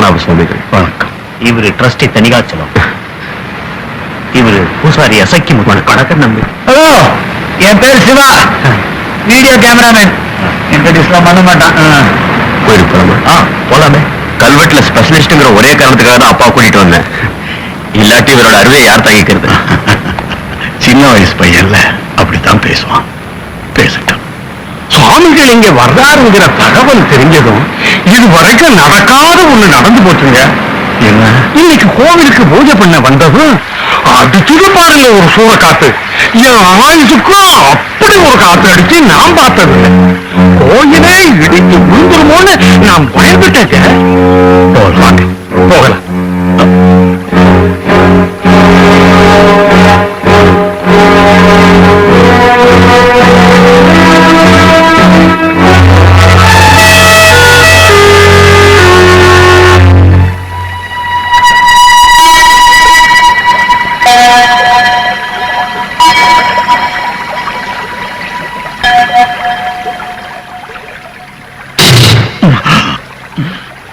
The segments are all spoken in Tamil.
பத்மநாப சுவாமிகள். வணக்கம். இவரு ட்ரஸ்டி தனிகாச்சலம். இவரு பூசாரி அசக்கி வணக்கம் நம்பி. ஹலோ, என் பேர் சிவா, வீடியோ கேமராமேன். இன்ட்ரோடியூஸ்லாம் பண்ண மாட்டான். கோயிலுக்கு போலாமா? போலாமே. கல்வெட்டுல ஸ்பெஷலிஸ்ட்ங்கிற ஒரே காரணத்துக்காக தான் அப்பா கூட்டிட்டு வந்தேன். இல்லாட்டி இவரோட அருமையை யார் தாங்கிக்கிறது? சின்ன வயசு பையன்ல அப்படித்தான் பேசுவான். பேசட்டும். சுவாமிகள் இங்க வர்றாருங்கிற தகவல் தெரிஞ்சதும் இது வரைக்கும் நடக்காத ஒண்ணு நடந்து போச்சுங்க. என்ன? இன்னைக்கு கோவிலுக்கு பூஜை பண்ண வந்ததும் அடிச்சுட்டு பாருங்க ஒரு சூற காத்து. என் ஆயுசுக்கும் அப்படி ஒரு காத்து அடிச்சு நான் பார்த்தது. கோயிலே இடிச்சு விழுந்துருமோன்னு நான் பயந்துட்டேன். போகலாம்.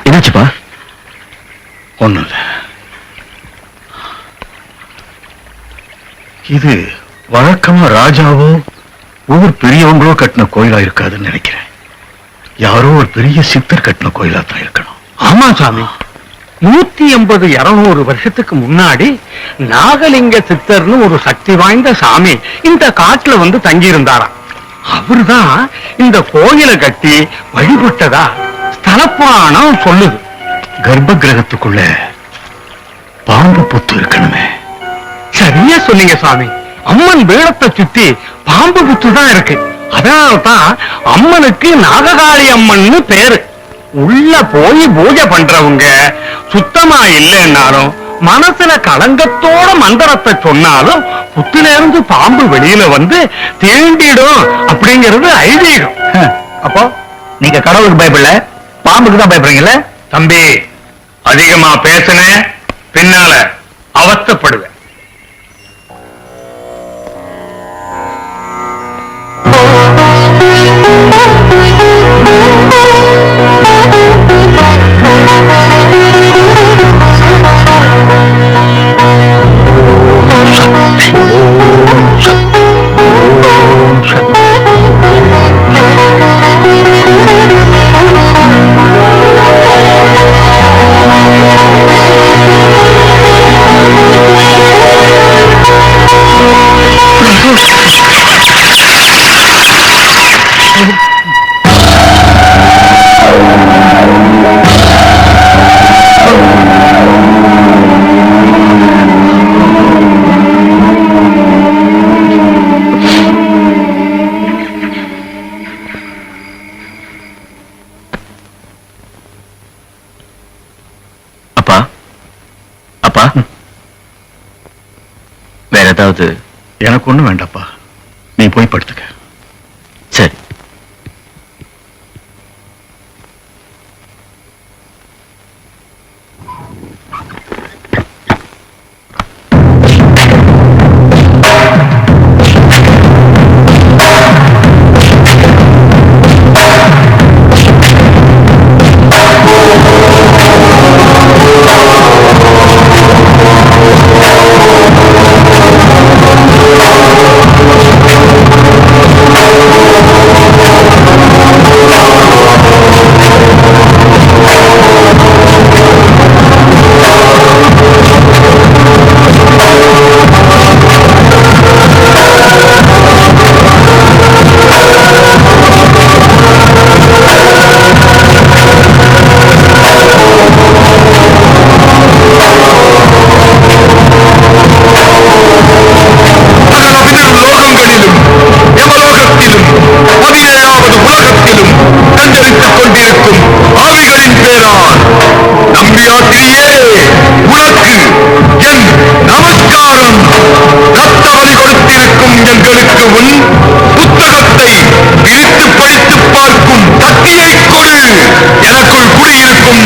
என்னாச்சுப்பா? ஒண்ணும் இல்ல. இது வழக்கமா ராஜாவோ ஊர் பெரியவங்களோ கட்டின கோயிலா இருக்காதுன்னு நினைக்கிறேன். யாரோ ஒரு பெரிய சித்தர் கட்டின கோயிலா தான் இருக்கணும். ஆமா சாமி, 180-200 வருஷத்துக்கு முன்னாடி நாகலிங்க சித்தர்னு ஒரு சக்தி வாய்ந்த சாமி இந்த காட்டுல வந்து தங்கி இருந்தாராம். அவர்தான் இந்த கோயிலை கட்டி வழிபட்டதா ஸ்தலப்புராணம் சொல்லுது. கர்ப்ப கிரகத்துக்குள்ள பாம்பு புத்து இருக்கணுமே. சரியா சொன்னீங்க சாமி. அம்மன் வேடத்தை சுத்தி பாம்பு புத்து தான் இருக்கு. அதனால்தான் அம்மனுக்கு நாககாளி அம்மன்னு பேரு. உள்ள போய் பூஜை பண்றவங்க சுத்தமா இல்லைன்னாலும் மனசுல களங்கத்தோட மந்திரத்தை சொன்னாலும் புத்திலிருந்து பாம்பு வெளியில வந்து தீண்டிடும் அப்படிங்கிறது ஐதீகம். அப்போ நீங்க கடவுளுக்கு பயப்படல, பாம்புக்கு தான் பயப்படுறீங்கல்ல? தம்பி, அதிகமா பேசுன பின்னால அவஸ்தைப்படுவேன். வேற ஏதாவது? எனக்கு ஒண்ணும் வேண்டாப்பா, நீ போய் படுத்துக்க. சரி.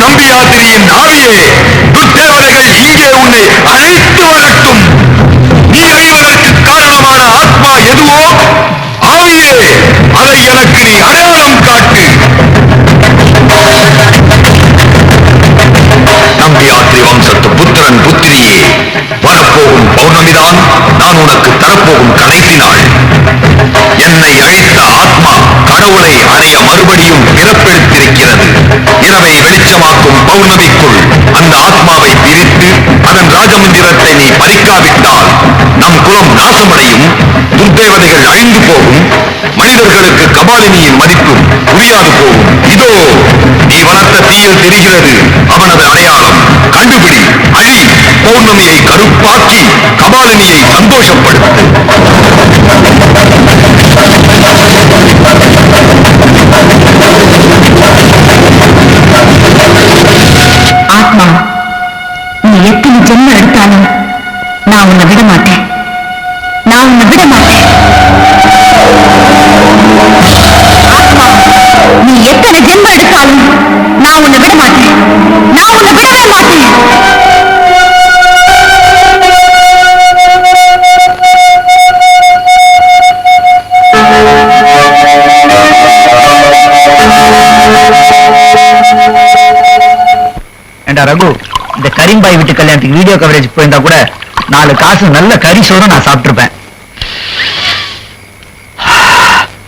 நம்பியாதிரியின் ஆவியே, துர்தேவதைகள் இங்கே உன்னை அழைத்து வரட்டும். நீ அழிவதற்கு காரணமான ஆத்மா எதுவோ ஆவியே, அதை எனக்கு நீ அடையாளம் காட்டு. கூறினாள். என்னை அழைத்த ஆத்மா கடவுளை அறிய மறுபடியும் பிறப்பெடுத்திருக்கிறது. இரவை வெளிச்சமாக்கும் பௌர்ணமிக்குள் அந்த ஆத்மாவை பிரித்து அதன் ராஜமந்திரத்தை நீ பறிக்காவிட்டால் நம் குலம் நாசமடையும், துர்தேவதைகள் அழிந்து போகும், மனிதர்களுக்கு கபாலினியின் மதிப்பும் புரியாது போகும். இதோ நீ வளர்த்த தீயில் தெரிகிறது அவனது அடையாளம். கண்டுபிடி, அழி, பௌர்ணமியை கருப்பாக்கி கபாலினியை சந்தோஷப்படுத்து. ஆத்மா, நீ எத்தனை ஜென்மம் எடுத்தாலும் நான் உன்னை விட மாட்டேன். நான் உன்னை விட மாட்டேன். ஆத்மா, நீ எத்தனை ஜென்மம் எடுத்தாலும் நான் உன்னை விட மாட்டேன். நான் உன்னை விடவே மாட்டேன். ரகு, இந்த கரீம்பாய் வீட்டு கல்யாணத்துக்கு வீடியோ கவரேஜ் போயிருந்தா கூட 4 காசு நல்ல கறி சோறு நான் சாப்பிட்டுருப்பேன்.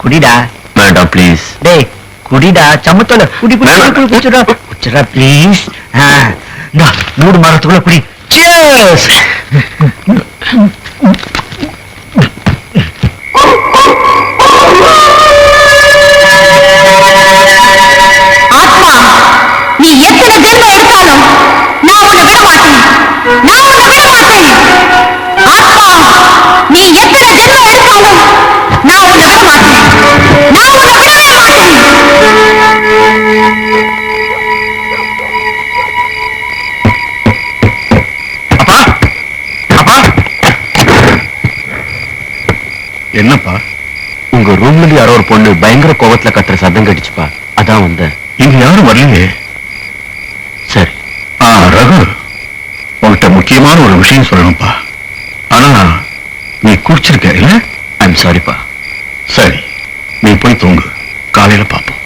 குடிடா. வேண்டாம் ப்ளீஸ். டேய் குடிடா, சமத்தோல குடி குடிச்சுடா குடிச்சுடா ப்ளீஸ். மூடு மரத்துக்குள்ள குடி. Cheers. ஆத்மா, நீ எத்தனை ஜென்மம் எடுத்தாலும் நான் உன்னை விட மாட்டேன். நான் உன்னை விட மாட்டேன். ஆத்மா, நீ எத்தனை ஜென்மம் எடுத்தாலும் நான் உன்னை விட மாட்டேன். நான் உன்னை விடவே மாட்டேன். அப்பா, அப்பா. என்னப்பா? உங்க ரூம்ல யாரோ ஒரு பொண்ணு பயங்கர கோவத்துல கத்துற சத்தம் கடிச்சுப்பா, அதான் வந்தேன். இங்க யாரும் வரலையே. சரி. ரகு, உன்கிட்ட முக்கியமான ஒரு விஷயம் சொல்லணும்ப்பா. ஆனா நீ குடிச்சிருக்க இல்ல? ஐம் சாரிப்பா. சரி, நீ போய் தூங்கு, காலையில பாப்போம்.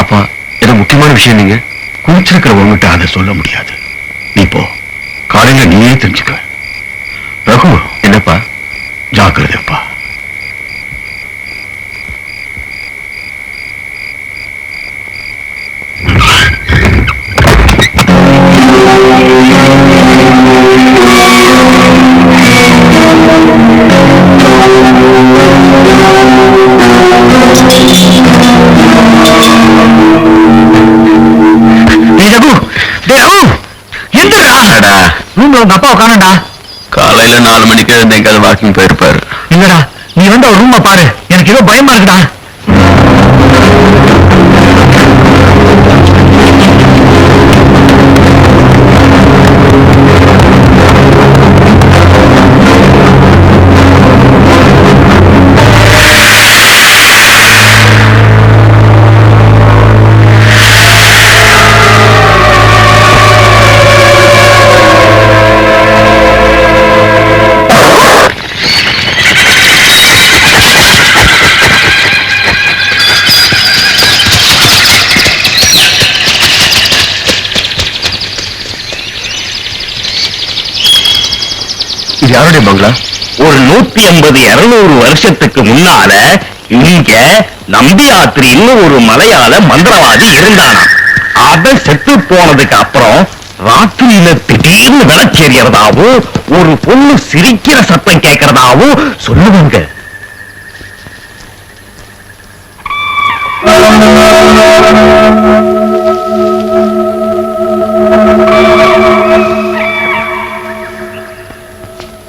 அப்பா, ஏதோ முக்கியமான விஷயம். நீங்க குடிச்சிருக்கிற உங்ககிட்ட அதை சொல்ல முடியாது. நீ போ, காலையில நீயே தெரிஞ்சுக்க. ரகு. என்னப்பா? ஜாக்கிரதைப்பா. உங்க அப்பா காணண்டா. காலையில 4 மணிக்கு எங்காவது வாக்கிங் போயிருப்பாரு. இல்லடா, நீ வந்து ஒரு ரூமை பாரு, எனக்கு ஏதோ பயமா இருக்குடா. யாருடைய பங்களா? ஒரு 150-200 வருஷத்துக்கு முன்னால இங்க நம்பியாத்திரின்னு ஒரு மலையாள மந்திரவாதி இருந்தானா. அத செத்து போனதுக்கு அப்புறம் ராத்திரியில திடீர்னு விளக்கேறியதாவும் ஒரு பொண்ணு சிரிக்கிற சத்தம் கேட்கறதாவும் சொல்லுவாங்க.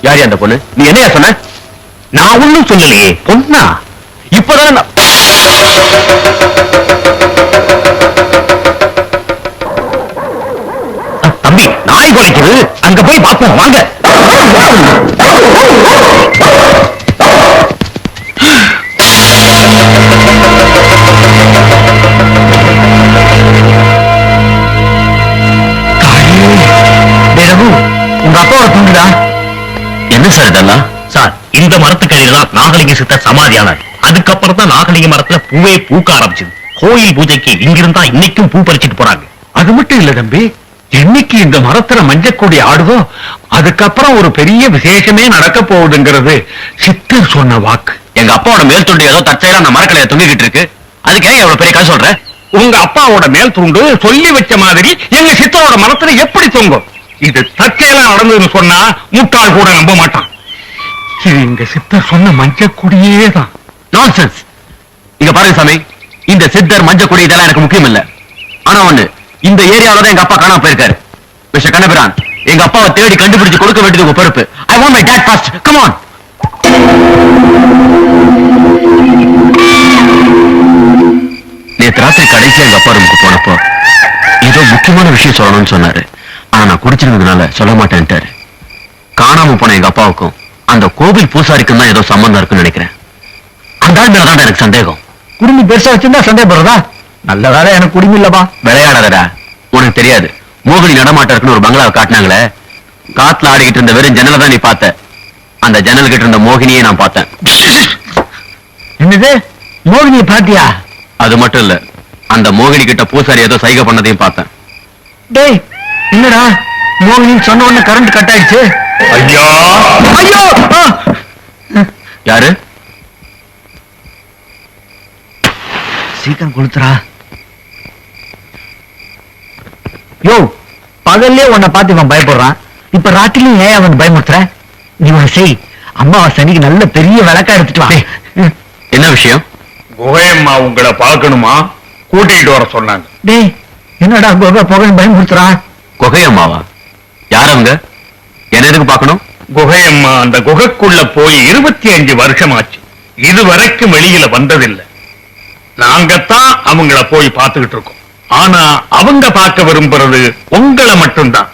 யாரு அந்த பொண்ணு? நீ என்னையா சொன்ன? நான் ஒண்ணும் சொல்லலையே. பொண்ணா? இப்பதானே தம்பி, நாய் குலைக்குது, அங்க போய் பார்ப்போம் வாங்க. உங்க அப்பாவோட தூண்டுதா? என்ன சார் இதெல்லாம்? சார், இந்த மரத்துக்கடியில தான் நாகலிங்க சித்தர் சமாதியானார். அதுக்கப்புறம் தான் நாகலிங்க மரத்துல பூவே பூக்க ஆரம்பிச்சது. கோயில் பூஜைக்கு இங்கிருந்தா இன்னைக்கும் பூ பறிச்சுட்டு போறாங்க. அது மட்டும் இல்ல தம்பி, என்னைக்கு இந்த மரத்துல மஞ்சக்கொடி ஆடுதோ அதுக்கப்புறம் ஒரு பெரிய விசேஷமே நடக்க போகுதுங்கிறது சித்தர் சொன்ன வாக்கு. எங்க அப்பாவோட மேல் துண்டு ஏதோ தற்செயலா அந்த மரக்கலையை தொங்கிக்கிட்டு இருக்கு. அதுக்கு ஏன் எவ்வளவு பெரிய கதை சொல்ற? உங்க அப்பாவோட மேல் துண்டு சொல்லி வச்ச மாதிரி எங்க சித்தரோட மரத்துல எப்படி தொங்கும்? இது தற்செயலா நடந்ததுன்னு சொன்னா முட்டாள் கூட நம்ப மாட்டான். இது எங்க சித்தர் சொன்ன மஞ்சக்குடியே தான். நான்சென்ஸ். இங்க பாருங்க சாமி, இந்த சித்தர் மஞ்சக்குடி இதெல்லாம் எனக்கு முக்கியம் இல்ல. ஆனா ஒண்ணு, இந்த ஏரியாவில தான் எங்க அப்பா காணாம போயிருக்காரு. மிஸ்டர் கண்ணபிரான், எங்க அப்பாவை தேடி கண்டுபிடிச்சு கொடுக்க வேண்டியது உங்க பொறுப்பு. I want my dot first. Come on. நேத்து ராத்திரி கடைசியா எங்க அப்பா ரூமுக்கு போனப்போ ஏதோ முக்கியமான விஷயம் சொல்லணும்னு சொன்னாரு. ஆனா நான் குடிச்சிருந்ததுனால சொல்ல மாட்டேன்ட்டாரு. காணாம போன எங்க அப்பாவுக்கும் அந்த கோவில் பூசாரிக்கும் தான் ஏதோ சம்பந்தம் இருக்குன்னு நினைக்கிறேன். அந்த ஆள் மேலதான் எனக்கு சந்தேகம். குடும்பம் பெருசா வச்சிருந்தா சந்தேகப்படுறதா? நல்ல வேலை எனக்கு குடும்பம் இல்லப்பா. விளையாடாதடா, உனக்கு தெரியாது. மோகினி நடமாட்டம் இருக்குன்னு ஒரு பங்களாவை காட்டினாங்களே, காத்துல ஆடிக்கிட்டு இருந்த வெறும் ஜன்னலை தான் நீ பார்த்த. அந்த ஜன்னல் கிட்ட இருந்த மோகினியை நான் பார்த்தேன். என்னது, மோகினியை பாத்தியா? அது மட்டும் இல்ல, அந்த மோகினி கிட்ட பூசாரி ஏதோ சைகை பண்ணதையும் பார்த்தேன். டேய், என்னடா மோகினி சொன்ன உடனே கரண்ட் கட் ஆயிடுச்சு? ஐயா ஐயோ! யாரு? சீக்கிரம் கொடுத்துறா. யோ, பகல்லே உன்னை பார்த்து இவன் பயப்படுறான், இப்ப ராத்திரியும் ஏன் அவன் பயமுறுத்துற? நீ ஒண்ணு செய், அம்மாவாசை அன்னைக்கு நல்ல பெரிய விளக்கா எடுத்துட்டு வா. என்ன விஷயம்? குகையம்மா உங்களை பார்க்கணுமா, கூட்டிட்டு வர சொன்னாங்க. டேய், என்னடா புகழ் பயமுறுத்துறான்? குகையம்மாவா? யார் அவங்க? என்ன எதுக்கு பார்க்கணும்? குகையம்மா அந்த குகைக்குள்ள போய் 25 வருஷம் ஆச்சு. இதுவரைக்கும் வெளியில வந்ததில்லை. நாங்கத்தான் அவங்கள போய் பார்த்துக்கிட்டு இருக்கோம். ஆனா அவங்க பார்க்க விரும்புறது உங்களை மட்டும்தான்.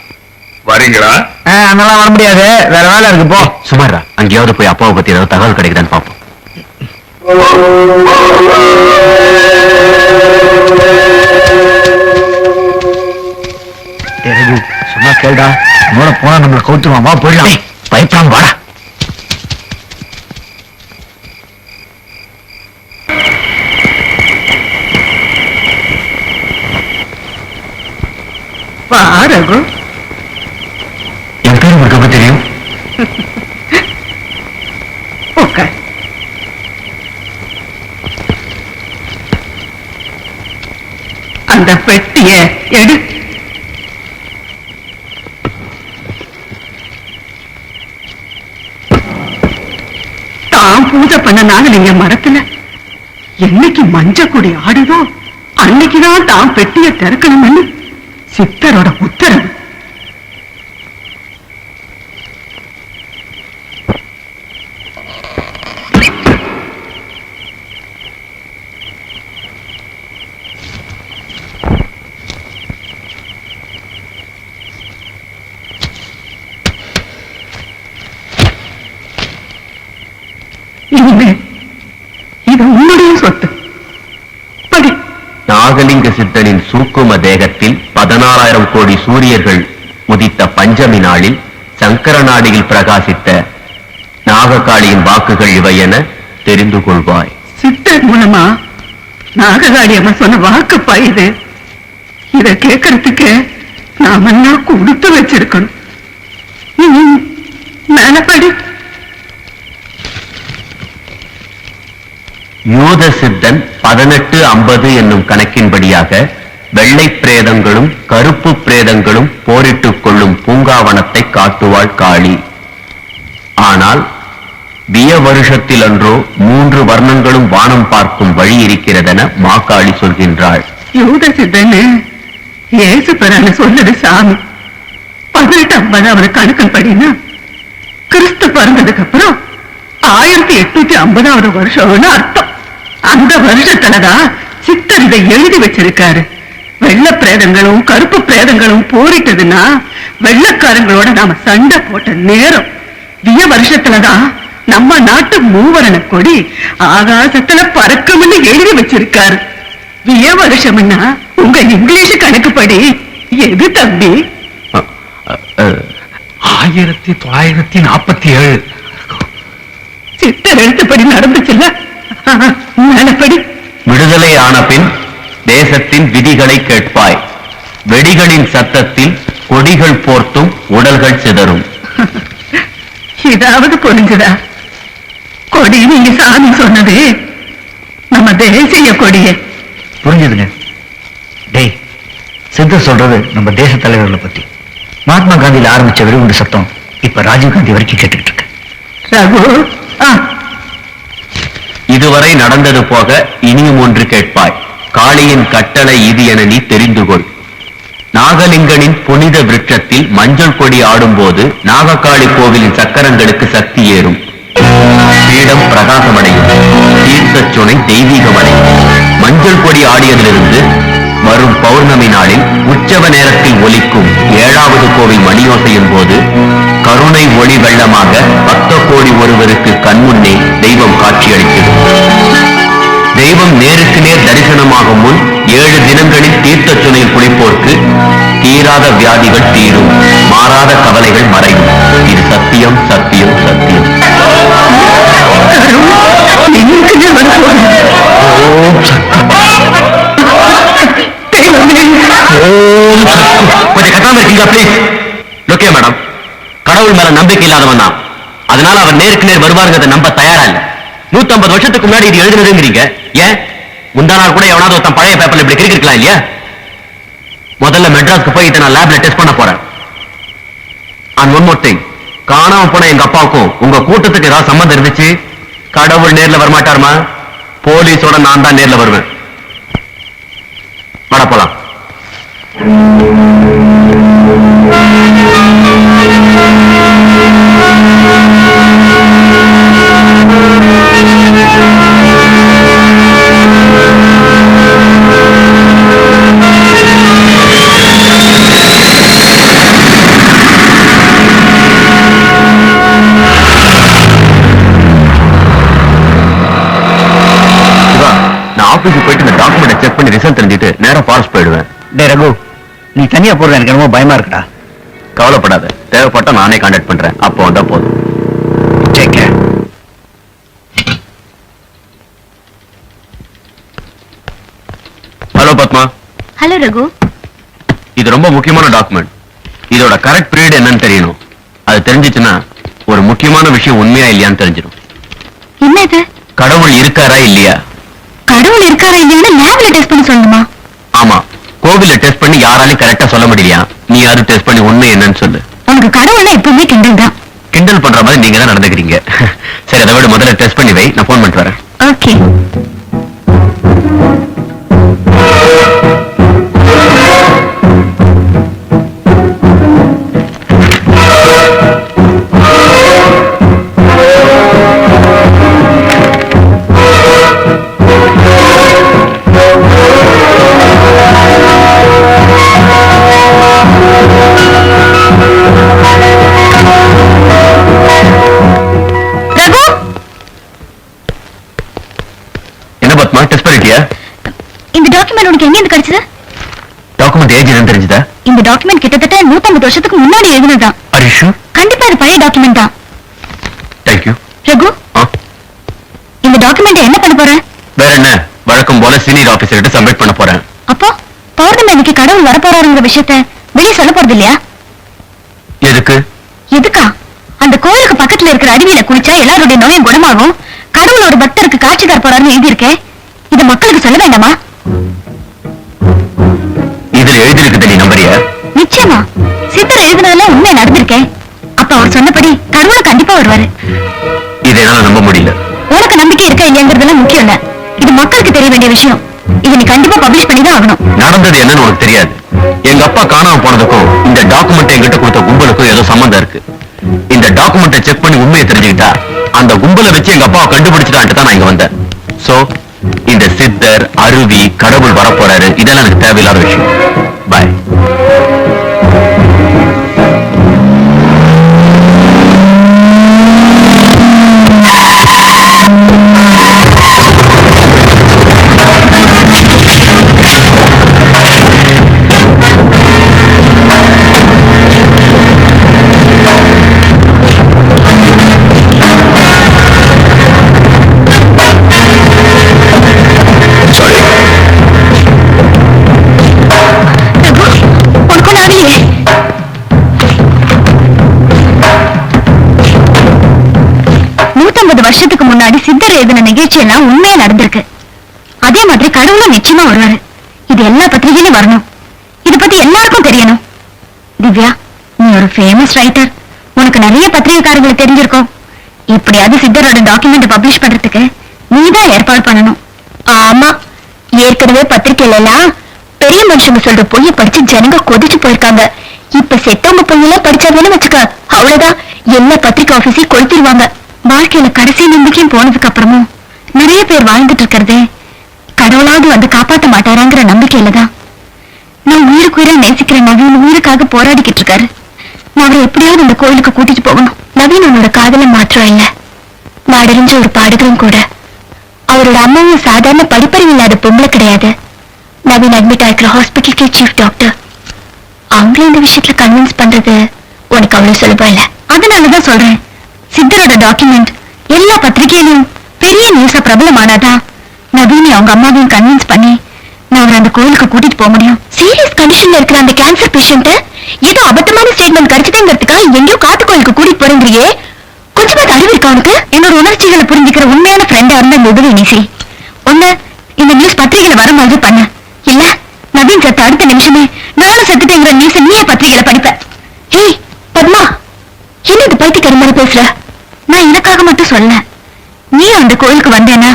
வரீங்களா? அதெல்லாம் வர முடியாது, வேற வேலை இருக்கு போ. சுமாரா, அங்கேயாவது போய் அப்பாவை பத்தி ஏதாவது தகவல் கிடைக்குதான்னு பார்ப்போம். சொன்னா கேள்டா, நோட போனா நம்மள கவுத்துருவான். வா போயிடலாம். பயப்படாம வாடா. ரகு, என் பேர் உங்களுக்கு எப்படி தெரியும்? அந்த பெட்டிய எடு. தான் பூஜை பண்ண நாங்க மரத்துல என்னைக்கு மஞ்சக்குடி ஆடுதோ அன்னைக்குதான் தான் பெட்டிய திறக்கணும்னு சித்தரோட உத்தரவு. இனிமே இது உன்னுடைய சொத்து. படி. நாகலிங்க சித்தனின் சூக்கும தேகத்தில் 16,000 கோடி சூரியர்கள் உதித்த பஞ்சமி நாளில் சங்கர நாடியில் பிரகாசித்த நாககாளியின் வாக்குகள் இவை என தெரிந்து கொள்வாய். சித்தர் மூலமா நாககாளி அம்மா சொன்ன வாக்குப்பா இது. இத கேட்கறதுக்கு நாம கொடுத்து வச்சிருக்கணும். மேல படி. யூத சித்தன் 1850 என்னும் கணக்கின்படியாக வெள்ளை பிரேதங்களும் கருப்பு பிரேதங்களும் போரிட்டுக் கொள்ளும் பூங்காவனத்தை காட்டுவாள் காளி. ஆனால் விய வருஷத்தில் அன்றோ 3 வர்ணங்களும் வானம் பார்க்கும் வழி இருக்கிறதென மாக்காளி சொல்கின்றாள். யூத சித்தன்னு ஏசு பெறான்னு சொல்லுது சாமி. 1850 கணக்கன் படினா கிறிஸ்து பிறந்ததுக்கு அப்புறம் 1850 வருஷம்னு அர்த்தம். அந்த வருஷத்துலதான் சித்தர் இதை எழுதி வச்சிருக்காரு. வெள்ளை பிரேதங்களும் கருப்பு பிரேதங்களும் போரிட்டதுன்னா வெள்ளக்காரங்களோட நாம சண்டை போட்ட நேரம். விய வருஷத்துலதான் நம்ம நாட்டு மூவரண கொடி ஆகாசத்துல பறக்கும்னு எழுதி வச்சிருக்காரு. விய வருஷம்னா உங்க இங்கிலீஷ் கணக்குப்படி எது தம்பி? 1947. சித்தர் எழுத்துப்படி நடந்துச்சுல்ல. மேலப்படி. விடுதலை ஆன பின் தேசத்தின் விதிகளை கேட்பாய். வெடிகளின் சத்தத்தில் கொடிகள் போர்த்தும் உடல்கள் சிதறும். இதாவது புரிஞ்சுதா? கொடி நீங்க சாமி சொன்னது நம்ம தேசிய கொடிய. புரிஞ்சுதுங்க. டேய், சித்தர் சொல்றது நம்ம தேச தலைவர்களை பத்தி. மகாத்மா காந்தியில ஆரம்பிச்ச வெறுகுண்டு சத்தம் இப்ப ராஜீவ் காந்தி வரைக்கும் கேட்டுக்கிட்டு இருக்கு. ரகு, இதுவரை நடந்தது போக இனியும் ஒன்று கேட்பாய். காளியின் கட்டளை இது என நீ தெரிந்து கொள். நாகலிங்கனின் புனித விருட்சத்தில் மஞ்சள் கொடி ஆடும்போது நாககாளி கோவிலின் சக்கரங்களுக்கு சக்தி ஏறும், பீடம் பிரகாசமடையும், தீர்த்த சுனை தெய்வீகமடையும். மஞ்சள் கொடி ஆடியதிலிருந்து வரும் பௌர்ணமி நாளில் உற்சவ நேரத்தில் ஒலிக்கும் 7வது கோவில் மணியோசையின் போது கருணை ஒளி வெள்ளமாக 10 கோடி ஒருவருக்கு கண்முன்னே தெய்வம் காட்சியளிக்கிறது. தெய்வம் நேருக்கு நேர் தரிசனமாகும் முன் 7 தினங்களில் தீர்த்த சுனையில் குளிப்போர்க்கு தீராத வியாதிகள் தீரும், மாறாத கவலைகள் மறையும். இது சத்தியம், சத்தியம், சத்தியம். கொஞ்சம் கட்டாம இருக்கீங்களா பிளீஸ்? ஓகே மேடம், கடவுள் மேல நம்பிக்கை இல்லாதவன் தான், அதனால அவர் நேருக்கு நேர் வருவாருங்கிறத நம்ப தயாரா இல்ல. 150 வருஷத்துக்கு முன்னாடி இது எழுதுனதுங்கிறீங்க. ஏன் முந்தா நாள் கூட எவனாவது ஒருத்தன் பழைய பேப்பர்ல இப்படி கிரிக்கலாம் இல்லையா? முதல்ல மெட்ராஸ்க்கு போய் இதை நான் லேப்ல டெஸ்ட் பண்ண போறேன். அண்ட் ஒன் மோர் திங், காணாம போன எங்க அப்பாவுக்கும் உங்க கூட்டத்துக்கு ஏதாவது சம்மந்தம் இருந்துச்சு, கடவுள் நேர்ல வரமாட்டாருமா, போலீஸோட நான் தான் நேர்ல வருவேன். வட போலாம். ஆபீஸ்க்கு போயிட்டு இந்த டாக்குமெண்ட் செக் பண்ணி ரிசல்ட் தெரிஞ்சிட்டு நேரா ஃபாரஸ்ட் போயிடுவேன். டே ரகு, நீ தனியா போடுற எனக்கு ரொம்ப பயமா இருக்குடா. கவலைப்படாத, தேவைப்பட்டா நானே கான்டாக்ட் பண்றேன், அப்போ வந்தா போதும். Take care. Hello Padma. Hello Raghu. இது ரொம்ப முக்கியமான டாக்குமெண்ட். இதோட கரெக்ட் பீரியட் என்னன்னு தெரியணும். அது தெரிஞ்சிச்சுன்னா ஒரு முக்கியமான விஷயம் உண்மையா இல்லையான்னு தெரிஞ்சிடும். என்ன இது? கடவுள் இருக்காரா இல்லையா? கடவுள் இருக்காரா இல்லையான்னு லேப்ல டெஸ்ட் பண்ணி சொல்லணுமா? ஆமா, கோவில்ல டெஸ்ட் பண்ணி யாராலையும் கரெக்டா சொல்ல முடியலையா, நீ யாரும் டெஸ்ட் பண்ணி உண்மை என்னன்னு சொல்லு. உனக்கு கடவுள்னா எப்பவுமே கிண்டல் தான். கிண்டல் பண்ற மாதிரி நீங்க தான் நடந்துக்கிறீங்க. சரி, அதை விட முதல்ல டெஸ்ட் பண்ணி வை, நான் போன் பண்ணிட்டு வரேன். ஓகே. இந்த டாக்குமெண்ட் உனக்கு எங்க இருந்து கிடைச்சது? டாக்குமெண்ட் ஏஜ் என்ன தெரிஞ்சதா? இந்த டாக்குமெண்ட் கிட்டத்தட்ட 150 வருஷத்துக்கு முன்னாடி எழுதினதுதான். Are you sure? கண்டிப்பா இது பழைய டாக்குமெண்ட் தான். Thank you. ரகு, இந்த டாக்குமெண்ட் என்ன பண்ண போற? வேற என்ன, வழக்கம் போல சீனியர் ஆபீசர் கிட்ட சப்மிட் பண்ண போறேன். அப்போ பௌர்ணமி அன்னைக்கு கடவுள் வர போறாருங்கிற விஷயத்தை வெளியே சொல்ல போறது இல்லையா? எதுக்கு? எதுக்கா? அந்த கோயிலுக்கு பக்கத்துல இருக்கிற அருவியில குளிச்சா எல்லாருடைய நோயும் குணமாகும், கடவுள் ஒரு பக்தருக்கு காட்சி தர போறாருன்னு எழுதியிருக்கேன். இதை மக்களுக்கு சொல்ல வேண்டாமா? இதுல எழுதிருக்கு, நீ நம்புறியா? நிச்சயமா, சித்தர் எழுதினதெல்லாம் உண்மை நடந்திருக்கேன். அப்ப அவர் சொன்னபடி கடவுள் கண்டிப்பா வருவாரு. இதை என்னால நம்ப முடியல. உனக்கு நம்பிக்கை இருக்கா இல்லையாங்கிறதெல்லாம் முக்கியம் இல்ல, இது மக்களுக்கு தெரிய வேண்டிய விஷயம். இதை நீ கண்டிப்பா பப்ளிஷ் பண்ணி தான் ஆகணும். நடந்தது என்னன்னு உனக்கு தெரியாது. எங்க அப்பா காணாம போனதுக்கும் இந்த டாக்குமெண்ட் என்கிட்ட கொடுத்த கும்பலுக்கும் ஏதோ சம்பந்தம் இருக்கு. இந்த டாக்குமெண்ட்டை செக் பண்ணி உண்மையை தெரிஞ்சுக்கிட்டா அந்த கும்பலை வச்சு எங்க அப்பாவை கண்டுபிடிச்சிட்டான்ட்டு தான் நான் இங்க வந்தேன். சோ இந்த சித்தர், அருவி, கடவுள் வரப்போறாரு, இதெல்லாம் எனக்கு தேவையில்லாத விஷயம். பாய். 150 வருஷத்துக்கு முன்னாடி சித்தர் எழுதின நிகழ்ச்சி எல்லாம் உண்மையா நடந்திருக்கு. அதே மாதிரி கடவுளும் நிச்சயமா வருவாரு. இது எல்லா பத்திரிகையிலும் வரணும். இத பத்தி எல்லாருக்கும் தெரியணும். திவ்யா, நீ ஒரு ஃபேமஸ் ரைட்டர். உனக்கு நிறைய பத்திரிகைக்காரங்களை தெரிஞ்சிருக்கும். எப்படியாவது சித்தரோட டாக்குமெண்ட் பப்ளிஷ் பண்றதுக்கு நீதான் ஏற்பாடு பண்ணணும். ஆமா, ஏற்கனவே பத்திரிகையில எல்லாம் பெரிய மனுஷங்க சொல்ற பொய்ய படிச்சு ஜனங்க கொதிச்சு போயிருக்காங்க. இப்ப செத்தவங்க பொய்யெல்லாம் படிச்சாங்கன்னு வச்சுக்க, அவ்வளவுதான், எல்லா பத்திரிகை ஆபீஸையும் கொளுத்திடுவாங்க. வாழ்க்கையில கடைசி நம்பிக்கையும் போனதுக்கு அப்புறமும் நிறைய பேர் வாழ்ந்துட்டு இருக்கிறதே கடவுளாவது வந்து காப்பாத்த மாட்டாராங்கிற நம்பிக்கையில தான். நான் உயிருக்குயிரா நேசிக்கிற நவீன் உயிருக்காக போராடிக்கிட்டு இருக்காரு. நான் அவரை எப்படியாவது இந்த கோயிலுக்கு கூட்டிட்டு போகணும். நவீன் உன்னோட காதல மாற்றம் இல்ல, நாடறிஞ்ச ஒரு பாடகரும் கூட. அவரோட அம்மாவும் சாதாரண படிப்பறிவு இல்லாத பொம்பளை கிடையாது. நவீன் அட்மிட் ஆகிற ஹாஸ்பிட்டலுக்கே சீஃப் டாக்டர். அவங்கள இந்த விஷயத்துல கன்வின்ஸ் பண்றது உனக்கு அவ்வளவு சுலபம் இல்ல. அதனாலதான் சொல்றேன், சித்தரோட டாக்குமெண்ட் எல்லா பத்திரிகையிலும் பெரிய நியூஸா பிரபலமானாதான் நவீனை அவங்க அம்மாவையும் கன்வின்ஸ் பண்ணி நான் அவரை அந்த கோயிலுக்கு கூட்டிட்டு போக முடியும். சீரியஸ் கண்டிஷன்ல இருக்கிற அந்த கேன்சர் பேஷண்ட் ஏதோ அபத்தமான ஸ்டேட்மெண்ட் கிடைச்சிட்டேங்கிறதுக்காக எங்கேயோ காத்து கோயிலுக்கு கூட்டிட்டு போறேங்கிறியே, கொஞ்சமாவது அறிவு இருக்கா உனக்கு? என்னோட உணர்ச்சிகளை புரிஞ்சுக்கிற உண்மையான ஃப்ரெண்டா இருந்த இந்த உதவி நீ செய். ஒண்ணு, இந்த நியூஸ் பத்திரிகையில வர மாதிரி பண்ண. இல்ல, நவீன் சத்த அடுத்த நிமிஷமே நானும் செத்துட்டேங்கிற நியூஸ் நீயே பத்திரிகையில படிப்ப. ஹேய் பத்மா, என்ன இது பைத்தியக்காரி மாதிரி பேசுற? நான் எனக்காக மட்டும் சொல்ல, நீ அந்த கோயிலுக்கு வந்தேன்னா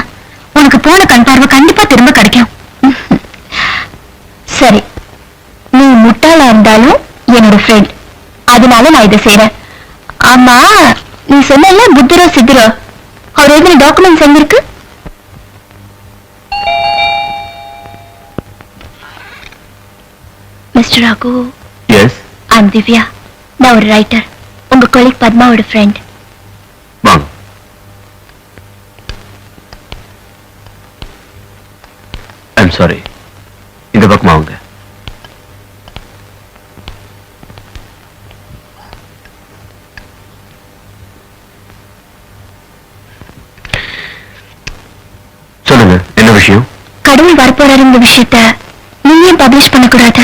உனக்கு போன கண் பார்வை கண்டிப்பா திரும்ப கிடைக்கும். சரி, நீ முட்டாளா இருந்தாலும் என்னோட ஃப்ரெண்ட், அதனால நான் இதை செய்யறேன். ஆமா, நீ சொன்ன புத்தரோ சித்தரோ அவர் எதுல டாக்குமெண்ட்ஸ் எங்க இருக்கு? Mister Raghu. Yes, I'm Divya. நான் ஒரு ரைட்டர். உங்க கொலீக் பத்மாவோட ஃப்ரெண்ட். வாங்க. ஐம் சாரி, இந்த பக்கமா வாங்க. சொல்லுங்க, என்ன விஷயம்? கடவுள் வரப்போறாரு இந்த விஷயத்த நீங்க பப்ளிஷ் பண்ணக்கூடாது.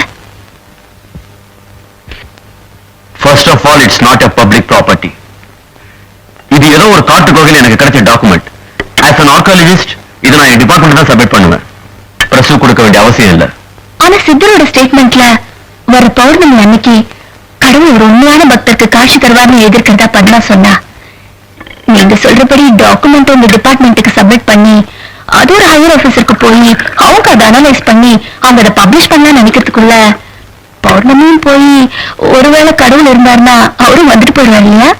First of all, it's not a public property. இது ஏதோ ஒரு காட்டு கோகையில் எனக்கு கிடைச்ச டாக்குமெண்ட். ஆஸ் அன் ஆர்காலஜிஸ்ட் இதை நான் என் டிபார்ட்மெண்ட் தான் சப்மிட் பண்ணுவேன். பிரஸ் கொடுக்க வேண்டிய அவசியம் இல்லை. ஆனா சித்தரோட ஸ்டேட்மெண்ட்ல வர பௌர்ணமி அன்னைக்கு கடவுள் ஒரு உண்மையான பக்தருக்கு காட்சி தருவார்னு எதிர்க்கிறதா பத்மா சொன்னா. நீங்க சொல்றபடி டாக்குமெண்ட் உங்க டிபார்ட்மெண்ட்டுக்கு சப்மிட் பண்ணி அது ஒரு ஹையர் ஆபீசருக்கு போய் அவங்க அதை அனலைஸ் பண்ணி அவங்க அதை பப்ளிஷ் பண்ண நினைக்கிறதுக்குள்ள பௌர்ணமியும் போய் ஒருவேளை கடவுள் இருந்தாருன்னா அவரும் வந்துட்டு போயிடுவார் இல்லையா?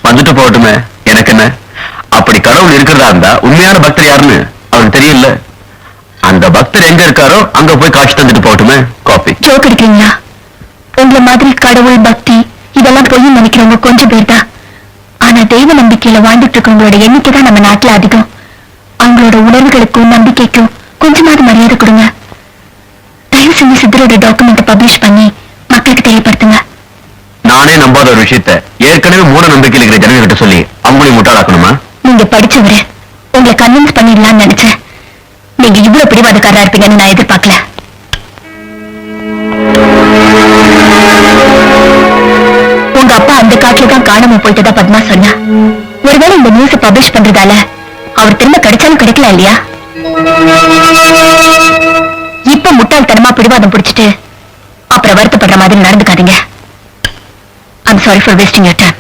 வந்துட்டு போகட்டுமே, எனக்கு என்ன. அப்படி கடவுள் இருக்கிறதா இருந்தா உண்மையான பக்தர் யாருன்னு அவருக்கு தெரியல. அந்த பக்தர் எங்க இருக்காரோ அங்க போய் காட்சி தந்துட்டு போகட்டுமே. காப்பி ஜோக் அடிக்கிறீங்களா? உங்களை மாதிரி கடவுள் பக்தி இதெல்லாம் பொய் நினைக்கிறவங்க கொஞ்சம் பேர் தான். ஆனா தெய்வ நம்பிக்கையில வாழ்ந்துட்டு இருக்கவங்களோட எண்ணிக்கை தான் நம்ம நாட்டுல அதிகம். அவங்களோட உணர்வுகளுக்கும் நம்பிக்கைக்கும் கொஞ்சமாவது மரியாதை கொடுங்க. தயவு செஞ்சு சித்தரோட டாக்குமெண்ட் பப்ளிஷ் பண்ணி மக்களுக்கு தெரியப்படுத்துங்க. நானே நம்பாத ஒரு விஷயத்த ஏற்கனவே மூட நம்பிக்கையில் இருக்கிற ஜனங்க கிட்ட சொல்லி அவங்களையும் முட்டாளாக்கணுமா? நீங்க படிச்சவரு, உங்களை கன்வின்ஸ் பண்ணிடலாம்னு நினைச்சேன். நீங்க இவ்வளவு பிடிவாதக்காரா இருப்பீங்கன்னு நான் எதிர்பார்க்கல. உங்க அப்பா அந்த காட்டுல தான் காணாம போயிட்டதா பத்மா சொன்னா. ஒருவேளை இந்த நியூஸ் பப்ளிஷ் பண்றதால அவர் திரும்ப கிடைச்சாலும் கிடைக்கலாம் இல்லையா? இப்ப முட்டாள்தனமா பிடிவாதம் பிடிச்சிட்டு அப்புறம் வருத்தப்படுற மாதிரி நடந்துக்காதீங்க. I'm sorry for wasting your time.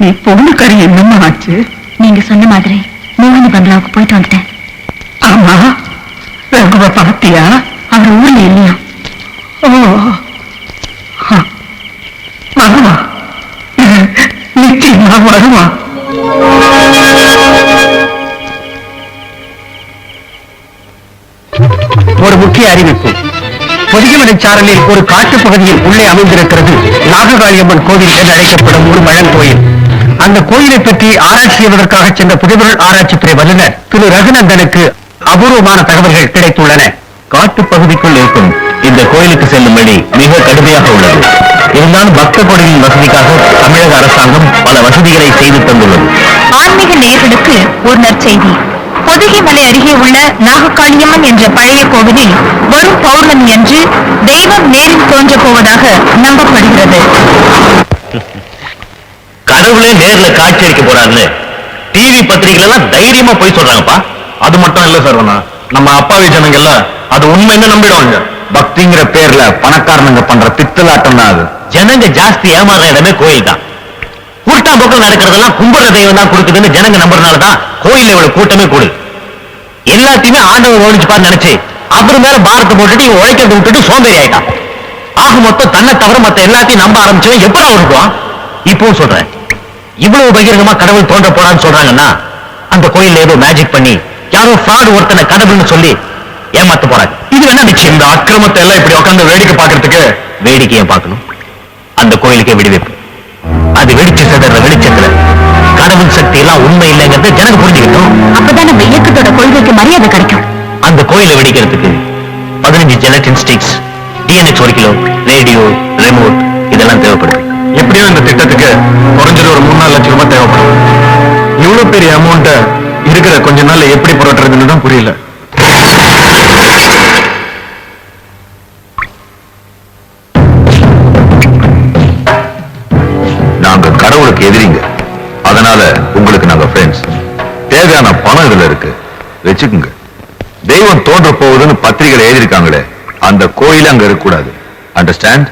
நீ போன கறி என்னமா ஆச்சு? நீங்க சொன்ன மாதிரி மோகினி பங்களாவுக்கு போயிட்டு வந்துட்டேன். ஆமா, ரகுவ பாத்தியா? அவர் ஊர்ல இல்லையா? ஓ, வருவா, நிச்சயமா வருவா. ஒரு முக்கிய அறிவிப்பு. பொதிகமலை சாரலில் ஒரு காட்டுப் பகுதியில் உள்ளே அமைந்திருக்கிறது நாககாளியம்மன் கோவில் என்று அழைக்கப்படும் ஒரு பழங்கோயில். அந்த கோயிலை பற்றி ஆராய்ச்சி செய்வதற்காக சென்ற புதைபொருள் ஆராய்ச்சித்துறை வல்லுநர் திரு ரகுநந்தனுக்கு அபூர்வமான தகவல்கள் கிடைத்துள்ளன. காட்டுப் பகுதிக்குள் இருக்கும் இந்த கோயிலுக்கு செல்லும் வழி மிக கடுமையாக உள்ளது. இருந்தாலும் பக்த கோடிகளின் வசதிக்காக தமிழக அரசாங்கம் பல வசதிகளை செய்து தந்துள்ளது. ஆன்மீக நேயர்களுக்கு ஒரு நற்செய்தி. பொதிகைமலை அருகே உள்ள நாககாளியம்மன் என்ற பழைய கோவிலில் வரும் பௌர்ணமி அன்று தெய்வம் நேரில் தோன்றப் போவதாக நம்பப்படுகிறது. கடவுளே நேர்ல காட்சி அளிக்க போறாருன்னு டிவி பத்திரிகைகள் எல்லாம் தைரியமா போய் சொல்றாங்கப்பா. அது மட்டும் இல்ல சரவணா, நம்ம அப்பாவி ஜனங்கள்ல அது உண்மைன்னு நம்பிடுவாங்க. பக்திங்கிற பேர்ல பணக்காரனுங்க பண்ற பித்தலாட்டம் தான் அது. ஜனங்க ஜாஸ்தி ஏமாற இடமே கோயில் தான். கூட்டா போக்கில் நடக்கிறதெல்லாம் கும்பிடுற தெய்வம் தான் கொடுக்குதுன்னு ஜனங்க நம்புறதுனாலதான் கோயில்ல இவ்வளவு கூட்டமே கூடுது. எல்லாத்தையுமே ஆண்டவன் கவனிச்சுப்பாரு நினைச்சு அப்புறம் மேல பாரத்தை போட்டுட்டு இவன் உழைக்கிறத விட்டுட்டு சோம்பேறி ஆயிட்டான். ஆக மொத்தம் தன்னை தவிர மத்த எல்லாத்தையும் நம்ப ஆரம்பிச்சவன் எப்படா ஒழுக்குவான்? இப்பவும் சொல்றேன், இவ்வளவு பகிரங்கமா கடவுள் தோன்ற போறான்னு சொல்றாங்கன்னா அந்த கோயில்ல ஏதோ மேஜிக் பண்ணி யாரோ ஃப்ராட் ஒருத்தனை கடவுள்னு சொல்லி ஏமாத்த போறாங்க. இது வேணா நிச்சயம். இந்த அக்கிரமத்தை எல்லாம் இப்படி உட்கார்ந்து வேடிக்கை பார்க்கறதுக்கு வேடிக்கையை பார்க்கணும். அந்த கோயிலுக்கே வெடிவைப்பு. அது வெடிச்சு சிதற வெளிச்சத்துல கடவுள் சக்தி எல்லாம் உண்மை இல்லைங்கிறது ஜனங்க புரிஞ்சுக்கிட்டோம். அப்பதான் நம்ம இயக்கத்தோட கொள்கைக்கு மரியாதை கிடைக்கும். அந்த கோயிலை வெடிக்கிறதுக்கு 15 gelatin sticks, TNX 1 kilo, radio, remote இதெல்லாம் தேவைப்படுது. எப்படியும் இந்த திட்டத்துக்கு குறைஞ்சது ஒரு 3-4 லட்சம் ரூபாய் தேவைப்படும். இவ்வளவு பெரிய அமௌண்ட இருக்கிற கொஞ்ச நாள்ல எப்படி புரட்டுறதுன்னு தான் புரியல. நாங்க கடவுளுக்கு எதிரிங்க, அதனால உங்களுக்கு நாங்க ஃப்ரெண்ட்ஸ். தேவையான பணம் இதுல இருக்கு, வச்சுக்குங்க. தெய்வம் தோன்ற போகுதுன்னு பத்திரிகையில எழுதியிருக்காங்களே, அந்த கோயில அங்க இருக்க கூடாது. அண்டர்ஸ்டாண்ட்?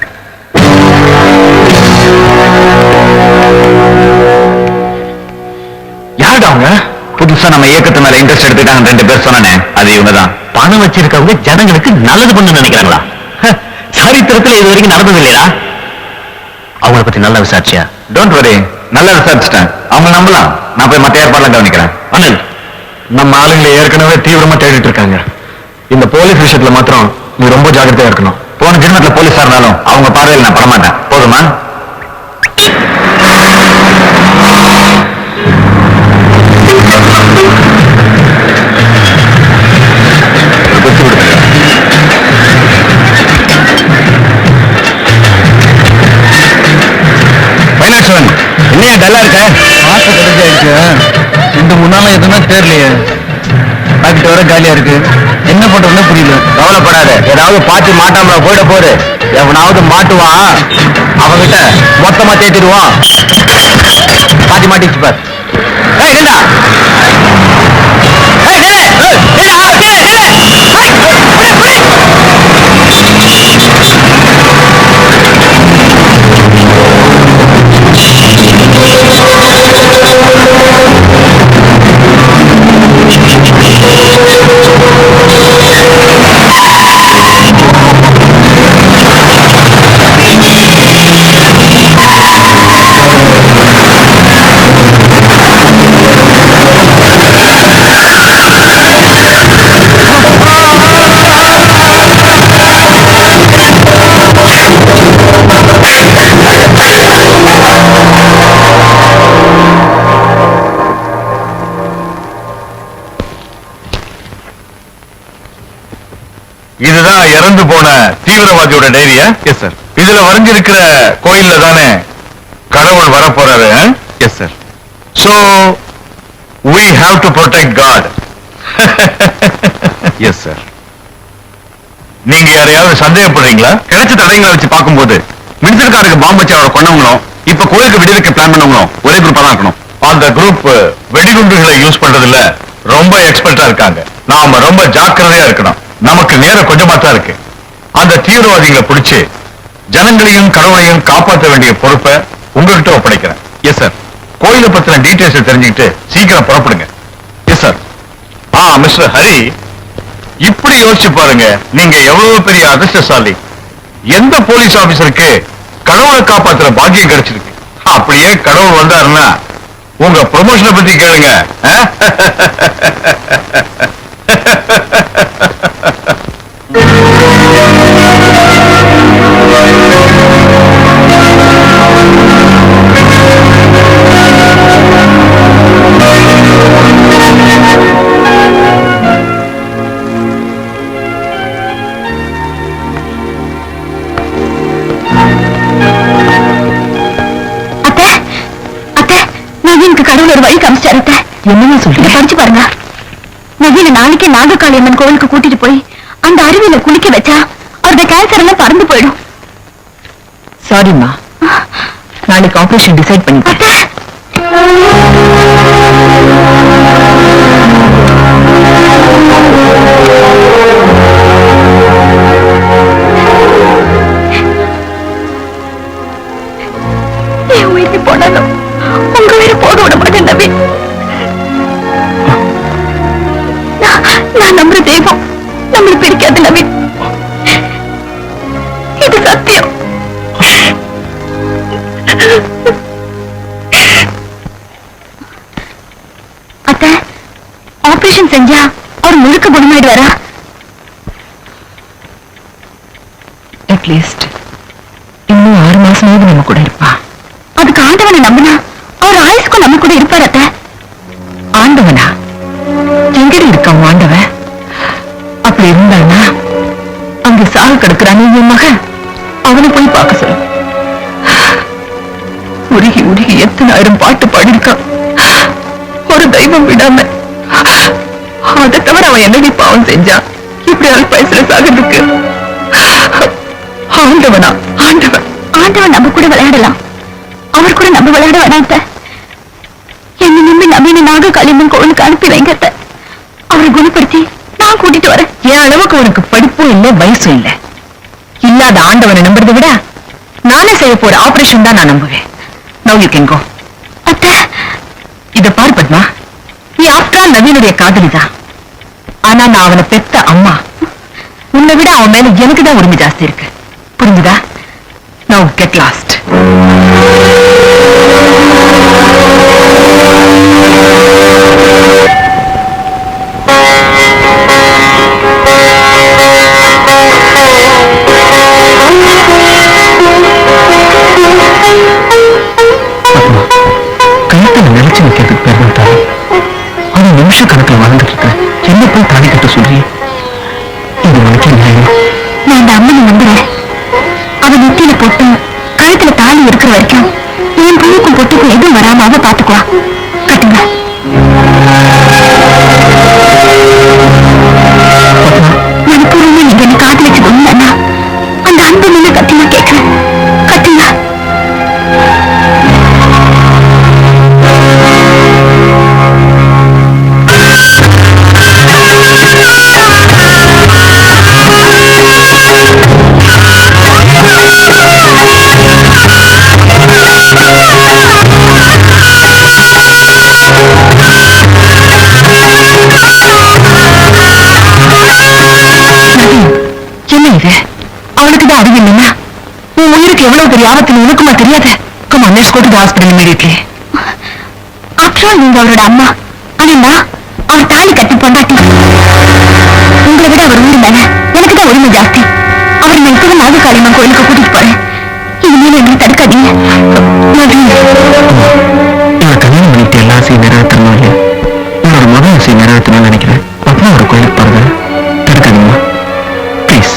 யாருடா அவங்க? புதுசா நம்ம இயக்கத்து மேல இன்ட்ரெஸ்ட் எடுத்துட்டாங்க 2 பேர் சொன்னானே, அது இவங்கதான். பணம் வச்சிருக்கவங்க ஜனங்களுக்கு நல்லது பண்ணு நினைக்கிறாங்களா? சரித்திரத்துல இது வரைக்கும் நடந்தது இல்லையா? அவங்கள பத்தி நல்லா விசாரிச்சியா? டோன்ட் வரி, நல்லா விசாரிச்சுட்டேன். அவங்க நம்பலாம். நான் போய் மத்த ஏற்பாடுலாம் கவனிக்கிறேன். அனில், நம்ம ஆளுங்களை ஏற்கனவே தீவிரமா தேடிட்டு இருக்காங்க. இந்த போலீஸ் விஷயத்துல மாத்திரம் நீ ரொம்ப ஜாக்கிரதையா இருக்கணும். போன ஜென்மத்துல போலீஸா இருந்தாலும் அவங்க பார்வையில் நான் படமாட்டேன். போதுமா? என்னையா டல்லா இருக்க? பார்க்க தெரிஞ்சாயிடுச்சு. இந்த முன்னால எதுனா தெரியலையே. பாக்கிட்டு வர காலியா இருக்கு. என்ன பண்றதுன்னு புரியல. கவலைப்படாத, ஏதாவது பாட்டி மாட்டாம போயிட போரு. எவனாவது மாட்டுவான், அவங்கிட்ட மொத்தமா தேத்திடுவான். பாட்டி மாட்டிச்சு பார். ஏய் நில்லா. ஏய் நில்லு. இதுதான் இறந்து போன தீவிரவாதியோட டைரியா? Yes sir. இதுல வரைஞ்சிருக்கிற கோயில்ல தானே கடவுள் வரப்போறாரு? Yes sir. So we have to protect God. Yes sir. நீங்க யாரையாவது சந்தேகப்படுறீங்களா? கிடைச்ச தடயங்களை வச்சு பார்க்கும்போது மின்சர்காருக்கு பாம்பு வச்சு அவரை கொண்டவங்களும் இப்ப கோயிலுக்கு வெடிவைக்க பிளான் பண்ணவங்களும் ஒரே குரூப்பா தான் இருக்கணும். அந்த குரூப் வெடிகுண்டுகளை யூஸ் பண்றதுல ரொம்ப எக்ஸ்பர்ட்டா இருக்காங்க. நாம ரொம்ப ஜாக்கிரதையா இருக்கணும். நமக்கு நேரம் கொஞ்சமா தான் இருக்கு. அந்த தீவிரவாதிகளை பிடிச்சு ஜனங்களையும் கடவுளையும் காப்பாற்ற வேண்டிய பொறுப்பை உங்ககிட்ட ஒப்படைக்கிறேன். Yes sir. கோயிலை பத்தின டீடைல்ஸ் தெரிஞ்சுக்கிட்டு சீக்கிரம் புறப்படுங்க. Yes sir. மிஸ்டர் ஹரி, இப்படி யோசிச்சு பாருங்க, நீங்க எவ்வளவு பெரிய அதிர்ஷ்டசாலி. எந்த போலீஸ் ஆபீசருக்கு கடவுளை காப்பாத்துற பாக்கியம் கிடைச்சிருக்கு? அப்படியே கடவுள் வந்தாருன்னா உங்க ப்ரொமோஷனை பத்தி கேளுங்க. என்னன்னு சொல்லி படிச்சு பாருங்க. நவீன நாளைக்கு நாககாளி அம்மன் கோவிலுக்கு கூட்டிட்டு போய் அந்த அருவியில குளிக்க வச்சா அவருடைய கேன்சர் எல்லாம் பறந்து போயிடும். சாரிம்மா, நாளைக்கு ஆபரேஷன் டிசைட் பண்ணிட்டேன். என் உயிருக்கு போனாலும் உங்க உயிரை போக விட மாட்டேன் நவீன். நான் நம்புற தெய்வம் நம்மளை பிடிக்காது நவீன். இது சத்தியம். அத்தை, ஆபரேஷன் செஞ்சா அவர் முழுக்க குணமாயிடுவாரா? அட்லீஸ்ட் இன்னும் 6 மாசமாவது நம்ம கூட இருப்பா. அதுக்கு ஆண்டவனை நம்பினா அவர் ஆயுசுக்கும் நம்ம கூட இருப்பார். அத்தை, ஆண்டவனா? எங்கடி இருக்கான் ஆண்டவன்? அப்படி இருந்தானா அங்க சாக கிடக்குறான் என் மகன், அவனை போய் பார்க்க சொல்லு. உருகி உருகி எத்தனை ஆயிரம் பாட்டு பாடிருக்கான் ஒரு தெய்வம் விடாம. அதை தவிர அவன் என்னடி பாவம் செஞ்சான் இப்படி அல்பாயசுல சாகிறதுக்கு? ஆண்டவனா? ஆண்டவன் ஆண்டவன் நம்ம கூட விளையாடலாம், அவர் கூட நம்ம விளையாட வேணாம். என்ன நம்பி நவீன நாககாளியம்மன் கோவிலுக்கு அனுப்பி வைங்க. அவரை குணப்படுத்தி நான் கூட்டிட்டு வரேன். என் அளவுக்கு உனக்கு படிப்பும் இல்லை, வயசும் இல்லை. இல்லாத ஆண்டவனை நம்புறதை விட நானே செய்ய போற ஆபரேஷன் தான் நான் நம்புவேன். Now you can go. அத்தை, இத பாரு பத்மா, நீ ஆப்டா நவீனுடைய காதலிதான். ஆனா நான் அவனை பெத்த அம்மா. உன்னை விட அவன் மேல எனக்கு தான் உரிமை ஜாஸ்தி இருக்கு, புரிஞ்சுதா? Now get lost. நிமிஷ கணக்கில் வாழ்ந்துட்டு இருக்க என்ன போய் தாலி கட்ட சொல்றீ? இது உனக்கு நியாயம்? நான் இந்த அம்மனை நம்புறேன். அவன் நெத்தியில போட்டு கழுத்துல தாலி இருக்கிற வரைக்கும் என் பொண்ணுக்கும் பொட்டுக்கும் எதுவும் வராம அவ பாத்துக்குவா. கட்டுங்க. மனப்பூர்வமா நீங்க என்ன காதலிச்சு கொண்டா அந்த அன்பு நின்று கத்திமா கேட்கிறேன். கட்டுங்க. அவளுக்குதான் அறிவு இல்லைன்னா உன் உயிருக்கு எவ்வளவு பெரிய ஆபத்து உனக்குமா தெரியாது? Come on, let's go to the hospital immediately. After all, நீங்க அவரோட அம்மா. ஆனா அவர் தாலி கட்டி பொண்டாட்டி. உங்களை விட அவர் உயிர் மேல எனக்கு தான் உரிமை ஜாஸ்தி. அவர் நான் இப்பதான் நாககாளியம்மன் கோயிலுக்கு கூட்டிட்டு போறேன். இனிமேல் என்ன தடுக்காதீங்க. இவரை கல்யாணம் பண்ணிட்டு எல்லா ஆசையும் நிறைவேற்றணும் இல்லையா? இவரோட மகன் ஆசையை நிறைவேற்றணும்னு நினைக்கிறேன். அப்பா ஒரு கோயிலுக்கு போறது தடுக்காதீங்கம்மா, ப்ளீஸ்.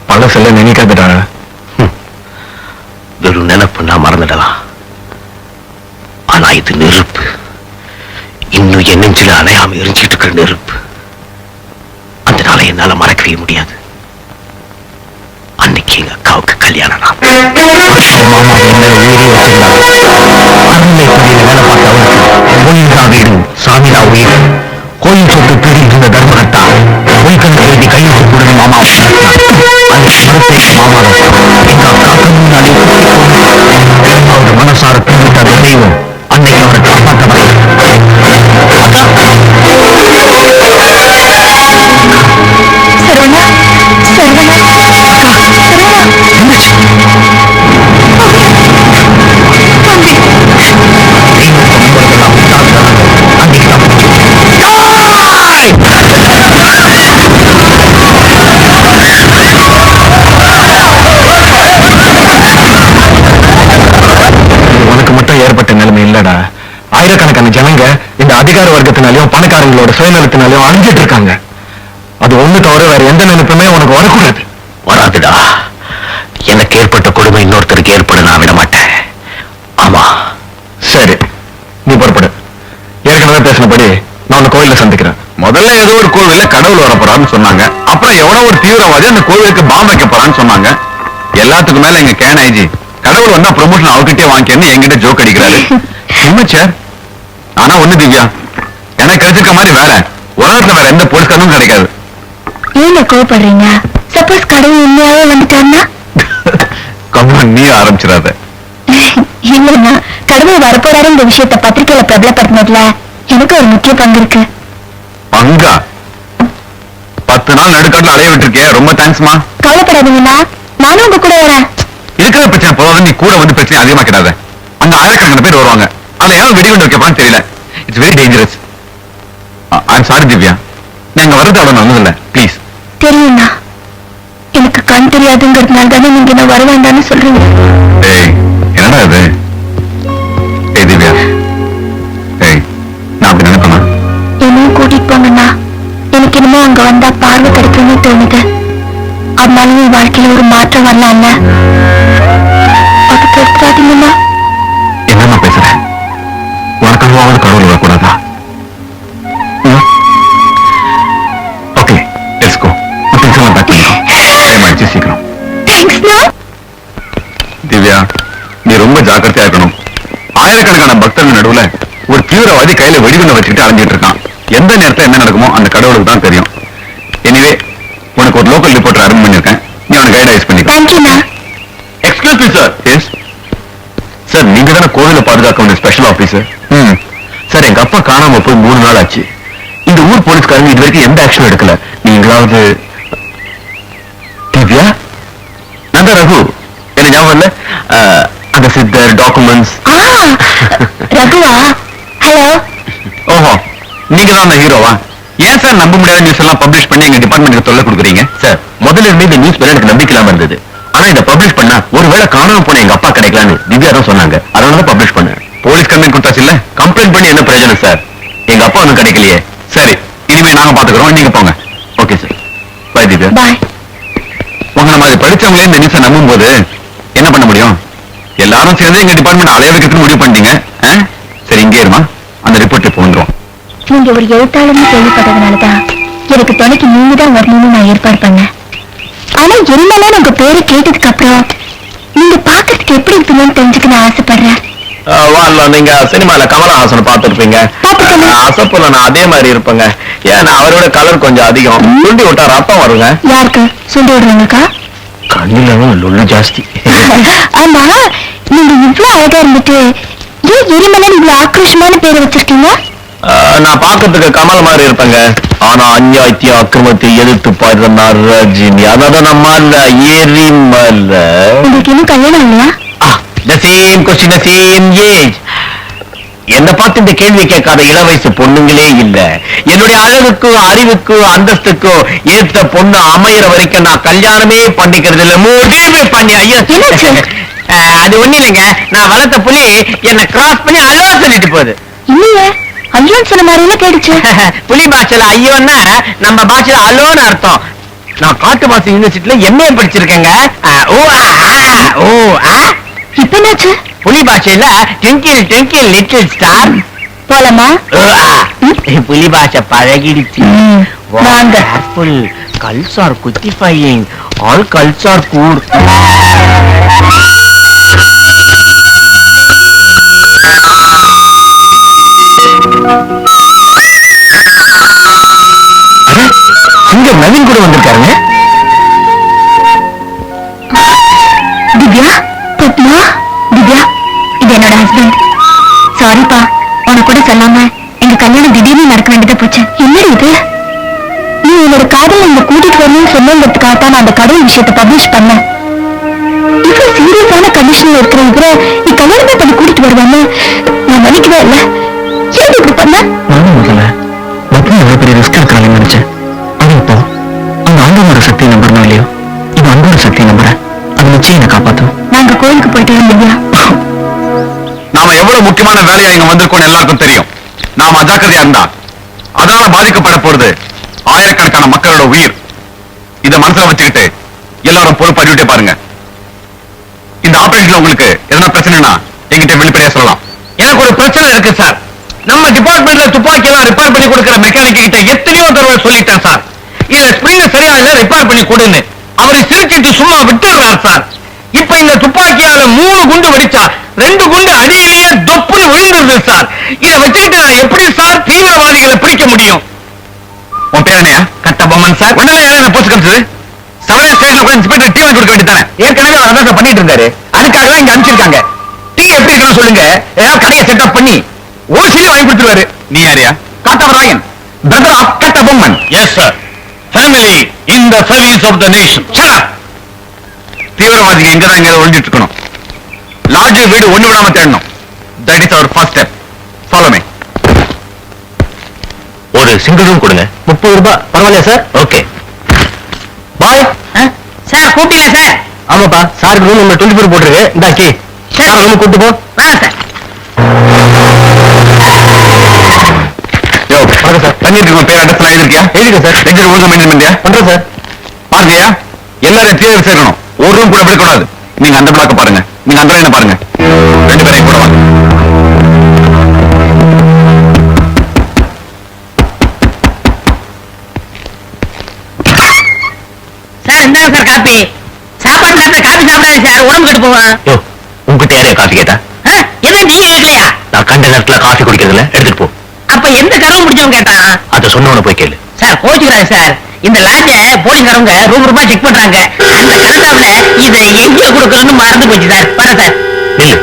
பழசெல்லாம் நினைக்காதடா. வெறும் நினைப்பு நான் மறந்துடலாம். ஆனா இது நெருப்பு, இன்னும் என் நெஞ்சில அணையாம எரிஞ்சிட்டு இருக்கிற நெருப்பு. அதனால என்னால மறக்கவே முடியாது. அன்னைக்கு எங்க அக்காவுக்கு கல்யாணம் நாள். மாமா என்ன உயிரே வச்சிருந்தாங்க. அருமைப்படியில வேலை பார்த்த அவருக்கு கோயில்தா வீடு, சாமிதா உயிர். கோயில் சொத்து தேடிட்டு இருந்த தர்மகத்தா பொய்க்கணக்கு எழுதி கையெழுத்து போடுங்க மாமா. அந்த சிறப்பே மாமாவை எங்க அக்காக்கு முன்னாடி அவர் மனசார தூங்கிட்ட அந்த தெய்வம் அன்னைக்கு அவரை காப்பாற்றவரை. சரவணா, ஆயிரக்கணக்கான ஜனங்க இந்த அதிகார வர்க்கத்தினாலையும் பணக்காரங்களோட சுயநலத்தினாலையும் அழிஞ்சிட்டு இருக்காங்க. அது ஒண்ணு தவிர வேற எந்த நினைப்புமே உனக்கு வரக்கூடாது. வராதுடா. எனக்கு ஏற்பட்ட கொடுமை இன்னொருத்தருக்கு ஏற்பட நான் விட மாட்டேன். ஆமா. சரி, நீ புறப்படு. ஏற்கனவே பேசினபடி நான் உன்னை கோயில்ல சந்திக்கிறேன். முதல்ல ஏதோ ஒரு கோவில்ல கடவுள் வரப்போறான்னு சொன்னாங்க. அப்புறம் எவனோ ஒரு தீவிரவாதி அந்த கோவிலுக்கு பாம்பு வைக்க போறான்னு சொன்னாங்க. எல்லாத்துக்கும் மேல எங்க கேன் ஐஜி கடவுள் வந்தா ப்ரொமோஷன் அவர்கிட்டே வாங்கிக்கன்னு என்கிட்ட ஜோக் அடிக்கிறாரு. சார், ஆனா ஒண்ணு திவ்யா, எனக்கு கிடைச்சிருக்க மாதிரி வேற உலகத்துல வேற எந்த போலீஸ்காரனும் கிடைக்காது. ஏன் கோவப்படுறீங்க? சப்போஸ் கடவுள் உண்மையாவே வந்துட்டாருன்னா? கம்மன் நீ ஆரம்பிச்சிடாத. இல்லைன்னா கடவுள் வரப்போறாரு இந்த விஷயத்த பத்திரிகையில பிரபலப்படுத்தினதுல எனக்கு ஒரு முக்கிய பங்கு இருக்கு. பங்கா? 10 நாள் நடுக்காட்டுல அலைய விட்டுருக்கேன். ரொம்ப தேங்க்ஸ்மா. கவலைப்படாதீங்கண்ணா, நானும் உங்க கூட வரேன். இருக்கிற பிரச்சனை போதாது, நீ கூட வந்து பிரச்சனை அதிகமாக்கிடாத. அங்க ஆயிரக்கணக்கான பேர் வருவாங்க. அதுல யாரும் வெடிகுண்டு வைக்கப்பான்னு தெரியல. It's very dangerous. I am sorry Divya, நீ அங்க வரது அவ்வளவு நல்லதில்ல. ப்ளீஸ். தெரியும்ண்ணா, எனக்கு கண் தெரியாதுங்கிறதுனால தானே நீங்க நான் வர வேண்டாம்னு சொல்றீங்க. ஏய், என்னடா இது? ஏய் திவ்யா, ஏய், நான் அப்படி நினைப்பேனா? என்னையும் கூட்டிட்டு போங்கண்ணா. எனக்கு என்னமோ அங்க வந்தா பார்வை கிடைக்கும்னு தோணுது. அதனால என் வாழ்க்கையில ஒரு மாற்றம் வரலாம்ல. அதுக்கு எடுத்துக்காதீங்கண்ணா. என்னம்மா பேசுற? உனக்காவது கடவுள் வரக்கூடாதா? Okay, let's go. திங்ஸ் எல்லாம் பேக் பண்ணிக்கோ. டைம் ஆயிடுச்சு, சீக்கிரம். தேங்க்ஸ்ண்ணா. திவ்யா, நீ ரொம்ப ஜாக்கிரதையா இருக்கணும். ஆயிரக்கணக்கான பக்தர்கள் நடுவுல ஒரு தீவிரவாதி கையில வெடிகுண்டை வச்சுக்கிட்டு அலைஞ்சிட்டு இருக்கான். எந்த நேரத்துல என்ன நடக்குமோ அந்த கடவுளுக்கு தான் தெரியும். எனிவே, உனக்கு ஒரு லோக்கல் ரிப்போர்ட்டர் அரேஞ்ச் பண்ணிருக்கேன். நீ அவனை கைடன்ஸ் பண்ணிக்கோ. தேங்க்யூண்ணா. Excuse me sir. S sir, நீங்க தானே கோவிலை பாதுகாக்க வேண்டிய ஸ்பெஷல் ஆபீசர்? சார், எங்க அப்பா காணாம போய் 3 நாள் ஆச்சு. இந்த ஊர் போலீஸ்காரங்க இது வரைக்கும் எந்த ஆக்ஷனும் எடுக்கல. நீங்களாவது? திவ்யா, நான் தான் ரகு. எனக்கு ஞாபகம் இல்ல? அந்த சித்தர் டாக்குமெண்ட்ஸ். ரகுவா? ஹலோ. ஓஹோ, நீங்க தான் அந்த ஹீரோவா? ஏன் சார் நம்ப முடியாத நியூஸ் எல்லாம் பப்ளிஷ் பண்ணி எங்க டிபார்ட்மெண்ட்டுக்கு தொல்லை கொடுக்குறீங்க? சார், முதல்ல இருந்து இந்த நியூஸ் மேல எனக்கு நம்பிக்கை இல்லாம இருந்தது. ஆனா இதை பப்ளிஷ் பண்ணா ஒருவேளை காணாம போன எங்க அப்பா கிடைக்கலான்னு திவ்யா தான் சொன்னாங்க. அதனாலதான் பப்ளிஷ் பண்ணேன். போலீஸ் கம்ப்ளைண்ட் கொடுத்தாச்சு இல்ல? கம்ப்ளைண்ட் பண்ணி என்ன பிரயோஜனம் சார்? எங்க அப்பா ஒன்னும் கிடைக்கலையே. சரி, இனிமே நாங்க பாத்துக்கிறோம், நீங்க போங்க. Okay sir, bye Divya. Bye. உங்களை மாதிரி படிச்சவங்களே இந்த நியூஸை நம்பும் போது என்ன பண்ண முடியும்? எல்லாரும் சேர்ந்து எங்க டிபார்ட்மெண்ட் அலைய வைக்கிறதுக்கு முடிவு பண்ணிட்டீங்க. சரி, இங்கே இருமா, அந்த ரிப்போர்ட் இப்போ வந்துடும். நீங்க ஒரு எழுத்தாளர்னு கேள்விப்பட்டதுனாலதான் எனக்கு துணைக்கு நீங்க தான் வரணும்னு நான் ஏற்பாடு பண்ணேன். ஆனா இருந்தாலும் உங்க பேரை கேட்டதுக்கு அப்புறம் நீங்க பாக்கிறதுக்கு எப்படி இருக்கணும்னு தெரிஞ்சுக்க நான் ஆசைப்படுறேன். நீங்க சினிமால கமலஹாசன் பார்த்திருப்பீங்க. அசப்புல நான் அதே மாதிரி இருப்பேங்க. ஏன்னா அவரோட கலர் கொஞ்சம் அதிகம். சுண்டி விட்டா ரத்தம் வருங்க. யாருக்கு சுண்டி விடுறீங்கக்கா? கண்ணிலும் லொல்லு ஜாஸ்தி. ஆமா, நீங்க இவ்வளவு அழகா இருந்துட்டு ஏன் எரிமலை இவ்வளவு ஆக்ரோஷமான பேரை வச்சிருக்கீங்க? நான் பாக்கிறதுக்கு கமல் மாதிரி இருப்பேங்க. ஆனா அநியாயத்தை அக்கிரமத்தை எதிர்த்து பாடுற ரஜினி. அதாவது நம்ம எரிமலை. உங்களுக்கு இன்னும் கல்யாணம் இல்லையா? The same question, the same age. என்ன பார்த்து இந்த கேள்வி கேட்காத இளவயசு பொண்ணுங்களே இல்ல. என்னுடைய அழகுக்கு அறிவுக்கு அந்தஸ்துக்கு ஏத்த பொண்ணு அமையிற வரைக்கும் நான் கல்யாணமே பண்ணிக்கிறது இல்ல. முடிவே பண்ணி. ஐயோ, அது ஒண்ணு இல்லைங்க. நான் வளர்த்த புலி என்ன கிராஸ் பண்ணி அழகா சொல்லிட்டு போகுது. இல்லையே, ஐயோன்னு சொன்ன மாதிரி எல்லாம் கேடுச்சு. புலி பாஷையில ஐயோன்னா நம்ம பாஷையில அலோன்னு அர்த்தம். நான் காட்டுவாசி யூனிவர்சிட்டியில எம்ஏ படிச்சிருக்கேங்க. இப்ப என்னாச்சு? புலி பாஷையில ட்விங்கிள் ட்விங்கிள் லிட்டில் ஸ்டார். போலாமா? புலி பாஷை பழகிடுச்சு. வாங்க. Girls are cutifying. All girls are cool. இங்க நவீன் கூட வந்திருக்காருங்க. திவ்யா, பத்மா, திவ்யா, இது என்னோட ஹஸ்பண்ட். சாரிப்பா, உனக்கு கூட சொல்லாம எங்க கல்யாணம் திடீர்னு நடக்க வேண்டியதா போச்சு. என்னடி இது? நீ என்னோட காதல இங்க கூட்டிட்டு வரணும்னு சொன்னதுக்காகத்தான் நான் அந்த கடவுள் விஷயத்தை பப்ளிஷ் பண்ணேன். இவ்வளவு சீரியஸான கண்டிஷன்ல இருக்கிற இவரை நீ கல்யாணமே பண்ணி கூட்டிட்டு வருவான்னு நான் நினைக்கவே இல்லை. ஏன் இப்படி பண்ண? நானும் முதல்ல பத்மா எவ்வளவு பெரிய ரிஸ்க் எடுக்கிறாங்கன்னு நினைச்சேன். ஆனா இப்போ அந்த ஆண்டவனோட சக்தியை நம்புறோம் இல்லையோ, இது அன்போட சக்தியை நம்புறேன். அது நிச்சயம் என்னை காப்பாற்றும். நாங்க கோயிலுக்கு போயிட்டு திவ்யா. நாம எவ்வளவு முக்கியமான வேலையா இங்க வந்திருக்கோம் எல்லாருக்கும் தெரியும். நாம அஜாக்கிரதையா இருந்தா அதனால பாதிக்கப்பட போறது ஆயிரக்கணக்கான மக்களோட உயிர். இத மனசுல வச்சுக்கிட்டு எல்லாரும் பொறுப்பு அறிவிட்டே பாருங்க. இந்த ஆபரேஷன்ல உங்களுக்கு எதனா பிரச்சனைனா என்கிட்ட வெளிப்படையா சொல்லலாம். எனக்கு ஒரு பிரச்சனை இருக்கு சார். நம்ம டிபார்ட்மெண்ட்ல துப்பாக்கி எல்லாம் ரிப்பேர் பண்ணி கொடுக்கிற மெக்கானிக் கிட்ட எத்தனையோ தடவை சொல்லிட்டேன் சார். இதுல ஸ்பிரிங் சரியா இல்ல, ரிப்பேர் பண்ணி கொடுன்னு. அவரை சிரிச்சிட்டு சும்மா விட்டுறார் சார். இப்ப இந்த துப்பாக்கியால 3 குண்டு வெடிச்சா 2 குண்டு அடியிலேயே தொப்புன்னு விழுந்துருது சார். இதை வச்சுக்கிட்டு நான் எப்படி சார் தீவிரவாதிகளை பிடிக்க முடியும்? உன் பேர் என்னையா? கட்டபொம்மன் சார். உடனே யாரும் போஸ்ட் காமிச்சது? சவரே ஸ்டேஷன்ல கூட இன்ஸ்பெக்டர் டீ வாங்கி கொடுக்க வேண்டியதானே? ஏற்கனவே அவர் அதான் சார் பண்ணிட்டு இருந்தாரு. அதுக்காக தான் இங்க அனுப்பிச்சிருக்காங்க. டீ எப்படி இருக்குன்னு சொல்லுங்க, ஏதாவது கடையை செட்டப் பண்ணி ஓசிலே வாங்கி கொடுத்துருவாரு. நீ யாரியா? Kathavarayan, brother of Kattabomman. Yes sir. Family in the service of the nation. தீவிரவாதிகள் இங்கதான் எங்க ஒழிஞ்சிட்டு இருக்கணும். லாட்ஜ் வீடு ஒண்ணு விடாம தேடணும். That is our first step. Follow me. ஒரு சிங்கிள் ரூம் கொடுங்க. 30 ரூபாய். பரவாயில்லையா சார்? Okay bye. சார் கூப்பிட்டீங்களா சார்? ஆமாப்பா, சாருக்கு ரூம் நம்பர் 24 போட்டுருக்கு. இந்த கீ சார் ரூம் கூட்டு போ. சார் யோ வணக்கம் சார். தண்ணீர் பேர் அட்ரஸ் எல்லாம் எழுதிருக்கியா? எழுதிருக்கேன் சார். ரெஜிஸ்டர் ஒழுங்கா மெயின்டைன் பண்ணியா? பண்றேன் சார். பாருங்கயா, எல்லாரும் தீவிர சேர்க்கணும். ஒரு ரூம் கூட விடக்கூடாது. நீங்க அந்த பிளாக்க பாருங்க, நீங்க அந்த லைனை பாருங்க. 2 பேரையும் கூட வாங்க. சார் இந்தாங்க சார் காப்பி. சாப்பாடு நேரத்துல காப்பி சாப்பிடாது சார், உடம்பு கெட்டு போவான். யோ உங்ககிட்ட யாரையா காஃபி கேட்டா? எதுவும் நீங்க கேட்கலையா? நான் கண்ட நேரத்துல காஃபி குடிக்கிறதுல எடுத்துட்டு போ. அப்ப எந்த கருவு முடிச்சவங்க கேட்டான்? அதை சொன்னவன போய் கேளு. சார் கோச்சுக்கிறாரு சார். இந்த லாட்ஜ போலீஸ்காரங்க ரூபா செக் பண்றாங்க. அந்த கணக்காவில இதை எங்க கொடுக்கணும்னு மறந்து போச்சு சார். வர சார். நில்லு.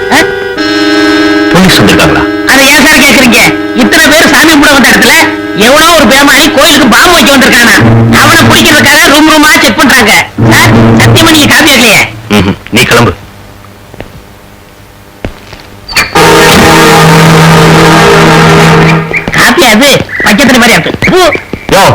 போலீஸ் வந்திருக்காங்களா? அதை ஏன் சார் கேக்குறீங்க? இத்தனை பேர் சாமி கும்பிட வந்த இடத்துல எவ்வளோ ஒரு பேமாளி கோயிலுக்கு பாம்பு வைக்க வந்திருக்கானா? அவனை பிடிக்கிறதுக்காக ரூமா செக் பண்றாங்க. சார் சத்தியமா நீங்க காப்பி ஆகலையே. நீ கிளம்பு. காப்பி அது பச்சத்திரி மாதிரி இருக்கு. யோ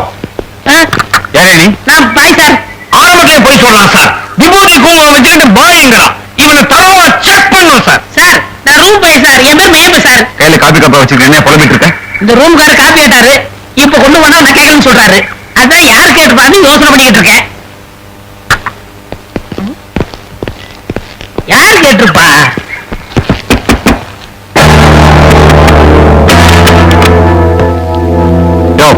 யாரே நீ? நான் பாய் சார். ஆரம்பத்திலே போய் சொல்லலாம் சார். விபூதி குங்குமம் வச்சுக்கிட்டு பாய்ங்கிறான். இவனை தரவா செக் பண்ணும் சார். சார் நான் ரூம் போய் சார். என் பேர் மயம்பு சார். கையில காப்பி கப்பா வச்சிருக்கேன். என்ன புலம்பிட்டு இருக்க? இந்த ரூம்கார காப்பி கேட்டாரு. இப்ப கொண்டு போனா நான் கேட்கணும்னு சொல்றாரு. அதான் யாரு கேட்டுப்பான்னு யோசனை பண்ணிக்கிட்டு இருக்கேன். யாரு கேட்டிருப்பா? யோ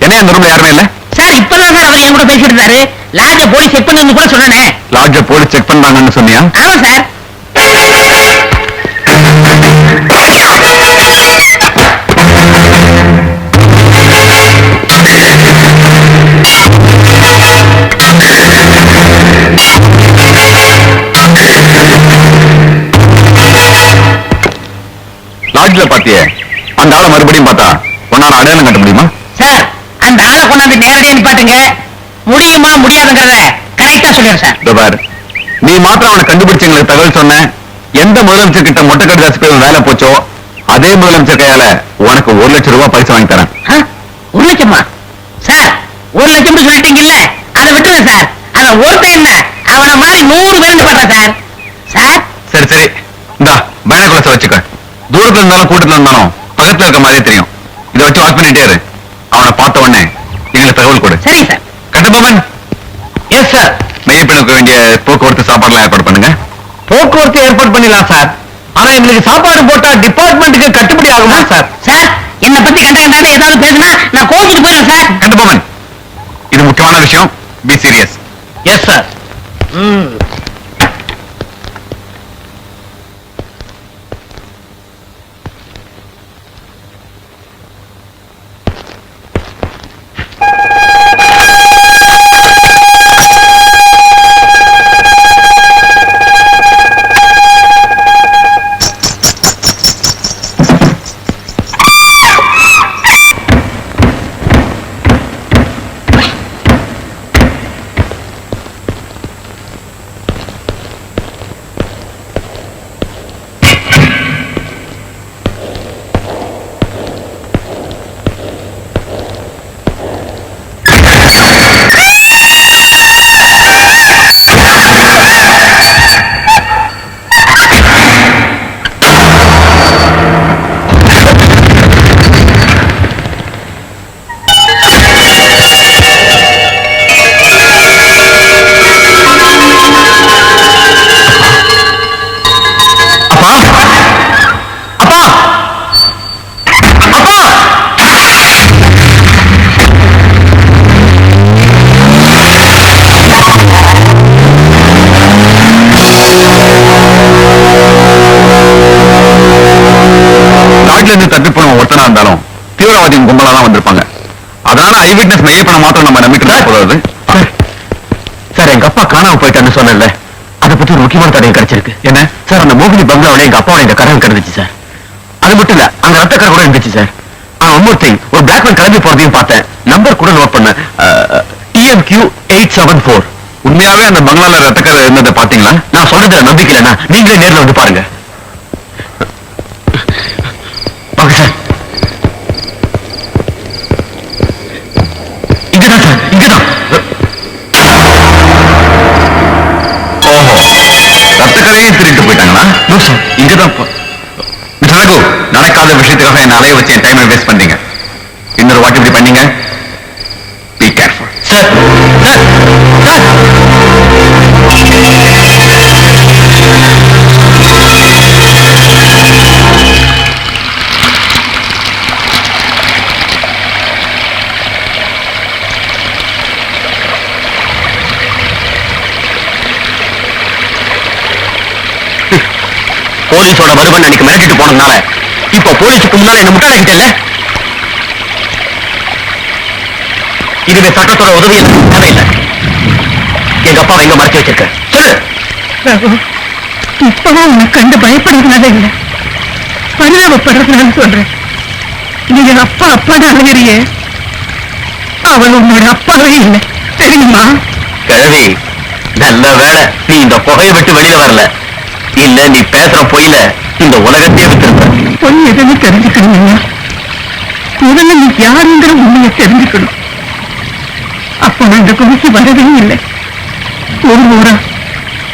என்ன இந்த ரூம்ல யாருமே இல்ல? சார் இப்பதான் சார் அவர் என் கூட பேசிட்டு இருந்தாரு. லாட்ஜ போலீஸ் செக் பண்ணி கூட சொன்னேனே. லாட்ஜ போலீஸ் செக் பண்றாங்கன்னு சொன்னியா? ஆமா சார். லாட்ஜ்ல பாத்தியே அந்த ஆளை மறுபடியும் பார்த்தா உன்னால அடையாளம் கட்ட முடியுமா? சார் அந்த ஆளை கொண்டாந்து நேரடியா நிப்பாட்டுங்க. முடியுமா முடியாதுங்கிறத கரெக்டா சொல்லிடுறேன் சார். இதோ பாரு, நீ மாத்திரம் அவனை கண்டுபிடிச்சு எங்களுக்கு தகவல் சொன்ன. எந்த முதலமைச்சர் கிட்ட மொட்டை கடிதாசி பேர் வேலை போச்சோ அதே முதலமைச்சர் கையால உனக்கு 1 லட்சம் ரூபாய் பரிசு வாங்கி தரேன். 1 லட்சமா? சார் 1 லட்சம் சொல்லிட்டீங்கல்ல, அதை விட்டுருங்க சார். அவன் ஒருத்தன் என்ன, அவனை மாதிரி 100 பேர் நிப்பாட்டான் சார். சார் சரி சரி, இந்தா பைனாகுலர்ஸ் வச்சுக்க. தூரத்துல இருந்தாலும் கூட்டத்துல இருந்தாலும் பக்கத்துல இருக்க மாதிரியே தெரியும். இதை வச்சு வாட்ச் பண்ணிட்டே இரு. அவனை பார்த்த உடனே எங்களுக்கு தகவல் கொடு. சரி சார். கட்டபொம்மன். Yes sir. மையப்பெண்ணுக்கு வேண்டிய போக்குவரத்து சாப்பாடுலாம் ஏற்பாடு பண்ணுங்க. போக்குவரத்து ஏற்பாடு பண்ணிடலாம் சார். ஆனா எங்களுக்கு சாப்பாடு போட்டா டிபார்ட்மெண்ட்டுக்கு கட்டுப்படி ஆகுமா சார்? சார் என்னை பத்தி கண்டாண்ட ஏதாவது பேசுனா நான் கோச்சிட்டு போயிடுறேன் சார். கட்டபொம்மன், இது முக்கியமான விஷயம். Be serious. Yes sir. சைடுல இருந்து தப்பி போன ஒருத்தனா இருந்தாலும் தீவிரவாதியின் கும்பலா தான் வந்திருப்பாங்க. அதனால ஐ விட்னஸ் மெய்ய பண்ண மாத்திரம் நம்ம நம்பிட்டு இருந்தா போதாது. சார் எங்க அப்பா காணாம போயிட்டான்னு சொன்னேன்ல, அதை பத்தி ஒரு முக்கியமான தடயம் கிடைச்சிருக்கு. என்ன சார்? அந்த மோகினி பங்களாவில எங்க அப்பாவோட இந்த கடன் கிடந்துச்சு சார். அது மட்டும் இல்ல, அங்க ரத்தக்கரை கூட இருந்துச்சு சார். ஒன்னொரு திங், ஒரு பிளாக்மேன் கிளம்பி போறதையும் பார்த்தேன். நம்பர் கூட நோட் பண்ண TMQ 874. உண்மையாவே அந்த பங்களால ரத்தக்கரை இருந்ததை பாத்தீங்களா? நான் சொல்றதுல நம்பிக்கை இல்லைன்னா நீங்களே நேர்ல வந்து பாருங்க. வாங்க சார். இங்கதான் சார், இங்கதான். ஓஹோ, ரத்தக்கரையே திருட்டு போயிட்டாங்களா? நோ சார், இங்கதான். மிஸ்டர் ரகு, நடக்காத விஷயத்துக்காக என்ன அலைய வச்சு என் டைமை வேஸ்ட் பண்றீங்க. இன்னொரு வாட்டி இப்படி பண்ணீங்க, be careful. Sir sir sir, போலீஸோட வருவன் அன்னைக்கு மிரட்டிட்டு போனதுனால இப்ப போலீஸுக்கு முன்னால என்ன முட்டாளாக்கிட்டல. இதுவே சட்டத்தோட உதவி எனக்கு தேவையில்லை. எங்க அப்பா எங்க மறைச்சு வச்சிருக்க சொல்லு. இப்பதான் உன்னை கண்டு பயப்படுறதுனால இல்ல, பரிதாபப்படுறதுனால சொல்றேன். நீங்க அப்பா அப்பான்னு அழகிறியே, அவள் உன்னோட அப்பாவே இல்லை தெரியுமா? கிழவி, நல்ல வேலை நீ இந்த புகையை விட்டு வெளியில வரல. இல்ல நீ பேசுற பொய்ல இந்த உலகத்தையே விட்டுருப்ப. பொய் எதுன்னு தெரிஞ்சுக்கணும். முதல்ல நீ யாருங்கிற உண்மையை தெரிஞ்சுக்கணும். அப்ப நான் இந்த குடிக்கு வரவே இல்லை. ஒரு ஊரா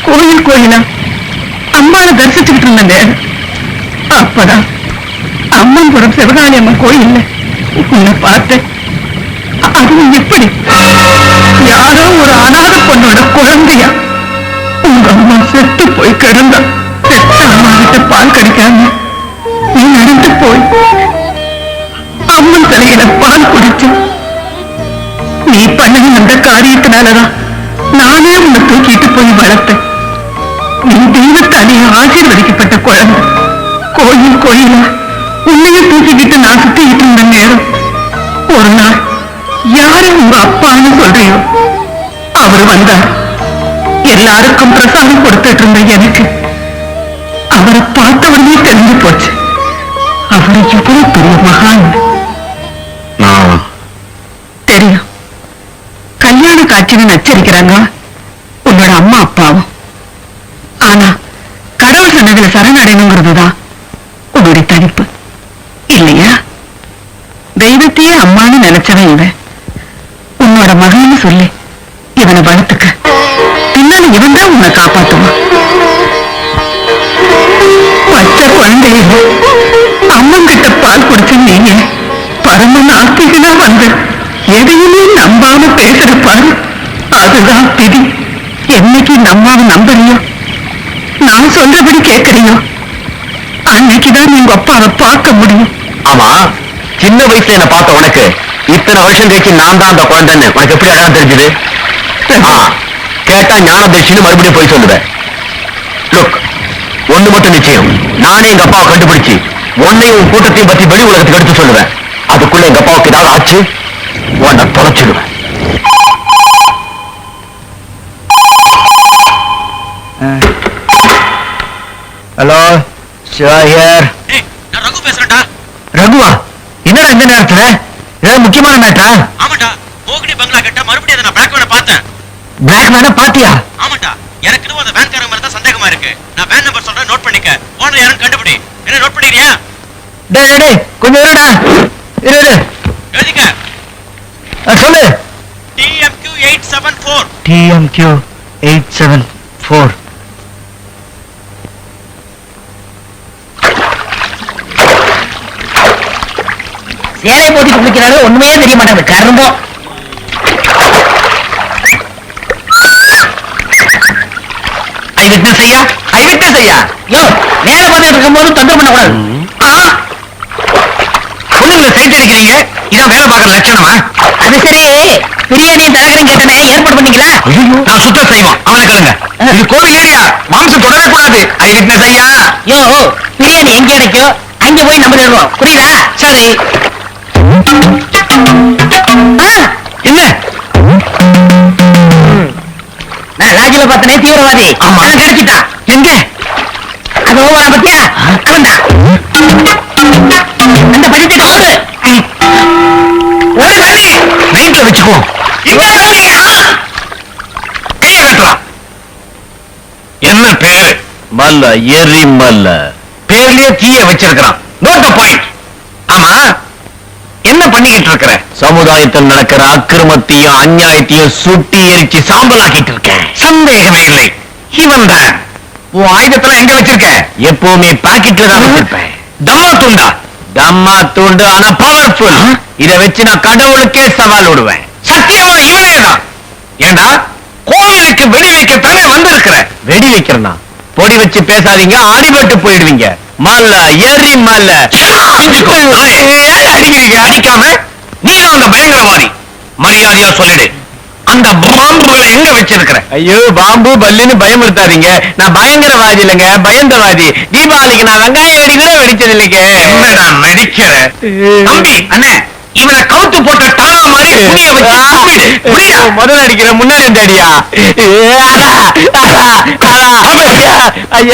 கோயில் கோயிலா அம்மாவை தரிசிச்சுக்கிட்டு இருந்த நேரம் அப்பதான் அம்மன்புரம் சிவகாளி அம்மன் கோயில்ல உன்னை பார்த்தேன். அதுவும் எப்படி, யாரோ ஒரு அனாதை பொண்ணோட குழந்தையா உங்க அம்மா செத்து போய் கிடந்தா. செத்த அம்மா கிட்ட பால் கிடைக்காம நீ நடந்து போய் அம்மன் தலையில பால் குடிச்சு. நீ பண்ணது அந்த காரியத்தினாலதான் நானே உன்னை தூக்கிட்டு போய் வளர்த்தேன். நீ தெய்வத்தாலே ஆசீர்வதிக்கப்பட்ட குழந்தை. கோயில் கோயிலா உன்னையும் தூக்கிக்கிட்டு நான் சுத்திக்கிட்டு இருந்த நேரம் ஒரு நாள் யாரு உங்க அப்பான்னு சொல்றியோ அவர் வந்தார். எல்லாருக்கும் பிரசாதம் கொடுத்துட்டு இருந்த எனக்கு அவரை பார்த்தவரையே தெரிஞ்சு போச்சு. அவர் எவ்வளவு பெரிய மகான் தெரியும். கல்யாண காட்சின்னு நச்சரிக்கிறாங்க உன்னோட அம்மா அப்பாவும். ஆனா கடவுள் சொன்னதுல சரணடையணுங்கிறதுதான் உன்னுடைய தனிப்பு இல்லையா? தெய்வத்தையே அம்மான்னு நினைச்சவன் இவன். உன்னோட மகன்னு சொல்லி இவனை வளர்த்துக்க, பின்னால இவன் தான் உன்னை காப்பாத்துவான். பச்சை குழந்தைய அம்மன் கிட்ட பால் குடிச்சு நீங்க பரம நாஸ்திகனா வந்து எதையுமே நம்பாம பேசுற பாரு, அதுதான் பிடி. என்னைக்கு நம்பாம நம்புறியோ, நான் சொல்றபடி கேட்கறியோ, அன்னைக்குதான் உங்க அப்பாவை பார்க்க முடியும். ஆமா, சின்ன வயசுல என்ன பார்த்த உனக்கு இத்தனை வருஷம் கழிச்சு நான் தான் அந்த குழந்தைன்னு உனக்கு எப்படி அழகா தெரிஞ்சது? கேட்டா ஞான தரிசின்னு மறுபடியும் போய் சொல்லுவேன். லுக், ஒண்ணு மட்டும் நிச்சயம், நானே எங்க அப்பாவை கண்டுபிடிச்சு உன்னையும் உன் கூட்டத்தையும் பத்தி வெளி உலகத்துக்கு எடுத்து சொல்லுவேன். அதுக்குள்ள எங்க அப்பாவுக்கு ஏதாவது ஆச்சு உன்னை தொலைச்சிடுவேன். Hello, Siva here. நான் ரகு பேசுறேன்டா. ரகுவா? என்னடா இந்த நேரத்துல? ஏதாவது முக்கியமான மேட்டரா? ஆமாடா, மோகினி பங்களா கிட்ட மறுபடியும் அதை நான் பிளாக்மேனை பார்த்தேன். பிளாக்மேனை பாத்தியா? ஆமாடா, எனக்கு இன்னும் அந்த வேன்காரங்க மேல தான் சந்தேகமா இருக்கு. நான் வேன் நம்பர் சொல்றேன், நோட் பண்ணிக்க. ஓனர் யாருன்னு கண்டுபிடி. என்ன நோட் பண்ணிக்கிறியா? டேய் கொஞ்சம் இருடா. இரு எழுதிக்க. சொல்லு. TMQ 874. TMQ 874. சேலை போட்டு குளிக்கிறாங்க, ஒண்ணுமே தெரிய மாட்டாங்க கரும்பம். ஐவிட்னஸ் ஐயா, ஐவிட்னஸ் ஐயா. யோ, வேலை பார்த்துட்டு இருக்கும்போது தொந்தரவு பண்ணக்கூடாது. பொண்ணுங்களை சைட் அடிக்கிறீங்க, இதான் வேலை பார்க்கற லட்சணமா? அது சரி, பிரியாணியும் தரகரும் கேட்டனே, ஏற்பாடு பண்ணீங்களா? நான் சுத்தம் செய்வோம், அவனை கேளுங்க. இது கோவில் ஏரியா, மாம்சம் தொடவே கூடாது. ஐவிட்னஸ் ஐயா. யோ, பிரியாணி எங்க கிடைக்கும்? அங்க போய் நம்ம தேடுவோம். புரியுதா? சரி. என்ன நான் லாஜில பார்த்தனே தீவிரவாதி. அவன் கிடைச்சிட்டான். எங்க? அதோ வர பத்தியா? அவன்தான். அந்த படிச்சுட்டு ஓடு. ஓடு ரவி. மைண்ட்ல வச்சுக்கோ. இப்ப ரவி. கையை கட்டலாம். என்ன பேரு? மல்ல, எரி மல்ல. பேர்லயே தீய வச்சிருக்கிறான். Note the point. ஆமா, என்ன பண்ணிக்கிட்டு இருக்கிற? சமுதாயத்தில் நடக்கிற அக்கிரமத்தையும் அநியாயத்தையும் சுட்டி எரிச்சு சாம்பலாக்கிட்டு இருக்கேன். சந்தேகமே இல்லை, இவன் தான். உன் ஆயுதத்தெல்லாம் எங்க வச்சிருக்க? எப்பவுமே பாக்கெட்ல தான் வச்சிருப்பேன். தம்மா துண்டா? தம்மா தூண்டு, ஆனா பவர்ஃபுல். இத வச்சு நான் கடவுளுக்கே சவால் விடுவேன். சத்தியமா இவனே தான். ஏண்டா, கோயிலுக்கு வெடி வைக்கத்தானே வந்திருக்கிற? வெடி வைக்கிறனா? பொடி வச்சு பேசாதீங்க, அடிபட்டு போயிடுவீங்க. மல்ல, எரி மல்ல. அடிக்கிறீங்க. அடிக்காம நீயும் அந்த பயங்கரவாதி. மரியாதையா சொல்லிடு, அந்த பாம்புகளை எங்க வச்சிருக்கிற? ஐயோ, பாம்பு பல்லுன்னு பயமுறுத்தாதீங்க. நான் பயங்கரவாதி இல்லைங்க, பயந்தவாதி. தீபாவளிக்கு நான் வெங்காயம் வெடி கூட வெடிச்சது இல்லைங்க. என்னடா நடிக்கிற? தம்பி, அண்ணே, இவனை கவுத்து போட்ட டானா மாதிரி துணியை வச்சு கும்பிடு. புரியுதா? முதல்ல அடிக்கிற முன்னாடி இந்த அடியா?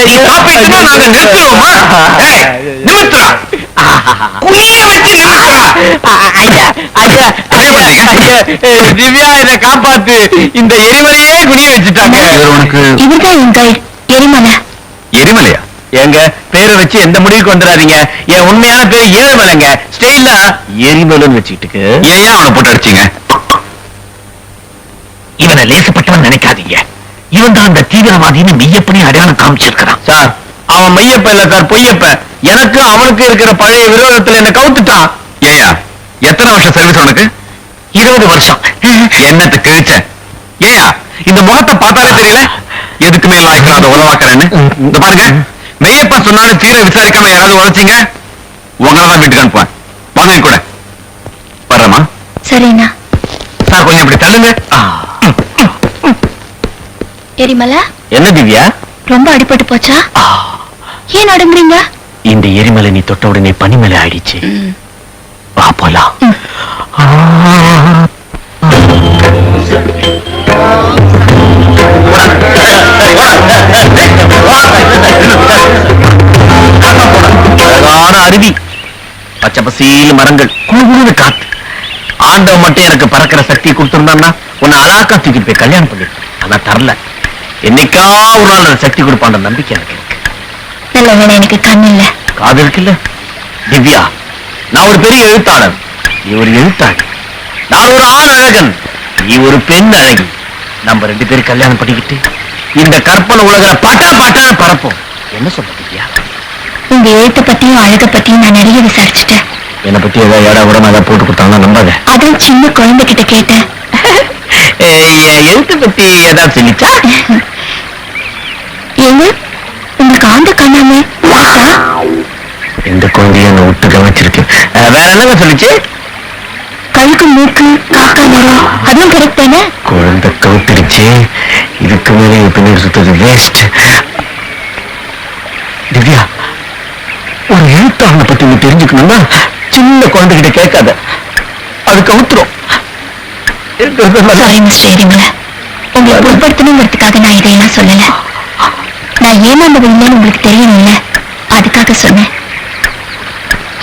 நீ சாப்பிட்டுனா நாங்க நிறுத்துவோமா? ஏய், நிறுத்துறா. குனிய வச்சு நிறுத்துறா. திவ்யா, இதை காப்பாத்து. இந்த எரிமலையே குனிய வச்சுட்டாங்க. உனக்கு இவர்தான் என் கைடு எரிமலை. எரிமலையா? எங்க பேரை வச்சு எந்த முடிவுக்கு வந்துடாதீங்க. என் உண்மையான பேர் ஏழுமலைங்க. ஸ்டைலா எரிமலைன்னு வச்சுக்கிட்டு. ஏன் அவனை போட்டு அடிச்சீங்க? இவனை லேசப்பட்டவன் நினைக்காதீங்க. இவன் தான் அந்த தீவிரவாதின்னு மெய்யப்பனே அடையாளம் காமிச்சிருக்கிறான். சார், அவன் மையப்ப இல்ல சார், பொய்யப்ப. எனக்கு அவனுக்கு இருக்கிற பழைய விரோதத்துல என்ன கவுத்துட்டான். ஏயா, எத்தனை வருஷம் சர்வீஸ் உனக்கு? 20 வருஷம். என்னத்து கிழிச்ச? ஏயா, இந்த முகத்தை பார்த்தாலே தெரியல எதுக்குமே லாய்க்காத உலவாக்குறேன்னு. இந்த பாருங்க, மெய்யப்பன் சொன்னாலும் தீர விசாரிக்காம யாராவது உழைச்சிங்க, உங்களதான் வீட்டுக்கு அனுப்புவேன். வாங்க கூட. வர்றமா? சரிண்ணா. சார், கொஞ்சம் இப்படி தள்ளுங்க. எரிமலை, என்ன திவ்யா? ரொம்ப அடிபட்டு போச்சா? ஏன் நடுங்குறீங்க? இந்த எரிமலை நீ தொட்ட உடனே பனிமலை ஆயிடுச்சு. வா போலாம். அழகான அருவி, பச்சை பசீல் மரங்கள், குழுகுழுன்னு காத்து. ஆண்டவன் மட்டும் எனக்கு பறக்கிற சக்தியை கொடுத்திருந்தான்னா உன்னை அழகா தூக்கிட்டு போய் கல்யாணம் பண்ணிருப்பேன். ஆனா தரல. என்னைக்கா ஒரு நாள் அந்த சக்தி கொடுப்பான்ற நம்பிக்கை எனக்கு இருக்கு. நல்ல வேலை எனக்கு கண் இல்ல. காது இருக்குல்ல திவ்யா? நான் ஒரு பெரிய எழுத்தாளர், நீ ஒரு எழுத்தாளர். நான் ஒரு ஆண் அழகன், நீ ஒரு பெண் அழகி. நம்ம 2 பேரும் கல்யாணம் பண்ணிக்கிட்டு இந்த கற்பனை உலகில பட்டான பரப்போம். என்ன சொல்ற திவ்யா? உங்க எழுத்தை பத்தியும் அழக பத்தியும் நான் நிறைய விசாரிச்சுட்டேன். என்னை பத்தி ஏதாவது ஏடா கூட ஏதாவது போட்டு கொடுத்தாங்கன்னா நம்பாத. அதான் சின்ன குழந்தைகிட்ட கேட்டேன். எழுத்து பத்தி ஏதாவது சொல்லிச்சா? ஏங்க, உங்களுக்கு ஆந்த கண்ணாமே எந்த குழந்தையும் என்னை விட்டு கவனிச்சிருக்கு. வேற என்னங்க சொல்லிச்சு? கழுக்கு மூக்கு காக்கா மரம், அதுவும் கரெக்ட் தானே? குழந்தை கவுத்திருச்சு. இதுக்கு மேலே பின்னாடி சுத்தது வேஸ்ட். திவ்யா, ஒரு எழுத்தாளனை பத்தி நீ தெரிஞ்சுக்கணும்னா சின்ன குழந்தைகிட்ட கேட்காத, அது கவுத்துரும். சாரி மிஸ்டர் எரிமலை, உங்களை பொருட்படுத்தணுங்கிறதுக்காக நான் இதையெல்லாம் சொல்லல. நான் ஏமாந்தது இல்லைன்னு உங்களுக்கு தெரியணும்ல, அதுக்காக சொன்னேன்.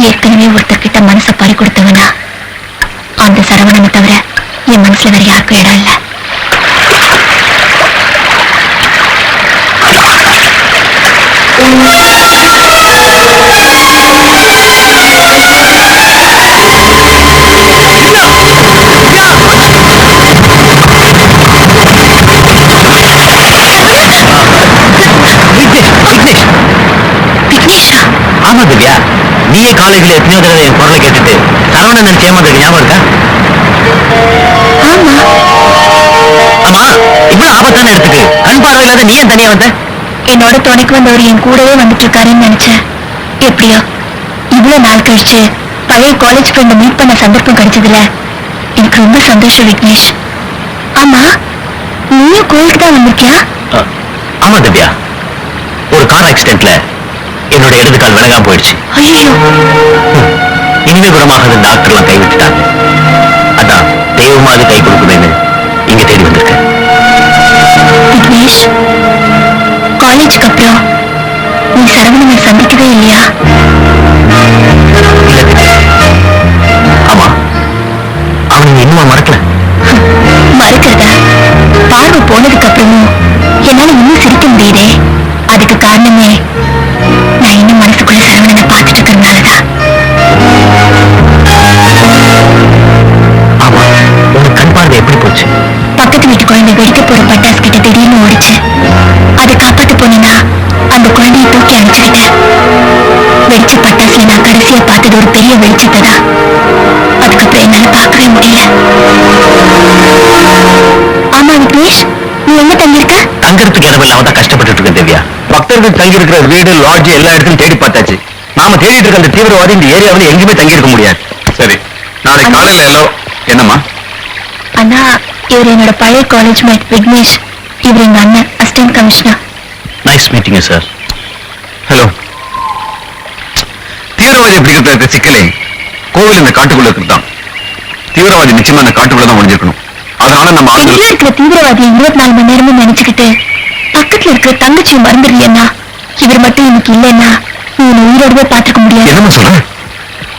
ஏற்கனவே ஒருத்தர்கிட்ட மனசை பறி கொடுத்தவனா அந்த சரவணனை தவிர என் மனசுல வேற யாருக்கும் இடம் இல்லை. விக்னேஷா, ஆமா திவ்யா, நீயே காலேஜ்ல எத்தனையோ தடவை என் குரலை கேட்டுட்டு சரவணன் நினைச்சு ஏமாந்தது ஞாபகம் இருக்கா? ஆமா, ஆமா, இவ்வளவு ஆபத்தான இடத்துக்கு கண் பார்வை இல்லாத நீ ஏன் தனியா வந்த? என்னோட துணைக்கு வந்தவர் என் கூடவே வந்துட்டு இருக்காருன்னு நினைச்சேன். எப்படியோ இவ்வளவு நாள் கழிச்சு பழைய காலேஜ் ஃப்ரெண்ட மீட் பண்ண சந்தர்ப்பம் கிடைச்சதுல எனக்கு ரொம்ப சந்தோஷம் விக்னேஷ். ஆமா, நீயும் கோயிலுக்கு தான் வந்திருக்கியா? ஆமா திவ்யா, ஒரு கார் ஆக்சிடென்ட்ல என்னோட இடது கால் விலகாம போயிடுச்சு. ஐயோ, இனிமே குணமாகாத டாக்டர்லாம் கை விட்டுட்டாங்க. அதான் தெய்வமாவது கை கொடுக்குதுன்னு இங்க தேடி வந்திருக்கேன். விக்னேஷ், காலேஜுக்கு அப்புறம் நீ சரவணனை சந்திக்கவே இல்லையா? இல்ல திவ்யா. ஆமா, அவன் இன்னுமா மறக்கல? மறக்கிறதா? பார்வை போனதுக்கு அப்புறமும் என்னால இன்னும் சிரிக்க முடியுதே. அதுக்கு காரணமே நான் இன்னும் மனசுக்குள்ள சரவணனை பார்த்துட்டு இருக்கிறதுனாலதான். ஆமா, உனக்கு கண் பார்வை எப்படி போச்சு? பக்கத்து வீட்டு குழந்தை வெடிக்க போற பட்டாசு கிட்ட திடீர்னு ஓடிச்சு. அதை காப்பாத்த போனா அந்த குழந்தையை தூக்கி அனுப்பிச்சுக்கிட்டேன். வெடிச்ச பட்டாசுல நான் கடைசியா பார்த்தது ஒரு பெரிய வெளிச்சத்தை தான். அதுக்கப்புறம் என்னால பார்க்கவே முடியல. ஆமா விக்னேஷ், நீ எங்க தங்கியிருக்க? தங்கறதுக்கு இடம் இல்லாம தான் கஷ்டப்பட்டு இருக்கேன் திவ்யா. பக்தர்கள் தங்கி இருக்கிற வீடு, லாட்ஜ் எல்லா இடத்துலையும் தேடி பார்த்தாச்சு. நாம தேடிட்டு இருக்க அந்த தீவிரவாதி இந்த ஏரியாவில் எங்கேயுமே தங்கி இருக்க முடியாது. சரி, நாளைக்கு காலையில எல்லாம் என்னம்மா? அண்ணா, இவர் என்னோட பழைய காலேஜ் மேட் விக்னேஷ். இவர் எங்க அண்ணன், assistant commissioner. Nice meeting sir. Hello. தீவிரவாதி பிடிக்கிறதுல இருக்க சிக்கலே கோவில் இந்த காட்டுக்குள்ள இருக்குதான். தீவிரவாதி நிச்சயமா அந்த காட்டுக்குள்ள தான் ஒழிஞ்சிருக்கணும். அதனால நம்ம எங்க ஆளுங்க இருக்கிற தீவிரவாதியை 24 மணி நேரமும் நினைச்சுக்கிட்டு பக்கத்துல இருக்கிற தங்கச்சியை மறந்துடுறியண்ணா. இவர் மட்டும் எனக்கு இல்லைன்னா நீ என்னை உயிரோடவே பார்த்துக்க முடியாது. என்னமா சொல்ற?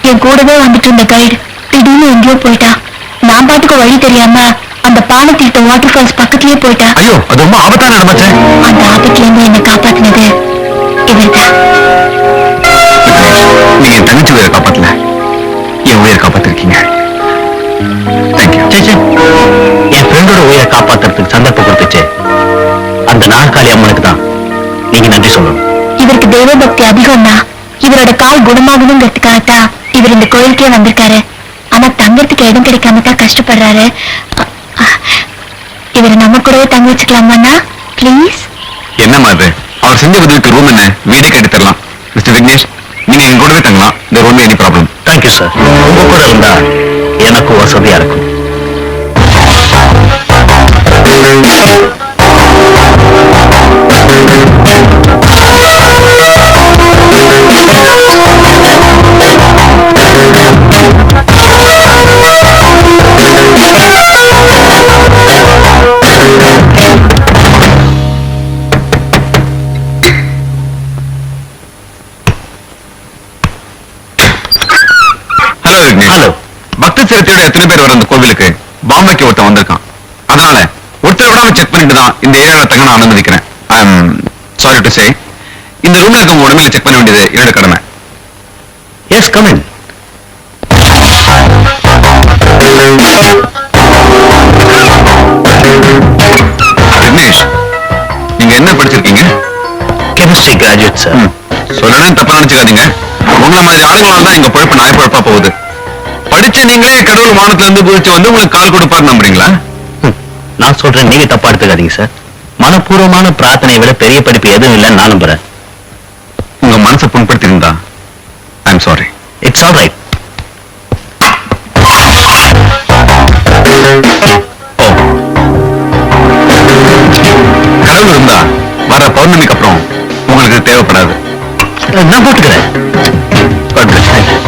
என் கூடவே வந்துட்டு இருந்த கைடு திடீர்னு எங்கேயோ போயிட்டா. நான் பாட்டுக்கு வழி தெரியாம அந்த பாலத்தீட்ட வாட்டர் ஃபால்ஸ் பக்கத்துலயே போயிட்டா. ஐயோ, அது ரொம்ப ஆபத்தான இடமாச்சே. அந்த ஆபத்துல இருந்து என்னை காப்பாத்தினது இவர்தான். நீங்க என் தங்கச்சி உயிரை காப்பாத்தல, என் உயிரை காப்பாத்திருக்கீங்க. தேங்க்யூ. சேச்சே, என் ஃப்ரெண்டோட உயிரை காப்பாத்துறதுக்கு சந்தர்ப்பம் கொடுத்துச்சு அந்த நாற்காலி அம்மனுக்கு தான் நீங்க நன்றி சொல்லணும். இவருக்கு தெய்வ பக்தி அதிகம்னா இவரோட கால் குணமாகணுங்கிறதுக்காகத்தான் இவர் இந்த கோயிலுக்கே வந்திருக்காரு. ஆனா தங்கறதுக்கு இடம் கிடைக்காம தான் கஷ்டப்படுறாரு. இவரை நம்ம கூடவே தங்க வச்சுக்கலாமாண்ணா? ப்ளீஸ். என்னம்மா இது? அவர் செஞ்ச உதவிக்கு ரூம் என்ன, வீடே கட்டி தரலாம். மிஸ்டர் விக்னேஷ், நீங்க எங்க கூடவே தங்கலாம். இந்த room any problem. Thank you sir. உங்க கூட இருந்தா எனக்கும் வசதியா இருக்கும். ஹலோ விக்னேஷ். ஹலோ. பக்த சிரத்தையோட எத்தனை பேர் வர அந்த கோவிலுக்கு பாம்பேக்கு ஒருத்தன் வந்திருக்கான். அதனால ஒருத்தர் விடாம செக் பண்ணிட்டு தான் இந்த ஏரியாவில் தங்க நான் அனுமதிக்கிறேன். I am sorry to say, இந்த ரூம்ல இருக்க உடம்புல செக் பண்ண வேண்டியது என்னோட கடமை. S, come in. விக்னேஷ், நீங்க என்ன படிச்சிருக்கீங்க? Chemistry graduate sir. சொல்லணும்னு தப்பா நினைச்சுக்காதீங்க. உங்களை மாதிரி ஆளுங்களால தான் எங்க பொழப்பு நாய் பொழப்பா போகுது. படிச்ச நீங்களே கடவுள் வானத்துல இருந்து குதிச்சு வந்து உங்களுக்கு கால் கொடுப்பாரு நம்புறீங்களா? நான் சொல்றேன், நீங்க தப்பா எடுத்துக்காதீங்க சார். மனப்பூர்வமான பிரார்த்தனையை விட பெரிய படிப்பு எதுவும் இல்லைன்னு நான் நம்புறேன். உங்க மனசை புண்படுத்தி இருந்தா I am sorry. It's all right. கடவுள் இருந்தா வர பௌர்ணமிக்கு அப்புறம் உங்களுக்கு தேவைப்படாது. நான் போட்டுக்கிறேன். God bless you.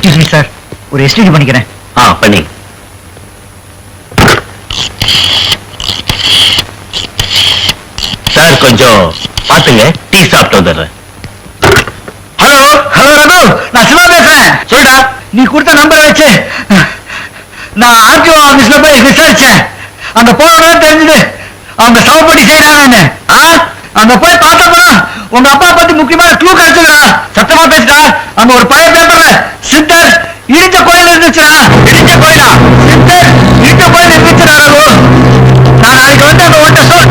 Excuse me sir, ஒரு எஸ்டிடி பண்ணிக்கிறேன். பண்ணி. சார் கொஞ்சம் பாத்துங்க, டீ சாப்பிட்டு வந்துடுறேன். ஹலோ ஹலோ ரகு, நான் சிவா பேசுறேன். சொல்டா. நீ கொடுத்த நம்பரை வச்சு நான் ஆர்டிஓ ஆபீஸ்ல போய் விசாரிச்சேன். அங்க போனோட தெரிஞ்சது அவங்க சவப்படி செய்யறாங்கன்னு. அங்க போய் பார்த்தப்பதான் உங்க அப்பா பத்தி முக்கியமான க்ளூ கிடைச்சதா. சத்தமா பேசுடா. அங்க ஒரு பழைய பேப்பர்ல சித்தர் இடிஞ்ச கோயில் இருந்துச்சுடா. இடிஞ்ச கோயிலா? சித்தர் இடிஞ்ச கோயில் இருந்துச்சுடா ரகு. நான் நாளைக்கு வந்து அங்க ஒன்றை சொல்.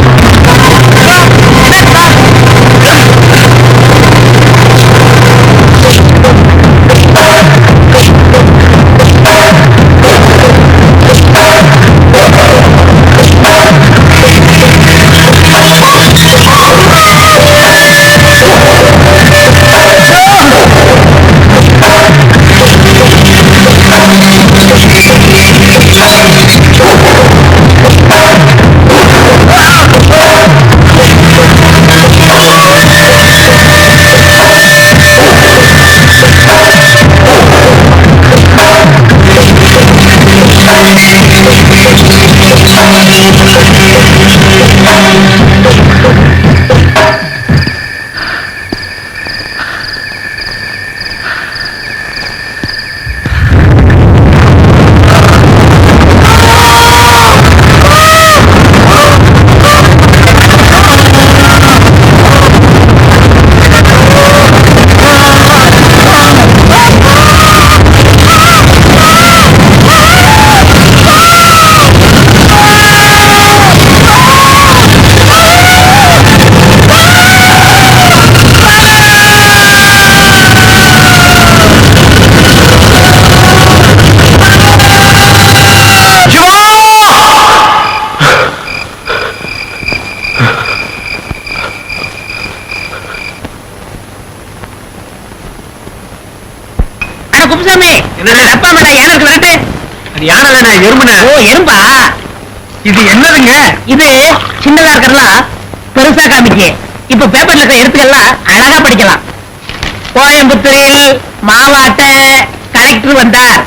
குப்புசாமி, அப்பா மேடா யானை இருக்கு வரட்டு. அது யானை எறும்புன. ஓ எறும்பா? இது என்னதுங்க? இது சின்னதா இருக்கிறதா பெருசா காமிக்கு. இப்ப பேப்பர்ல இருக்கிற எழுத்துக்கள்லாம் அழகா படிக்கலாம். கோயம்புத்தூரில் மாவாட்ட கலெக்டர் வந்தார்.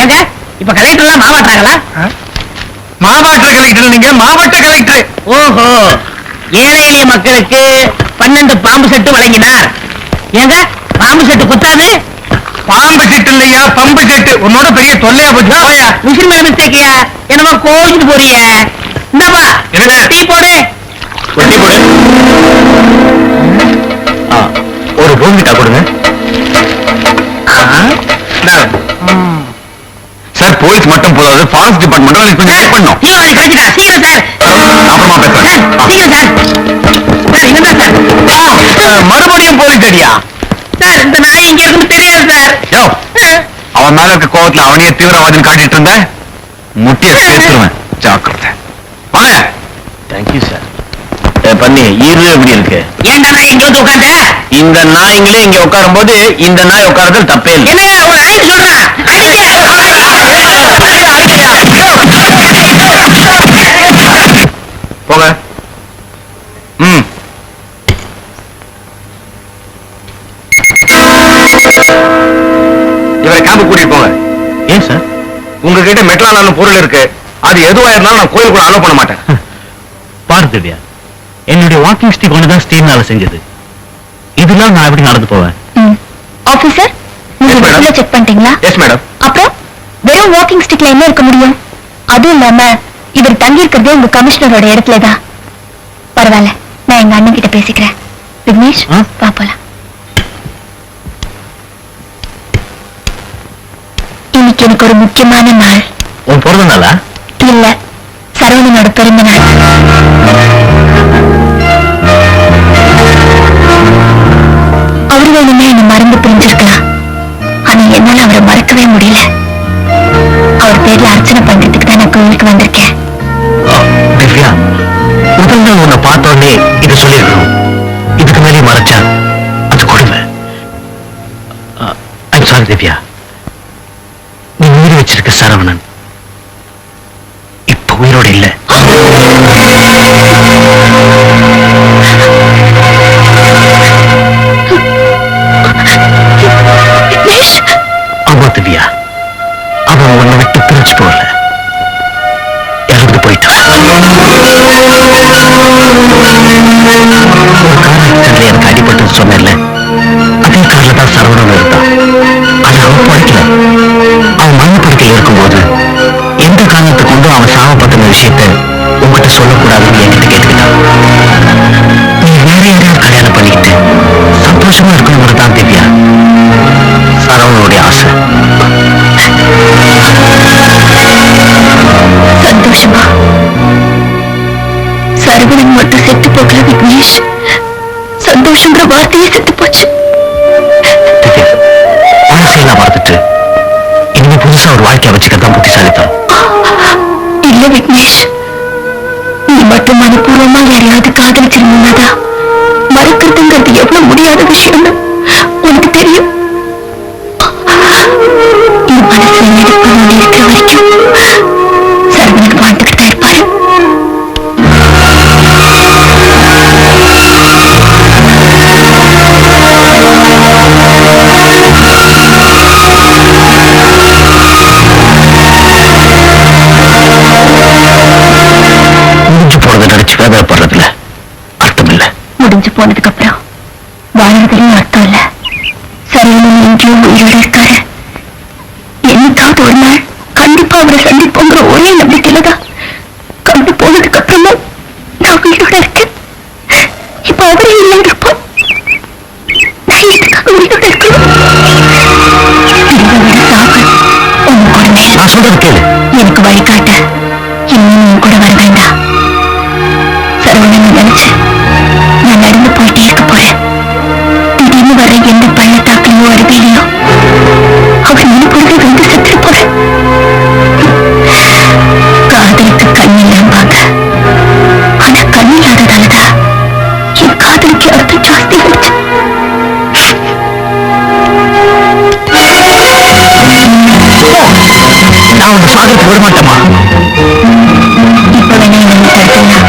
ஏங்க இப்ப கலெக்டர் எல்லாம் மாவாட்டாங்களா? மாவட்ட கலெக்டர். நீங்க மாவட்ட கலெக்டர். ஓஹோ, ஏழை எளிய மக்களுக்கு 12 பாம்பு செட்டு வழங்கினார். ஏங்க பாம்பு செட்டு குத்தாது? பாம்பு செட்டு இல்லையா, பம்பு செட்டு. உன்னோட பெரிய தொல்லையா போச்சு. மிஷின் மேல மிஸ்டேக்கியா? என்னமா கோவிச்சுட்டு போறீங்க? இந்தப்பா டீ போடு. ஒரு டீ போடு. ஒரு போன்விட்டா கொடுங்க. சார் போலீஸ் மட்டும் போதாது, ஃபாரஸ்ட் டிபார்ட்மெண்ட் கொஞ்சம் செக் பண்ணும். தீவிரவாதி கிடைச்சிட்டா. சீக்கிரம் சார். அப்புறமா பேசுறேன். சீக்கிரம் சார். சார் இங்கதான் சார். மறுபடியும் போலீஸ் அடியா? சார் இந்த நாய் இங்க இருக்குன்னு தெரியாது சார். யோ, அவன் மேல இருக்க கோவத்துல அவனையே தீவிரவாதின்னு காட்டிட்டு இருந்த முட்டிய சேர்த்துருவேன். ஜாக்கிரதை. வாங்க. Thank you sir. பண்ணி ஈரு எப்படி இருக்கு? ஏன்டா நாய் இங்க வந்து உட்கார்ந்த? இந்த நாய்ங்களே இங்க உட்காரும் போது இந்த நாய் உட்கார்றது தப்பே இல்லை. என்ன ஒரு அடிச்சு சொல்றான். போங்க. ம். இவரை கேம்பு கூட்டிட்டு போங்க. ஏன் சார்? உங்ககிட்ட மெட்லான பொருள் இருக்கு. அது எதுவா இருந்தாலும் நான் கோயிலுக்குள்ள அலோ பண்ண மாட்டேன். பாரு திவ்யா, என்னுடைய வாக்கிங் ஸ்டிக் ஒண்ணுதான் ஸ்டீல்னால செஞ்சது. இதெல்லாம் நான் எப்படி நடந்து போவேன்? ஆபீசர், நீங்க Yes, madam. உள்ள செக் பண்ணிட்டீங்களா? Yes madam. அப்புறம் வெறும் வாக்கிங் ஸ்டிக்ல என்ன இருக்க முடியும்? அதுவும் இல்லாம இவர் தங்கி இருக்கிறதே உங்க கமிஷனரோட இடத்துலதான். பரவாயில்ல, நான் எங்க அண்ணன் கிட்ட பேசிக்கிறேன். விக்னேஷ், ஆ? வா போலாம். இன்னைக்கு எனக்கு ஒரு முக்கியமான நாள். உன் பிறந்த நாளா? இல்ல, சரவணனோட பிறந்த நாள். அவர் வேணுமே என்னை மறந்து பிரிஞ்சிருக்கலாம். ஆனா என்னால அவரை மறக்கவே முடியல. அவர் பேர்ல அர்ச்சனை பண்றதுக்கு தான் நான் கோயிலுக்கு வந்திருக்கேன். திவ்யா, முதல் நாள் உன்னை பார்த்தோன்னே இதை சொல்லிருக்கணும். இதுக்கு மேலே மறைச்சா அது கொடுமை. I'm sorry Divya. நீ உயிர் வச்சிருக்க சரவணன் இப்ப உயிரோட இல்ல. ஆமா திவ்யா, மறைச்சு போகல, இறந்து போயிட்டான். ஒரு கார் ஆக்சிடென்ட்ல எனக்கு அடிபட்டு சொன்னேன்ல, அதே கார்ல தான் சரவணன் இருந்தான். ஆனா அவன் படுக்கல. அவன் மண்ணு படுக்கையில் இருக்கும்போது எந்த காரணத்தை கொண்டும் அவன் சாவ பத்தின விஷயத்தை உங்ககிட்ட சொல்லக்கூடாதுன்னு என்கிட்ட கேட்டுக்கிட்டான். நீ வேற யாரையாவது கல்யாணம் பண்ணிக்கிட்டு சந்தோஷமா இருக்கணுங்கிறது தான் திவ்யா சரவணனுடைய ஆசை. சந்தோஷமா? சரவணன் மட்டும் செத்து போகல விக்னேஷ், சந்தோஷங்கிற வார்த்தையே செத்து போச்சு. திவ்யா, பழசையெல்லாம் மறந்துட்டு இனிமே புதுசா ஒரு வாழ்க்கையை வச்சுக்கத்தான் புத்திசாலித்தனம். இல்ல விக்னேஷ், நீ மட்டும் மனப்பூர்வமா யாரையாவது காதலிச்சிருந்தா மறக்கிறதுங்கிறது எவ்வளவு முடியாத விஷயம்னு உனக்கு தெரியும். என் மனசுல நெருப்பு இருக்கிற வரைக்கும் சரவணன் வாழ்ந்துகிட்டு தான் இருப்பாரு. முடிஞ்சு போறதை நினைச்சு வேதனைப்படுறதுல அர்த்தம் இல்ல. முடிஞ்சு போனதுக்கு அப்புறம் வாழ்வதிலும் அர்த்தம் இல்ல. சரவணன் எங்கேயும் உயிரோட இருக்காரு. என்னைக்காவது ஒரு நாள் கண்டிப்பா அவரை சந்திப்போங்கிற ஒரே நம்பிக்கையில தான் கண்டு போனதுக்கு அப்புறமும் நான் உயிரோட இருக்கேன். இப்ப அவரே இல்லைங்கிறப்போ நான் எதுக்காக உயிரோட இருக்கணும்? இதை விட சாவு உன் கூட மேல. நான் சொல்றது கேளு. எனக்கு வழிகாட்ட இன்னும் உன் கூட வர வேண்டாம். சரவணன் நினைச்சு நான் நடந்து போயிட்டே இருக்க போறேன். திடீர்னு வர எந்த பள்ளத்தாக்கிலையோ அருவிலையோ அவர் நினைப்பொழுது வந்து செத்துட்டு போறேன். காதலுக்கு கண்ணில்லாம்பாங்க, ஆனா கண்ணில்லாததாலதான் என் காதலுக்கு அர்த்தம் ஜாஸ்தி ஆயிடுச்சு. நான் உன்னை சாகிறதுக்கு விட மாட்டேமா. இப்ப வேணா என்ன தடுக்கலாம்,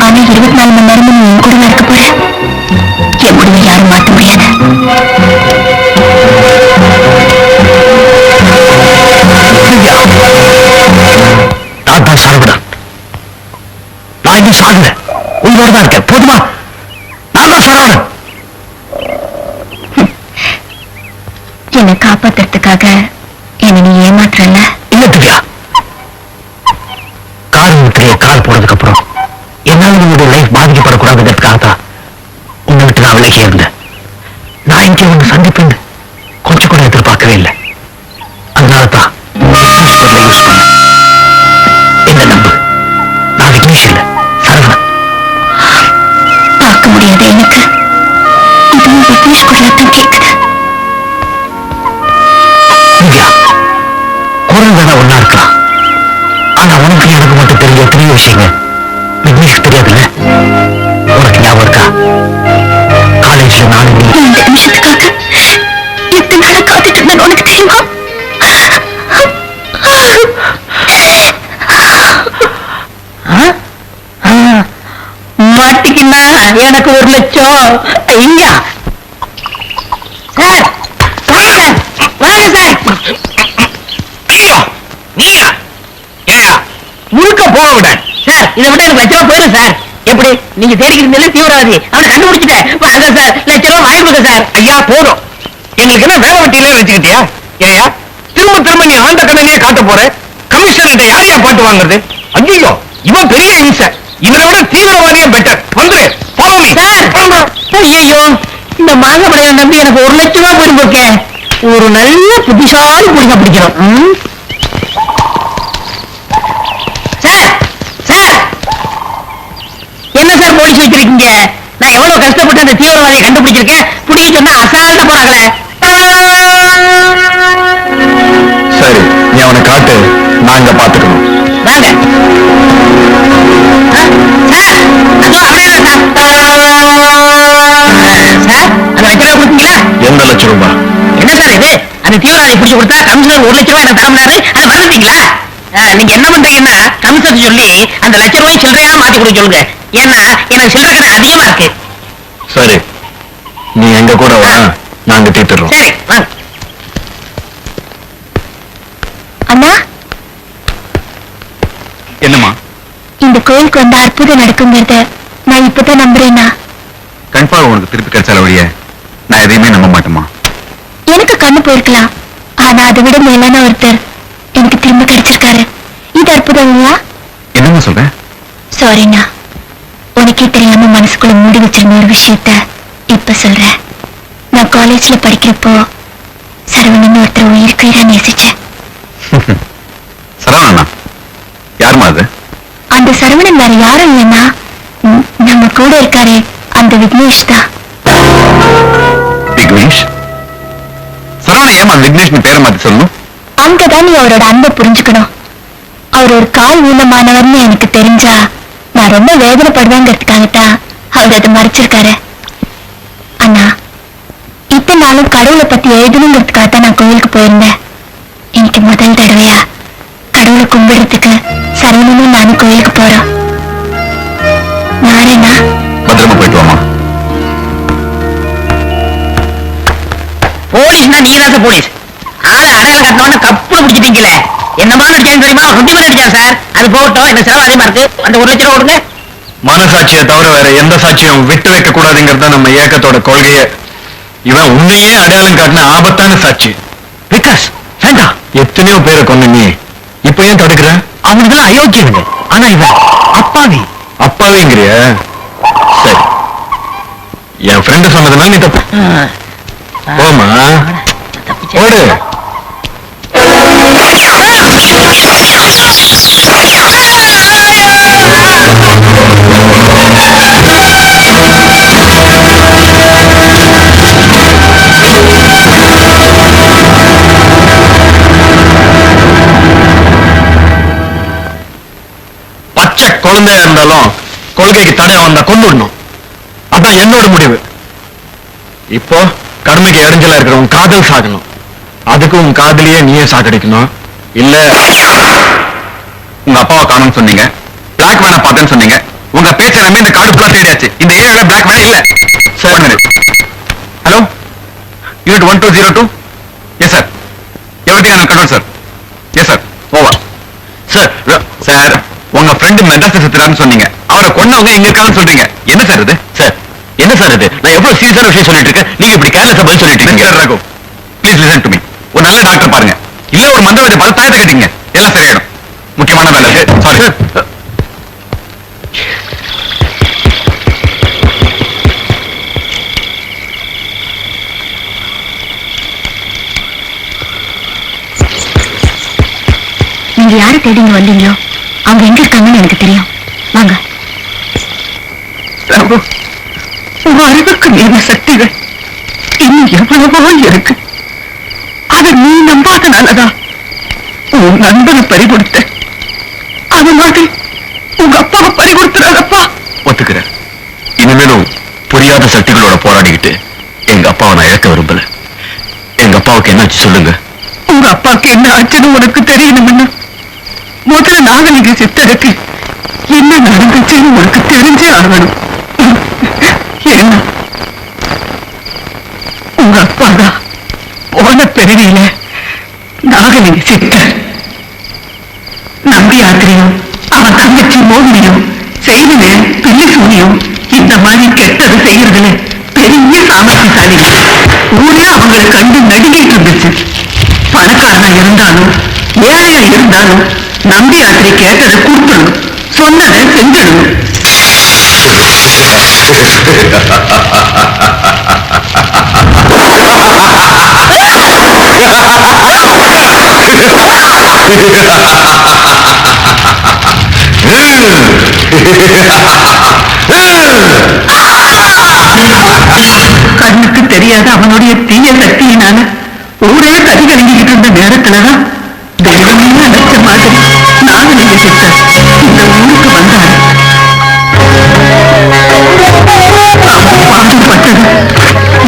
ஆனா 24 மணி நேரமும் நீ என் கூட இருக்க போற. என் முடிவை யாரும் மாற்ற முடியாது. திவ்யா, நான் தான் சரவணன். நான் இன்னும் சாகல, உயிரோட தான் இருக்கேன். போதுமா? நான் தான் சரவணன். என்னை காப்பாத்துறதுக்காக என்ன நீ ஏமாற்றல. இல்ல திவ்யா, கால் முத்திரையை கால் போனதுக்கு அப்புறம் என்னால உங்களுடைய லைஃப் பாதிக்கப்படக்கூடாதுங்கிறதுக்காக தான் உங்களை விட்டு நான் விலகி இருந்தேன். நான் இங்கே ஒன்று சந்திப்பேன் கொஞ்சம் கூட எதிர்பார்க்கவே இல்லை. அதனால தான் யூஸ் பண்ண. என்ன நம்பு, நான் விக்னேஷ் இல்ல, சரவணன். பார்க்க முடியாத எனக்கு இதுவும் விக்னேஷ் குரல் தான் கேட்குது. திவ்யா, குரல் வேணா ஒன்னா இருக்கலாம், ஆனா உனக்கு எனக்கு மட்டும் தெரிஞ்ச எத்தனையோ விஷயங்கள் விக்னேஷ்க்கு தெரியாதுல்ல. உனக்கு ஞாபகம் இருக்கா, காலேஜ்ல நானும் நீ இந்த நிமிஷத்துக்காக எத்தனை நாளா காத்துட்டு இருந்தேன்னு உனக்கு தெரியுமா? மாட்டிக்கின்னா எனக்கு 1 லட்சம். ஐயா சார், வாங்க சார். ஐயோ, நீயா? ஏயா, முழுக்க போக விட. சார், இதை விட எனக்கு 1 லட்சம் போயிடும் சார். எப்படி நீங்க தேடிக்கிட்டு தீவிரவாதி அவனை கண்டுபிடிச்சிட்டேன். வாங்க சார், 1 லட்சம் ரூபாய் வாங்கி கொடுங்க சார். ஐயா போதும். எங்களுக்கு என்ன வேலை வெட்டியிலே வச்சுக்கிட்டியா? ஏயா, திரும்ப திரும்ப நீ ஆண்ட கடனையே காட்ட போற. கமிஷனர் யாரையா பாட்டு வாங்குறது? ஐயோ, இவன் பெரிய இம்சை. இவனை விட தீவிரவாதியே பெட்டர். வந்துரு, follow me. சார், ஐயோ, இந்த மாங்கப்படையை நம்பி எனக்கு 1 லட்சம் ரூபாய் போயிட்டு போக்கேன். ஒரு நல்ல புத்திசாலி புடிக்க பிடிக்கணும். சார், சார், என்ன சார் போலீஸ் வச்சிருக்கீங்க? நான் எவ்வளவு கஷ்டப்பட்டு அந்த தீவிரவாதியை கண்டுபிடிச்சிருக்கேன். பிடிக்க சொன்னா அசால்ட்டா போறாங்களே. சரி, நீ அவனை காட்டு, நாங்க பாத்துக்கணும். வாங்க. சார், அதோ அப்படியே சார். சார், அந்த 1 லட்சம் ரூபாய் கொடுத்தீங்களா? எந்த லட்சம் ரூபாய்? என்ன சார் இது? அந்த தீவிரவாதி பிடிச்சு கொடுத்தா கமிஷனர் 1 லட்சம் ரூபாய் எனக்கு தரமுனாரு. அதை மறந்துட்டீங்களா? நீங்க என்ன பண்றீங்கன்னா கமிஷன் சொல்லி அந்த 1 லட்சம் ரூபாய் சில்லறையா மாத்தி கொடுக்க சொல்லுங்க. ஏன்னா எனக்கு சில்லறை கடை அதிகமா இருக்கு. சரி, நீ எங்க கூட வா, நாங்க தீர்த்துறோம். சரி, வாங்க. அண்ணா, கோயிலுக்கு வந்தா அற்புதம் நடக்குங்கிறத நான் இப்பதான் நம்புறேன்னா. கன்ஃபார்ம் உனக்கு திருப்பி கிடைச்சால வழிய நான் எதையுமே நம்ப மாட்டேமா. எனக்கு கண்ணு போயிருக்கலாம், ஆனா அதை விட மேலான ஒருத்தர் எனக்கு திரும்ப கிடைச்சிருக்காரு. இது அற்புதம் இல்லையா? என்னங்க சொல்ற? சாரிண்ணா, உனக்கே தெரியாம மனசுக்குள்ள மூடி வச்சிருந்த ஒரு விஷயத்த இப்ப சொல்றேன். நான் காலேஜ்ல படிக்கிறப்போ சரவணன் ஒருத்தர் உயிருக்கு உயிரா நேசிச்சேன். சரவணனா? யாருமா அது? அந்த சரவணன் வேற யாரும் இல்லைன்னா நம்ம கூட இருக்காரே அந்த விக்னேஷ் தான். விக்னேஷ்? சரவணன் ஏமா விக்னேஷ் பேரை மாத்தி சொல்லணும்? அங்கதான் நீ அவரோட அன்பை புரிஞ்சுக்கணும். அவர் ஒரு கால் ஊனமானவர்னு எனக்கு தெரிஞ்சா நான் ரொம்ப வேதனைப்படுவேங்கிறதுக்காகத்தான் அவர் அதை மறைச்சிருக்காரு. அண்ணா, இத்தனை நாளும் கடவுளை பத்தி எழுதணுங்கிறதுக்காகத்தான் நான் கோயிலுக்கு போயிருந்தேன். இன்னைக்கு முதல் தடவையா கடவுளை கும்பிடுறதுக்கு சரவணனும் நானும் கோயிலுக்கு போறோம். நாரேண்ணா, பத்திரமா போயிட்டு வாமா. போலீஸ்னா நீதான் போலீஸ். ஆளை அடையாளம் கட்டினவன கப்புல பிடிச்சிட்டீங்களே. என்ன மாதிரி நடிச்சான்னு தெரியுமா? சுத்தி மாதிரி நடிச்சான் சார். அது போகட்டும், எனக்கு செலவு அதிகமா இருக்கு. அந்த 1 லட்சம் ரூபா கொடுங்க. மனசாட்சியை தவிர வேற எந்த சாட்சியும் விட்டு வைக்க கூடாதுங்கிறத நம்ம இயக்கத்தோட கொள்கையை. இவன் உன்னையே அடையாளம் காட்டின ஆபத்தான சாட்சி. விகாஸ் வேண்டாம். எத்தனையோ பேரை கொண்டு நீ இப்ப ஏன் தடுக்கிற? அவனுக்கு அயோக்கியவங்க. ஆனா இவன் அப்பாவி. அப்பாவிங்கிறிய? சரி, என் ஃப்ரெண்டு சொன்னதுனால நீ தப்பு. போமா ஓடு. பச்சை குழந்தையா இருந்தாலும் கொள்கைக்கு தடையா வந்தா கொண்டுடணும். அதான் என்னோட முடிவு. இப்போ கடமைக்கு இடைஞ்சலா இருக்கிறவன் காதல் சாகணும். அதுக்கு உன் காதலியே நீயே சாகடிக்கணும். இல்ல உங்க அப்பாவை காணும்னு சொன்னீங்க, பிளாக் வேனை பார்த்தேன்னு சொன்னீங்க. உங்க பேச்சை நம்பி இந்த காடு ஃபுல்லா தேடியாச்சு. இந்த ஏரியால பிளாக் வேனை இல்ல. Sir, hello, unit 1202. Yes sir, everything under control sir. Yes sir, over. Sir, sir, உங்க ஃப்ரெண்டு மெட்ராஸ் சுத்துறான்னு சொன்னீங்க. அவரை கொன்னவங்க இங்க இருக்கான்னு சொல்றீங்க. என்ன சார் இது? சார், என்ன சார் இது? நான் எவ்வளவு சீரியஸான விஷயம் சொல்லிட்டு இருக்கேன், நீங்க இப்படி கேர்லெஸ்ஸா பதில் சொல்லிட்டு இருக்கீங்க. Raghu, please listen to me. ஒரு நல்ல டாக்டர் பாருங்க, இல்ல ஒரு மந்திரவாதி பார்த்து தாயத்தை கட்டிங்க. எல்லாம் சரியாயிடும். முக்கியமான வேலை இருக்கு. Sorry sir. நீங்க யாரை தேடிங்க வந்தீங்களோ அவங்க எங்க இருக்காங்கன்னு எனக்கு தெரியும். வாங்க. ரகு, உன் அறிவுக்கு மீறின சக்திகள் இன்னும் எவ்வளவோ இருக்கு. அதை நீ நம்பாதனாலதான் உன் நண்பனை பறிகொடுத்த. அது மாதிரி உங்க அப்பாவை பறிகொடுத்துறாதப்பா. ஒத்துக்கிறேன். இனிமேலும் புரியாத சக்திகளோட போராடிக்கிட்டு எங்க அப்பாவை நான் இழக்க விரும்பல. எங்க அப்பாவுக்கு என்னாச்சு சொல்லுங்க. உங்க அப்பாவுக்கு என்ன ஆச்சுன்னு உனக்கு தெரியணும்னு முதல்ல நாகலிங்க சித்தருக்கு என்ன நடந்துச்சுன்னு உனக்கு தெரிஞ்சே ஆகணும். ஏன்னா உங்க அப்பா தான் போன பிறவியில நாகலிங்க சித்தர் நம்பி யாத்திரையும் அவன் தங்கச்சி மோகினியும் செய்தில பில்லி சூனியும் இந்த மாதிரி கெட்டது செய்யறதுல பெரிய சாமர்த்தியசாலிகள். ஊரே அவங்களை கண்டு நடுங்கிட்டு இருந்துச்சு. பணக்காரனா இருந்தாலும் ஏழையா இருந்தாலும் நம்பி யாத்திரை கேட்டதை கொடுக்கணும், சொன்னதை செஞ்சிடணும். கண்ணுக்கு தெரியாத அவனுடைய தீய சக்தியினால ஊரே கதி கலங்கிக்கிட்டு இருந்த நேரத்துலதான் தெய்வமே அழைச்ச மாதிரி நாகலிங்க சித்தர் இந்த ஊருக்கு வந்தாரு. அவன் பாடுபட்டது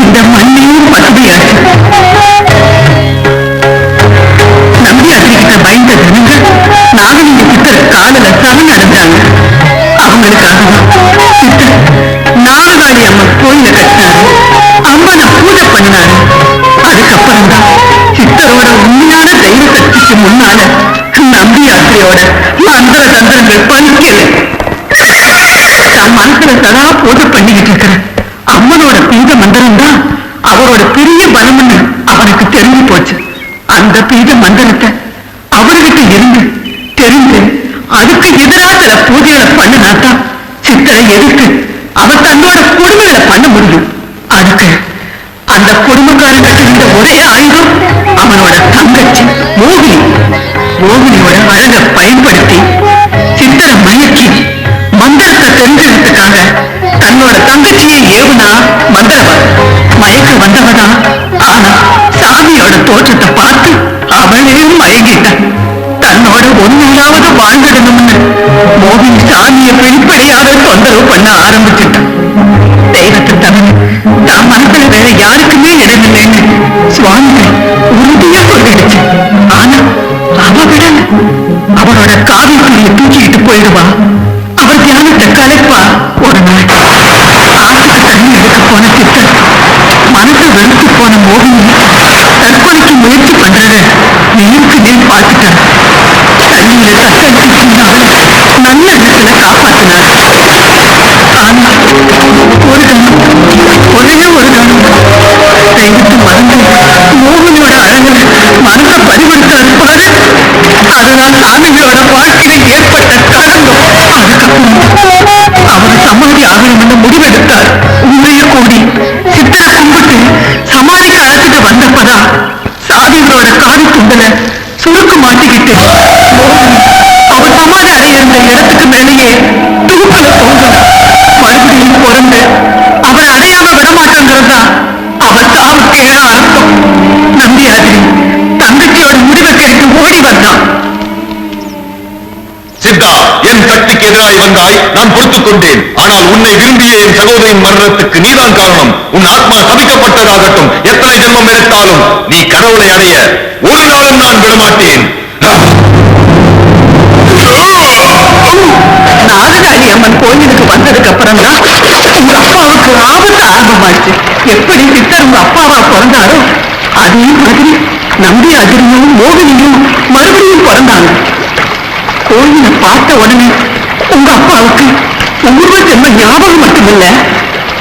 இந்த மண்ணையும் பசுமையாச்சு. நம்பியாத்திரிகிட்ட பயந்த ஜனங்கள் நாகலிங்க சித்தர் காலில சரணடைஞ்சாங்க. அவங்களுக்காகதான் சித்தர் நாககாளி அம்மன் கோயில கட்டினாரு, அம்மனை பூஜை பண்ணாரு. அதுக்கப்புறம் தான் சித்தரோட உண்மையான தெய்வ சக்திக்கு முன்னால நம்பி யாத்திரையோட மந்திர தந்திரங்கள் பலிக்கல. செய்த மந்திரத்தை அவர்கிட்ட இருந்து தெரிந்து அதுக்கு எதிராக சில பூஜைகளை பண்ணினாத்தான் சித்தரை எதிர்த்து அவ தன்னோட கொடுமைகளை பண்ண முடியும். அதுக்கு அந்த குடும்பக்காரங்கிட்ட இருந்த ஒரே ஆயுதம் அவனோட தங்கச்சி மோகினி. மோகினியோட அழகை பயன்படுத்தி சித்தரை மயக்கி மந்திரத்தை தெரிஞ்சதுக்காக தன்னோட தங்கச்சியை ஏவுனா மந்திரவன். மயக்க வந்தவதான். ஆனா சாமியோட தோற்றத்தை பார்த்து அவளையும் மயங்கிட்டான். தன்னோட ஒன்னாவது வாழ்ந்துடணும்னு மோகினி சாமியை வெளிப்படையாக தொந்தரவு பண்ண ஆரம்பிச்சுட்டான். தெய்வத்தை தவிர தான் மனசுல வேற யாருக்குமே இடமில்லைன்னு சுவாமிகள் உறுதியா சொல்லிடுச்சு. ஆனா அவ விடல. அவரோட காவி துணியை தூக்கிக்கிட்டு போயிடுவா. அவர் தியானத்தை கலைப்பா. ஒரு நாள் ஆற்றுக்கு தண்ணி எடுக்க போன சித்தர் மனசு வெறுத்து போன மோகினி தற்கொலைக்கு முயற்சி பண்றத நேருக்கு நேர் பார்த்துட்டார். தண்ணியில தத்தடிச்சிருந்த அவளை நல்ல இடத்துல காப்பாத்தினார். ஆனா ஒரு கணம், ஒரே ஒரு கணம் தெய்வத்தை மறந்து மோகினியோட அழகுல மனச பறிகொடுத்தாரு பாரு. அதுதான் சாமிகளோட வாழ்க்கையில ஏற்பட்ட களங்கம். அதுக்கப்புறம் அவர் சமாதி ஆகணும்னு முடிவெடுத்தார். உண்மையை கூடி சித்தரை கும்பிட்டு சமாதிக்கு அழைச்சிட்டு வந்தப்பதான் சாமிகளோட காவி துண்டல சுருக்கு மாட்டிக்கிட்டு அவர் சமாதி அடையிருந்த இடத்துக்கு மேலேயே தூக்கல தோன்றும். மறுபடியும் பிறந்து அவரை அடையாம விடமாட்டாங்கிறதா அவர் சாவுக்கு அர்த்தம். நம்பியாதிரி தங்கச்சியோட முடிவை கேட்டு ஓடி வந்தான். சித்தா, என் சக்திக்கு எதிராய் வந்தாய், நான் பொறுத்துக் கொண்டேன். ஆனால் உன்னை விரும்பிய என் சகோதரின் மரணத்துக்கு நீதான் காரணம். உன் ஆத்மா சபிக்கப்பட்டதாகட்டும். எத்தனை ஜென்மம் எடுத்தாலும் நீ கடவுளை அடைய ஒரு நாளும் நான் விடமாட்டேன். நாககாளி அம்மன் கோயிலுக்கு வந்ததுக்கு அப்புறம் தான் உங்க அப்பாவுக்கு ஆபத்து ஆரம்பமாச்சு. எப்படி சித்தர் உங்க அப்பாவா பிறந்தாரோ அதே மாதிரி நம்பி அதிரியும் மோகினியும் மறுபடியும் பிறந்தாங்க. கோயிலை பார்த்த உடனே உங்க அப்பாவுக்கு பூர்வ ஜென்ம ஞாபகம் மட்டுமில்ல,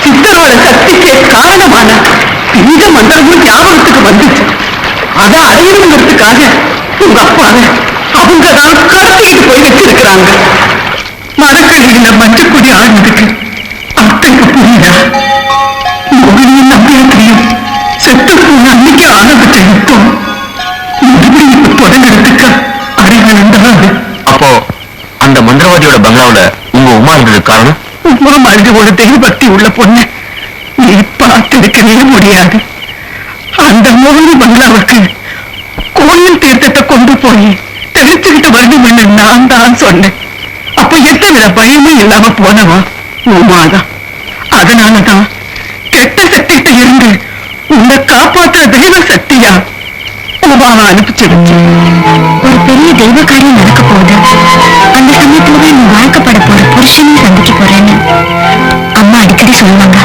சித்தரோட சக்திக்கே காரணமான பீஜ மந்திரமும் ஞாபகத்துக்கு வந்துச்சு. அதை அடையணுங்கிறதுக்காக உங்க அப்பாவை அவங்க தான் கடத்திட்டு போய் வச்சிருக்கிறாங்க. மரக்கடியில மஞ்சக்குடி ஆடுறதுக்கு அத்தைக்கு புரியுதா? மோகினியும் நம்பியாத்திரியும் செத்து போன அன்னைக்கு ஆரம்பிச்ச யுத்தம் மறுபடியும் இப்ப தொடங்கிறதுக்கு அறிவுண்டாது. அப்போ அந்த மந்திரவாதியோட பங்களாவுல உங்க உமா இருந்தது காரணம்? உமா மாதிரி ஒரு தெய்வபக்தி உள்ள பொண்ணு நீ பார்த்திருக்கவே முடியாது. அந்த மோகினி பங்களாவுக்கு கோயில் தீர்த்தத்தை கொண்டு போய் தெளிச்சுக்கிட்டு வரணும்னு நான் தான் சொன்னேன். அப்ப எத்தனை பயமும் இல்லாம போனவா உமாதான். அதனாலதான் கெட்ட சக்திகிட்ட இருந்து உன்னை காப்பாற்ற தெய்வ சக்தியா உமாவை அனுப்பிச்சு வச்சு. ஒரு பெரிய தெய்வ காரியம் நடக்க போகுது. அந்த சமயத்துலதான் நீ வாழ்க்கப்பட போற புருஷனையும் சந்திக்க போறேன்னு அம்மா அடிக்கடி சொல்லுவாங்க.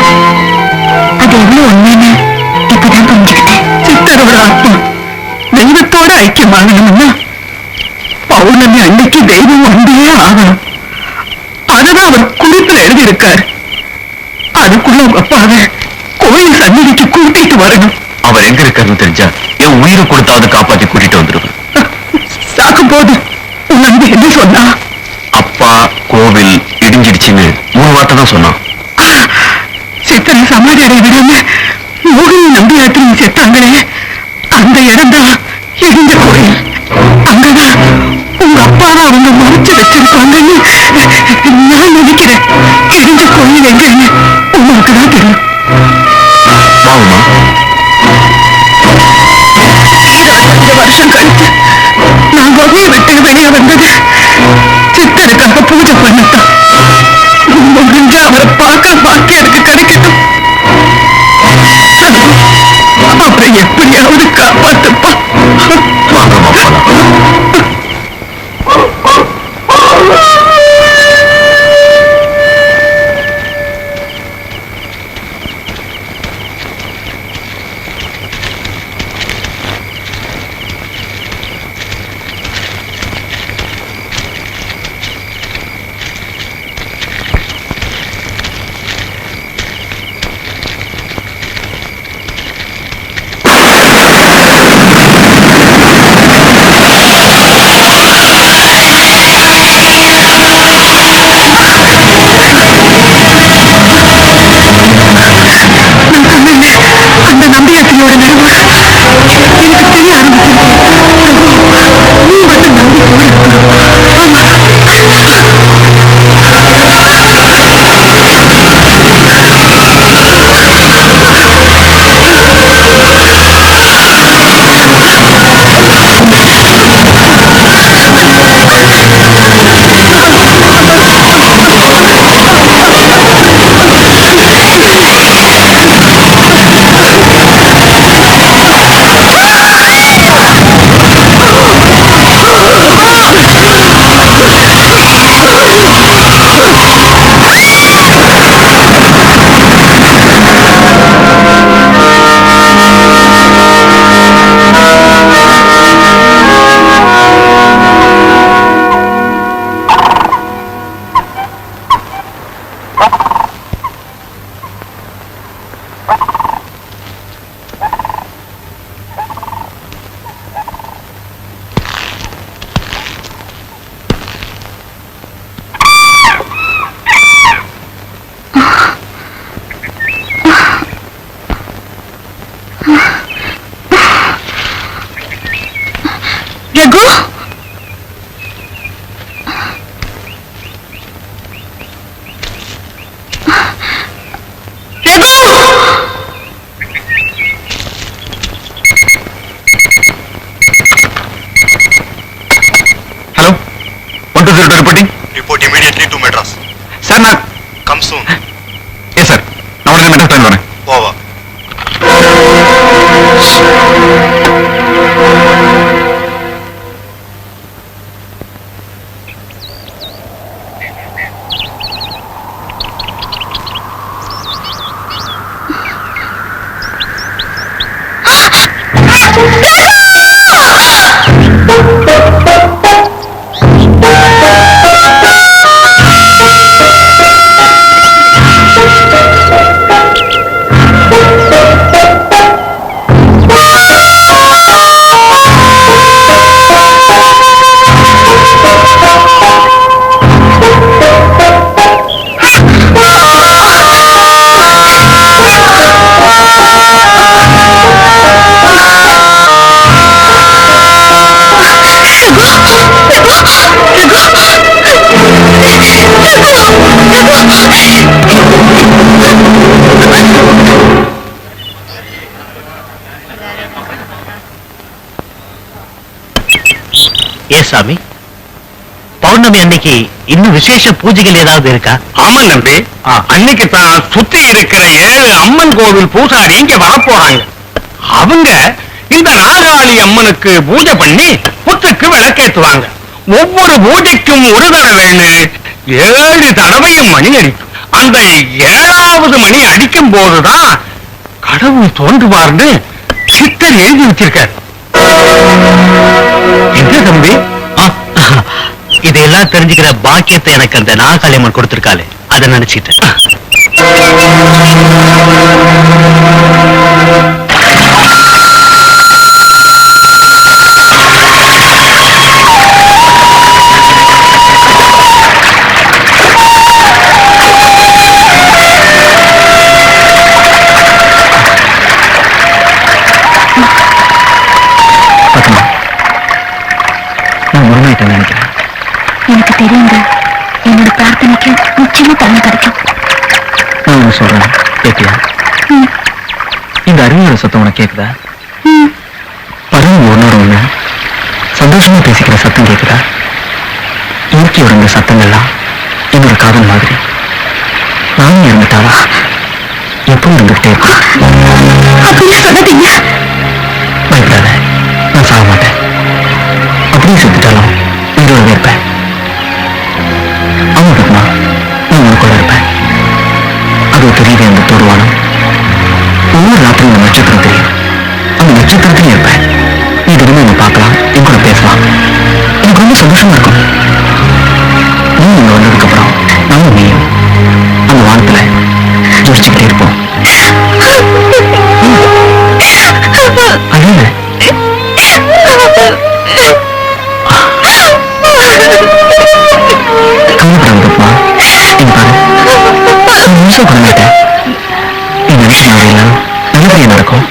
அது எவ்வளவு உண்மைன்னு இப்பதான் புரிஞ்சுக்கிட்டேன். சித்தரோட ஆத்மா தெய்வத்தோட ஐக்கியமாகணும்னா பௌர்ணமி அன்னைக்கு தெய்வம் வந்தே ஆகணும். அதுதான் அவர் குறிப்பில் எழுதியிருக்காரு. அதுக்குள்ள உங்க அப்பாவை கோயில் சந்நிதிக்கு கூட்டிட்டு வரணும். அவர் எங்க இருக்காருன்னு தெரிஞ்சா என் உயிரை கொடுத்தாவது காப்பாத்தி கூட்டிட்டு வந்துருவேன். சாக்கும் போது உன் நம்பி என்ன சொன்னா? அப்பா கோவில் இடிஞ்சிடுச்சுன்னு 3 வார்த்தை தான் சொன்னான். சித்தனை சமாதி அடைய விடாம மோகினி நம்பியாத்திரி செத்தாங்களே, அந்த இடம் தான் இடிஞ்ச கோயில். அங்கதான் உங்க அப்பாவை அவங்க மறைச்சு வச்சிருப்பாங்கன்னு நான் நினைக்கிறேன். இடிஞ்ச கோயில் எங்கன்னு உங்களுக்கு தான் தெரியும். வாங்கம்மா. 25 வருஷம் கழிச்சு நான் வகையை விட்டு வெளியே வந்தது சித்தருக்காக பூஜை பண்ணத்தான். முடிஞ்ச அவரை பார்க்க பாக்கியம் எனக்கு கிடைக்கட்டும். அப்புறம் எப்படியாவது காப்பாத்துப்பா. சார் நான் கம் சூன். எஸ் சார் நான் உடனே மெட்ரோ ட்ரெயின் வரேன். ஓவர். ஏ சாமி, பௌர்ணமி அன்னைக்கு இன்னும் விசேஷ பூஜைகள் ஏதாவது இருக்கா? ஆமா நம்பி, அன்னைக்கு தான் சுத்தி இருக்கிற 7 அம்மன் கோவில் பூசாரி இங்க வரப்போறாங்க. அவங்க இந்த நாகாளி அம்மனுக்கு பூஜை பண்ணி புத்துக்கு விளக்கேத்துவாங்க. ஒவ்வொரு பூஜைக்கும் ஒரு தடவைன்னு 7 தடவையும் மணி அடிக்கும். அந்த 7வது மணி அடிக்கும் போதுதான் கடவுள் தோன்றுவார்னு சித்தர் எழுதி வச்சிருக்கார். என்ன தம்பி? இதையெல்லாம் தெரிஞ்சுக்கிற பாக்கியத்தை எனக்கு அந்த நாகாளியம்மன் கொடுத்திருக்காளே, அதை நினைச்சிட்டு நினைக்கிறேன். எனக்கு தெரியுங்க, என்னோட பிரார்த்தனைக்கு நிச்சயமா பலன் கிடைக்கும். நான் ஒண்ணு சொல்றேன், கேட்டியா? இந்த அறிவியல் சத்தம் உனக்கு கேக்குதா? பறவை ஒன்னோட ஒண்ணு சந்தோஷமா பேசிக்கிற சத்தம் கேக்குதா? இயற்கையோட இந்த சத்தங்கள்லாம் என்னோட காதல் மாதிரி. நானும் இருந்துட்டாவா எப்பவும் இருந்துகிட்டே இருப்பேன். அப்படின்னு சொல்லாதீங்க. பயப்படாத, நான் சாக மாட்டேன். அப்படியே செத்துட்டாலும் உயிரோட இருப்பேன். ஆமா பத்மா, நான் உனக்குள்ள இருப்பேன். அது தெரியுது அந்த தோடுவானம். ஒவ்வொரு ராத்திரியும் அந்த நட்சத்திரம் தெரியும். அந்த நட்சத்திரத்திலே இருப்பேன். நீ தினமும் என்ன பார்க்கலாம், என் கூட பேசலாம். எனக்கு ரொம்ப சந்தோஷமா இருக்கும். நீ இங்க வந்ததுக்கு அப்புறம் நானும் நீயும் அந்த வானத்துல ஜொலிச்சுக்கிட்டே இருப்போம். அழுங்க. கவலைப்படாத பத்மா, இங்க பாரு, நான் முழுசா பண்ண மாட்டேன். இந்த விஷயம் எல்லாம் நல்லபடியா நடக்கும்.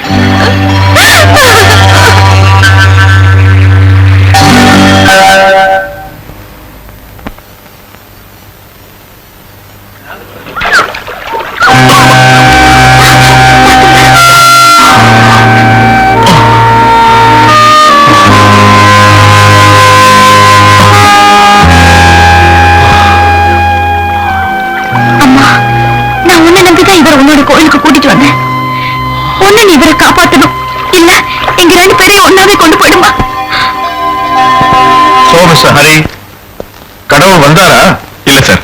உன்னோட கோயிலுக்கு கூட்டிட்டு வந்தேன். ஒண்ணு நீ இவரை காப்பாத்தணும், இல்ல எங்க 2 பேரையும் ஒன்னாவே கொண்டு போயிடுமா? மிஸ்டர் ஹரி, கடவுள் வந்தாரா? இல்ல சார்,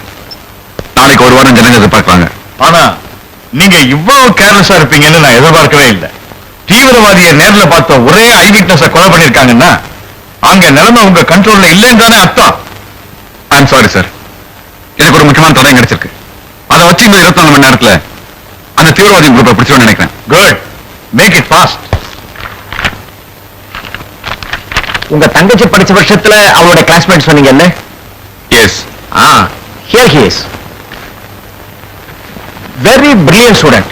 நாளைக்கு ஒரு வாரம் ஜனங்க எதிர்பார்க்கறாங்க. ஆனா நீங்க இவ்வளவு கேர்லெஸ்ஸா இருப்பீங்கன்னு நான் எதிர்பார்க்கவே இல்லை. தீவிரவாதியை நேர்ல பார்த்த ஒரே ஐ விட்னஸ கொலை பண்ணிருக்காங்கன்னா அங்க நிலைமை உங்க கண்ட்ரோல்ல இல்லைன்னு தானே அர்த்தம். ஐம் சாரி சார், எனக்கு ஒரு முக்கியமான தடயம் கிடைச்சிருக்கு. அதை வச்சு இந்த 24 மணி நேரத்துல அந்த தீவிரவாதி குரூப்பை பிடிச்சோன்னு நினைக்கிறேன். Good, make it fast. உங்க தங்கச்சி படிச்ச வருஷத்துல அவளோட கிளாஸ்மேட் சொன்னீங்க என்ன? Yes. Here he is. Very brilliant student.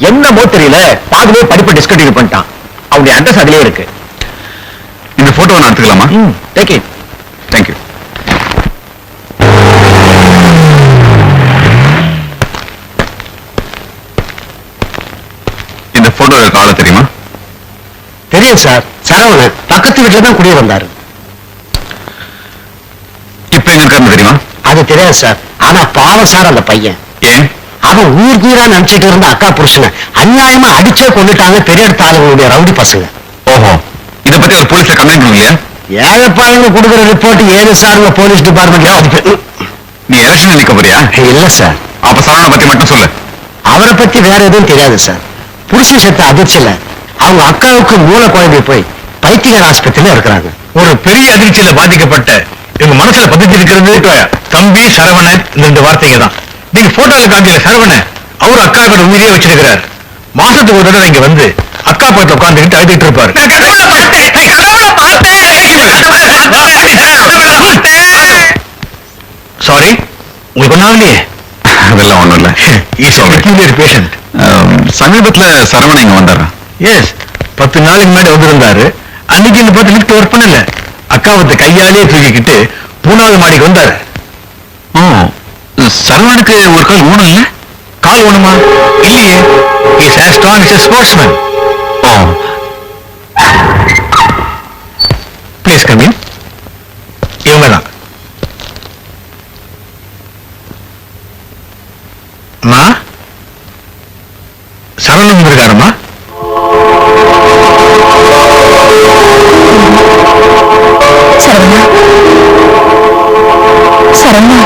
என்னமோ தெரியல, பாதிலே படிப்பு டிஸ்கண்டினியூ பண்ணிட்டான். அவனுடைய அட்ரஸ் அதிலே இருக்கு. இந்த போட்டோ நான் எடுத்துக்கலாமா? Take it. தேங்க்யூ. இந்த போட்டோ இருக்க ஆள தெரியுமா? தெரியும் சார், சரவணன் பக்கத்து வீட்டுல தான் குடியே வந்தாரு. இப்ப எங்க இருக்காருன்னு தெரியுமா? அது தெரியாது சார், ஆனா பாவம் சார் அந்த பையன். ஏன்? அவன் ஊர்கூரா நினைச்சிட்டு இருந்த அக்கா புருஷனை அநியாயமா அடிச்சே கொண்டுட்டாங்க பெரிய இடத்து ஆளுங்களுடைய ரவுடி பசங்க. ஓஹோ, இத பத்தி ஒரு போலீஸ்ல கம்ப்ளைண்ட் இல்லையா? ஏழைப்பாளையங்க கொடுக்குற ரிப்போர்ட் ஏழு சார்ல போலீஸ் டிபார்ட்மெண்ட். நீ எலெக்ஷன் நிக்க போறியா? இல்ல சார். அப்ப சரவணனை பத்தி மட்டும் சொல்லு. அவரை பத்தி வேற எதுவும் தெரியாது சார். புருஷன் செத்த அதிர்ச்சியில அவங்க அக்காவுக்கு மூளை குழம்பி போய் பைத்தியர் ஆஸ்பத்திரியில இருக்கிறாங்க. ஒரு பெரிய அதிர்ச்சியில பாதிக்கப்பட்ட இவங்க மனசுல பதிஞ்சு இருக்கிறது தம்பி சரவணன் இந்த வார்த்தைங்க தான். நீங்க போட்டோல காமிச்ச சரவணன் அவரு அக்கா கூட உயிரியே வச்சிருக்கிறார். மாசத்துக்கு ஒரு தடவை இங்க வந்து அக்கா பக்கத்துல உட்காந்துக்கிட்டு அழுதுட்டு இருப்பாரு. சாரி, உங்களுக்கு ஒன்றும் ஆகலையே? அதெல்லாம் ஒண்ணும் இல்ல. பேஷண்ட். சமீபத்துல சரவணன் இங்க வந்தாரா? எஸ், 10 நாளைக்கு முன்னாடி வந்திருந்தாரு. அன்னைக்கு இந்த பார்த்து லிஃப்ட் ஒர்க் பண்ணல. அக்காவத்தை கையாலேயே தூக்கிக்கிட்டு 3வது மாடிக்கு வந்தாரு. சரவணனுக்கு ஒரு கால் ஊனம் இல்ல? கால் ஊனமா? இல்லையே. Is as strong as a sportsman. Please come in. இவங்க தான். அம்மா, சரவணன் வந்திருக்காரம்மா. சரவணா, சரவணா,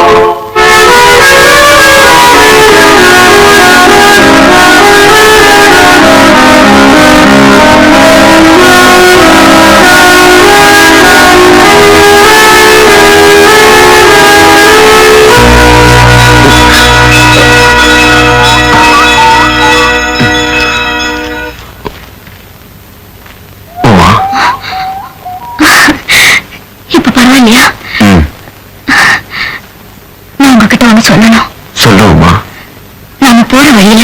இப்ப பரவாயில்லையா? நான் உங்ககிட்ட ஒண்ணு சொல்லணும். சொல்லுவோமா? நாம போற வழியில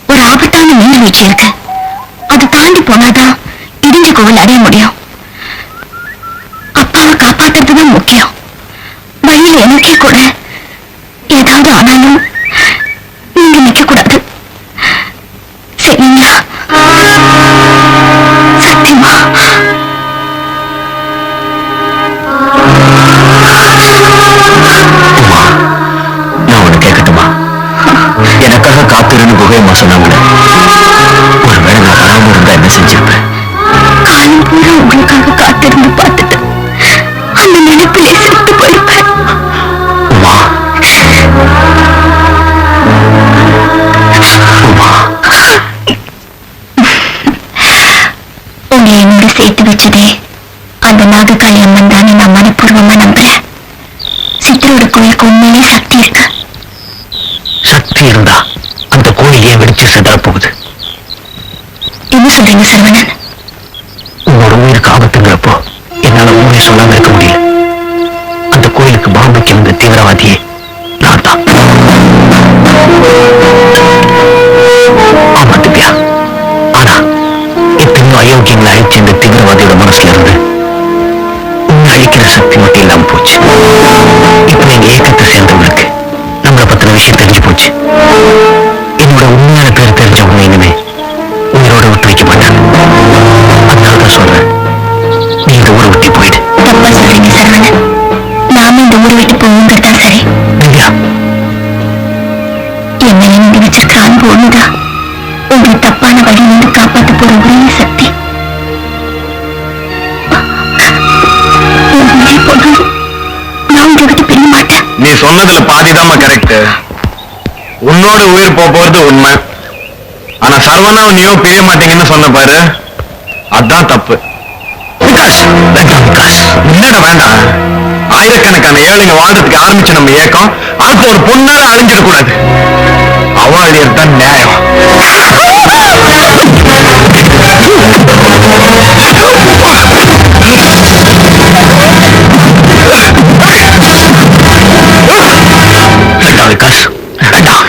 ஒரு ஆபத்தான நீர்வீழ்ச்சி இருக்கு. அது தாண்டி போனாதான் இடிஞ்ச கோவில் அடைய முடியும். அப்பாவை காப்பாத்துறதுதான் முக்கியம். வழியில எனக்கே கூட ஏதாவது ஆனாலும் நீங்க நிக்க கூடாது. சரிங்களா? சத்தியமா? நான் ஒண்ணு கேட்கட்டுமா? எனக்காக காத்திருந்து குகையம்மா சொன்னாங்களே, ஒருவேளை நான் வராம இருந்தா என்ன செஞ்சிருப்பேன்? காலம் பூரா உங்களுக்காக காத்திருந்து பார்த்துட்டு அந்த நினைப்பிலே செத்து போயிருப்பேன். உமா, உமா, உங்களை என்னோட சேர்த்து வச்சதே அந்த நாகக்காளி அம்மன் தானே நான் மனப்பூர்வமா நம்புறேன். சித்தரோட கோயிலுக்கு உண்மையிலே சக்தி இருக்கு. சக்தி இருந்தா அந்த கோயில் ஏன் வெடிச்சு செதற போகுது? என்ன சொல்றீங்க சரவணன்? உன்னோட உயிருக்கு ஆபத்துங்கிறப்போ என்னால உண்மையை சொல்லாம இருக்க முடியல. அந்த கோயிலுக்கு பாம்புக்கு இருந்த தீவிரவாதியே நான் தான். ஆமா திவ்யா, ஆனா எத்தனையோ அயோக்கியங்களை அழிச்சு இந்த தீவிரவாதியோட மனசுல இருந்து உண்மை அழிக்கிற சக்தி மட்டும் இல்லாம போச்சு. இப்ப எங்க ஏக்கத்தை சேர்ந்தவங்களுக்கு நம்மளை பத்தின விஷயம் தெரிஞ்சு போச்சு. என்னோட உண்மையான பேர் தெரிஞ்சவங்க இனிமே உயிரோட விட்டு வைக்க மாட்டாங்க. அதனாலதான் சொல்றேன், நீ இந்த ஊரை விட்டு போயிடு. தப்பா சொல்றீங்க சரவணன். நாம இந்த ஊரை விட்டு போகுங்கிறதா சரி. திவ்யா, என்ன நீங்க வச்சிருக்கிற அன்பு ஒண்ணுதான் உங்களை தப்பான வழியிலிருந்து காப்பாற்ற போற ஒரே சக்தி. உண்மையை போனாலும் நான் உங்களை விட்டு பிரிய மாட்டேன். நீ சொன்னதுல பாதிதாமா கரெக்ட். உன்னோட உயிர் போறது உண்மை. ஆனா சரவணாவும் நீயோ பிரிய மாட்டீங்கன்னு சொன்ன பாரு, அதான் தப்பு. விகாஸ், வேண்டாம் விகாஸ். இல்லடா வேண்டாம். ஆயிரக்கணக்கான ஏழைங்க வாழ்றதுக்கு ஆரம்பிச்ச நம்ம ஏக்கம் அப்போ ஒரு பொண்ணால அழிஞ்சிடக்கூடாது. அவாழியர் தான் நியாயம். வேண்டாம் விகாஸ், வேண்டாம்.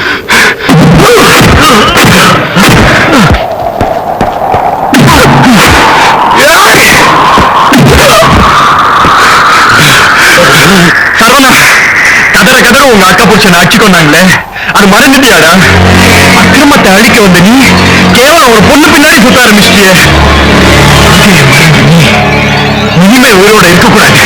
சரவணா, கதற கதற உங்க அக்கா புருஷனை அடிச்சு கொண்டாங்களே, அது மறந்துட்டியாடா? அக்கிரமத்தை அழிக்க வந்த நீ கேவலம் ஒரு பொண்ணு பின்னாடி சுத்த ஆரம்பிச்சிட்டியே. இனிமே உயிரோட இருக்கக்கூடாது.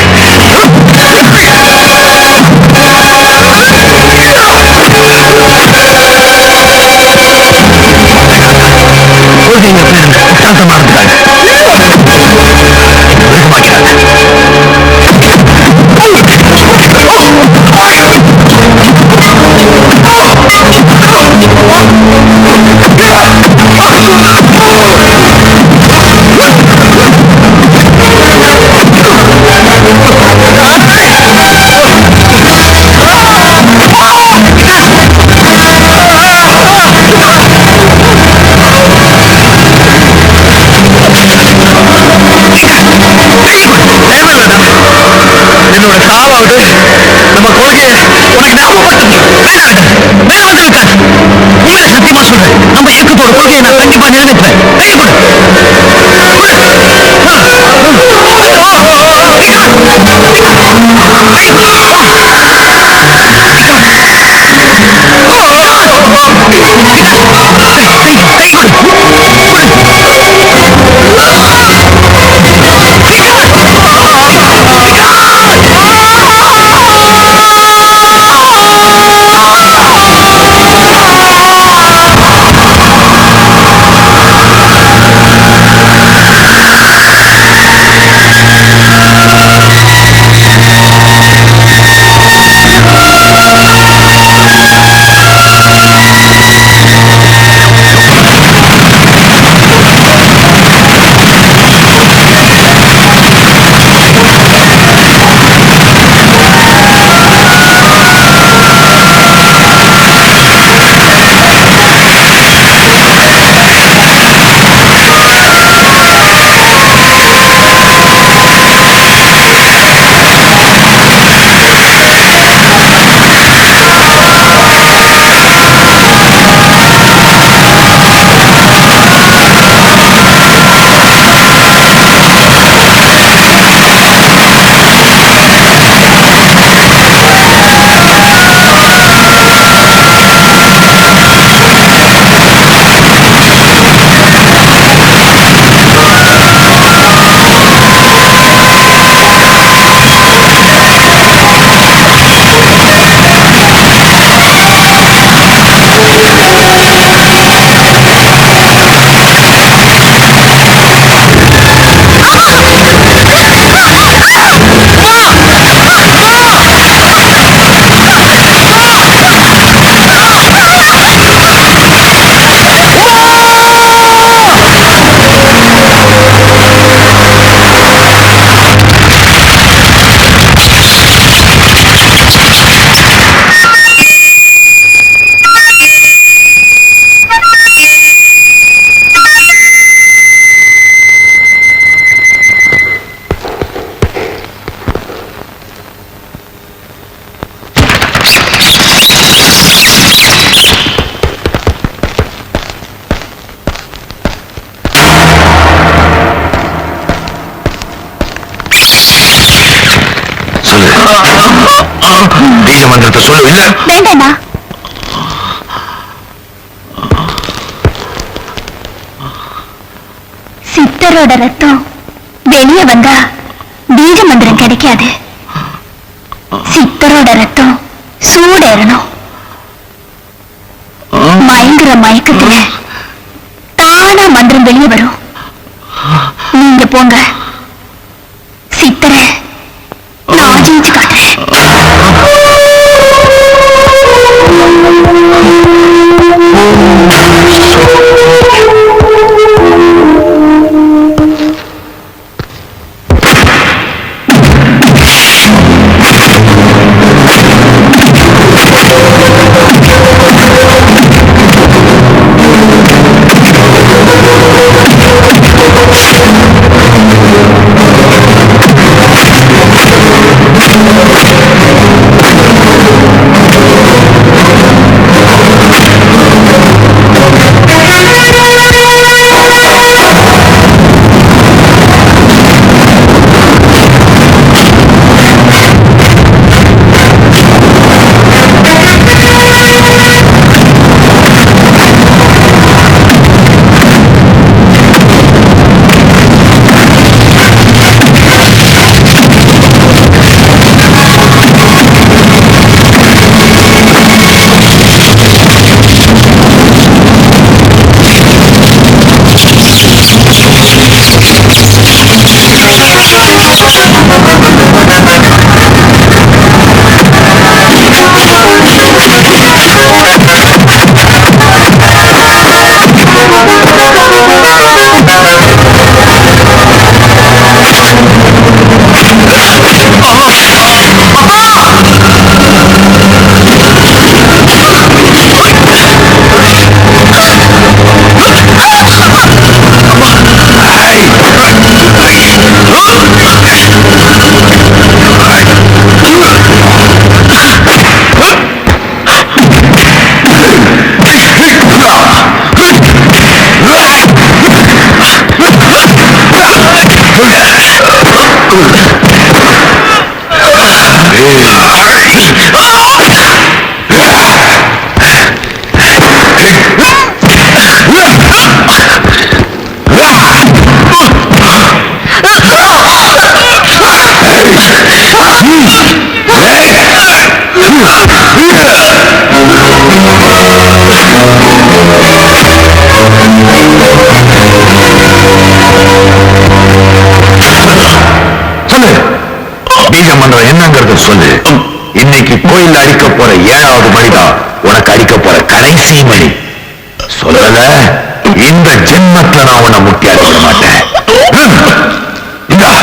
பீஜ மந்திரத்தை சொல்லு இல்ல வேண்டாண்ணா. சித்தரோட ரத்தம் வெளியே வந்தா பீஜ மந்திரம் கிடைக்காது. சித்தரோட ரத்தம் சூடேறணும். மயங்குற மயக்கத்துல தானா மந்திரம் வெளியே வரும். நீங்க போங்க, சித்தரை நான் ஜெயிச்சு காட்டுறேன். சொல்லு. இன்னைக்கு கோயில் அடிக்க போற 7வது மணிதான் உனக்கு அடிக்க போற கடைசி மணி. சொல்லல, இந்த ஜென்மத்துல நான் உன்னை முட்டி அடிக்க மாட்டேன். இந்தா.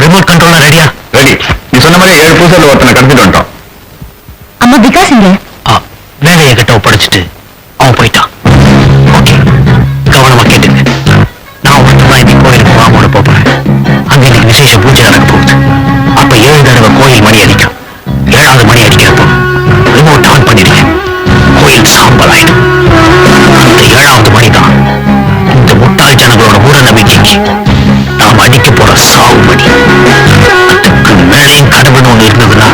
ரிமோட் கண்ட்ரோலா ரெடியா? ரெடி. நீ சொன்ன மாதிரி 7 பூசால ஒருத்தனை கடத்திட்டு வந்துட்டோம். அம்மா விகாஸ் இங்க வேலையை கிட்ட ஒப்படைச்சிட்டு அவன் போயிட்டான். ஓகே, கவனமா கேட்டுங்க. நான் ஒருத்தமா இந்த கோயிலுக்கு மாமோட போறேன். அங்க இன்னைக்கு விசேஷ பூஜை நடக்க போகுது. அப்ப 7 தடவை கோயில் மணி அடிக்கும். 7வது மணி அடிக்கிறப்போ ரிமோட் ஆன் பண்ணிடுங்க. கோயில் சாம்பல் ஆயிடும். அந்த 7வது மணிதான் இந்த முட்டாள் ஜனங்களோட மூட நம்பிக்கைக்கு நாம் அடிக்க போற சாவு மணி. அதுக்கு மேலேயும் கடவுள் ஒண்ணு இருந்ததுன்னா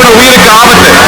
உயிருக்கு ஆபத்து.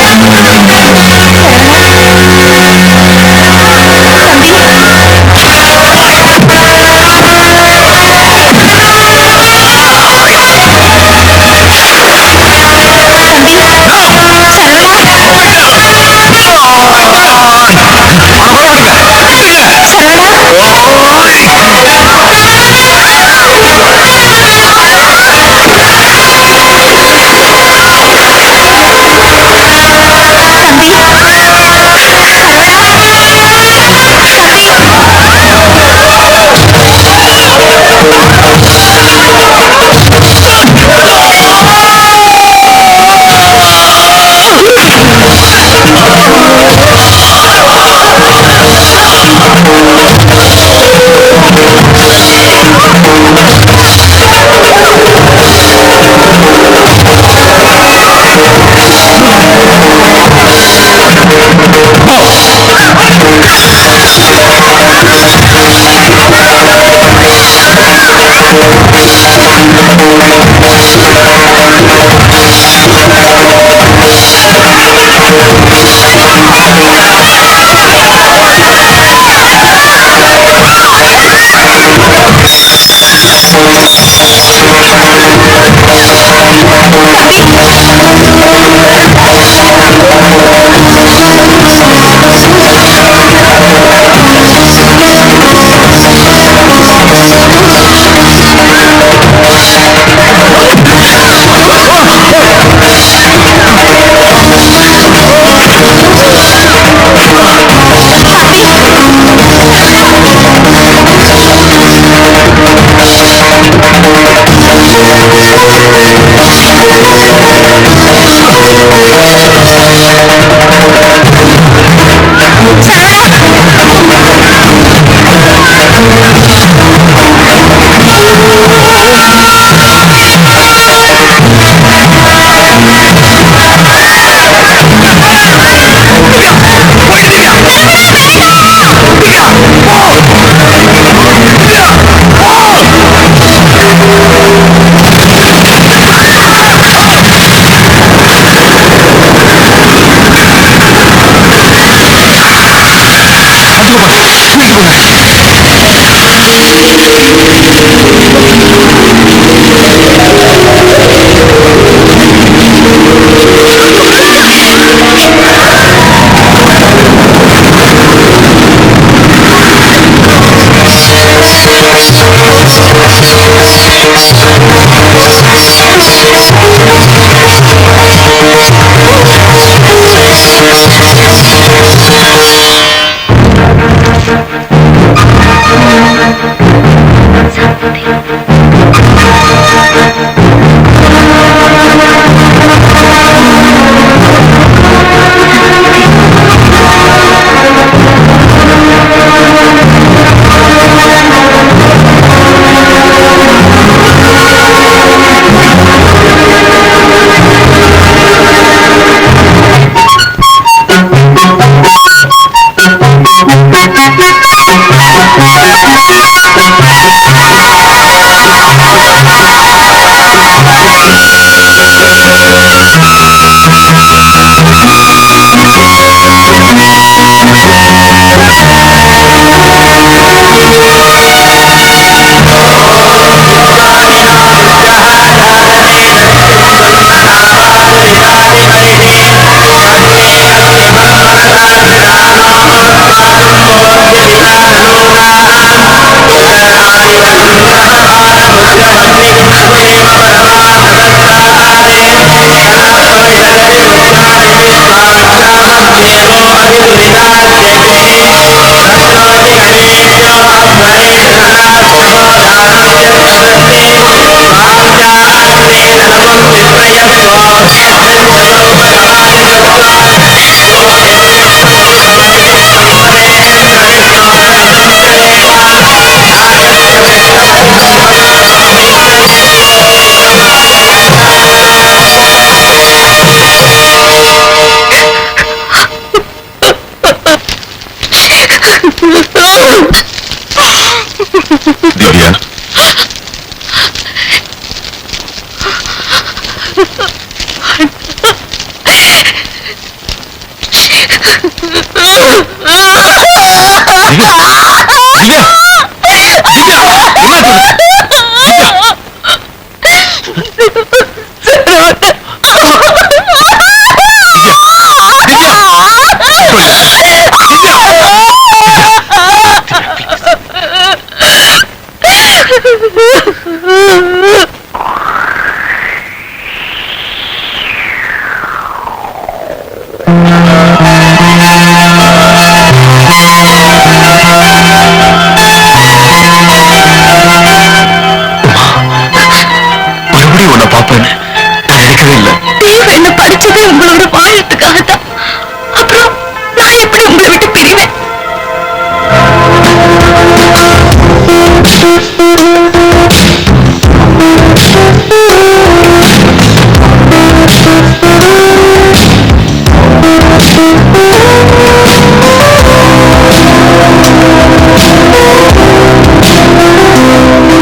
ஆ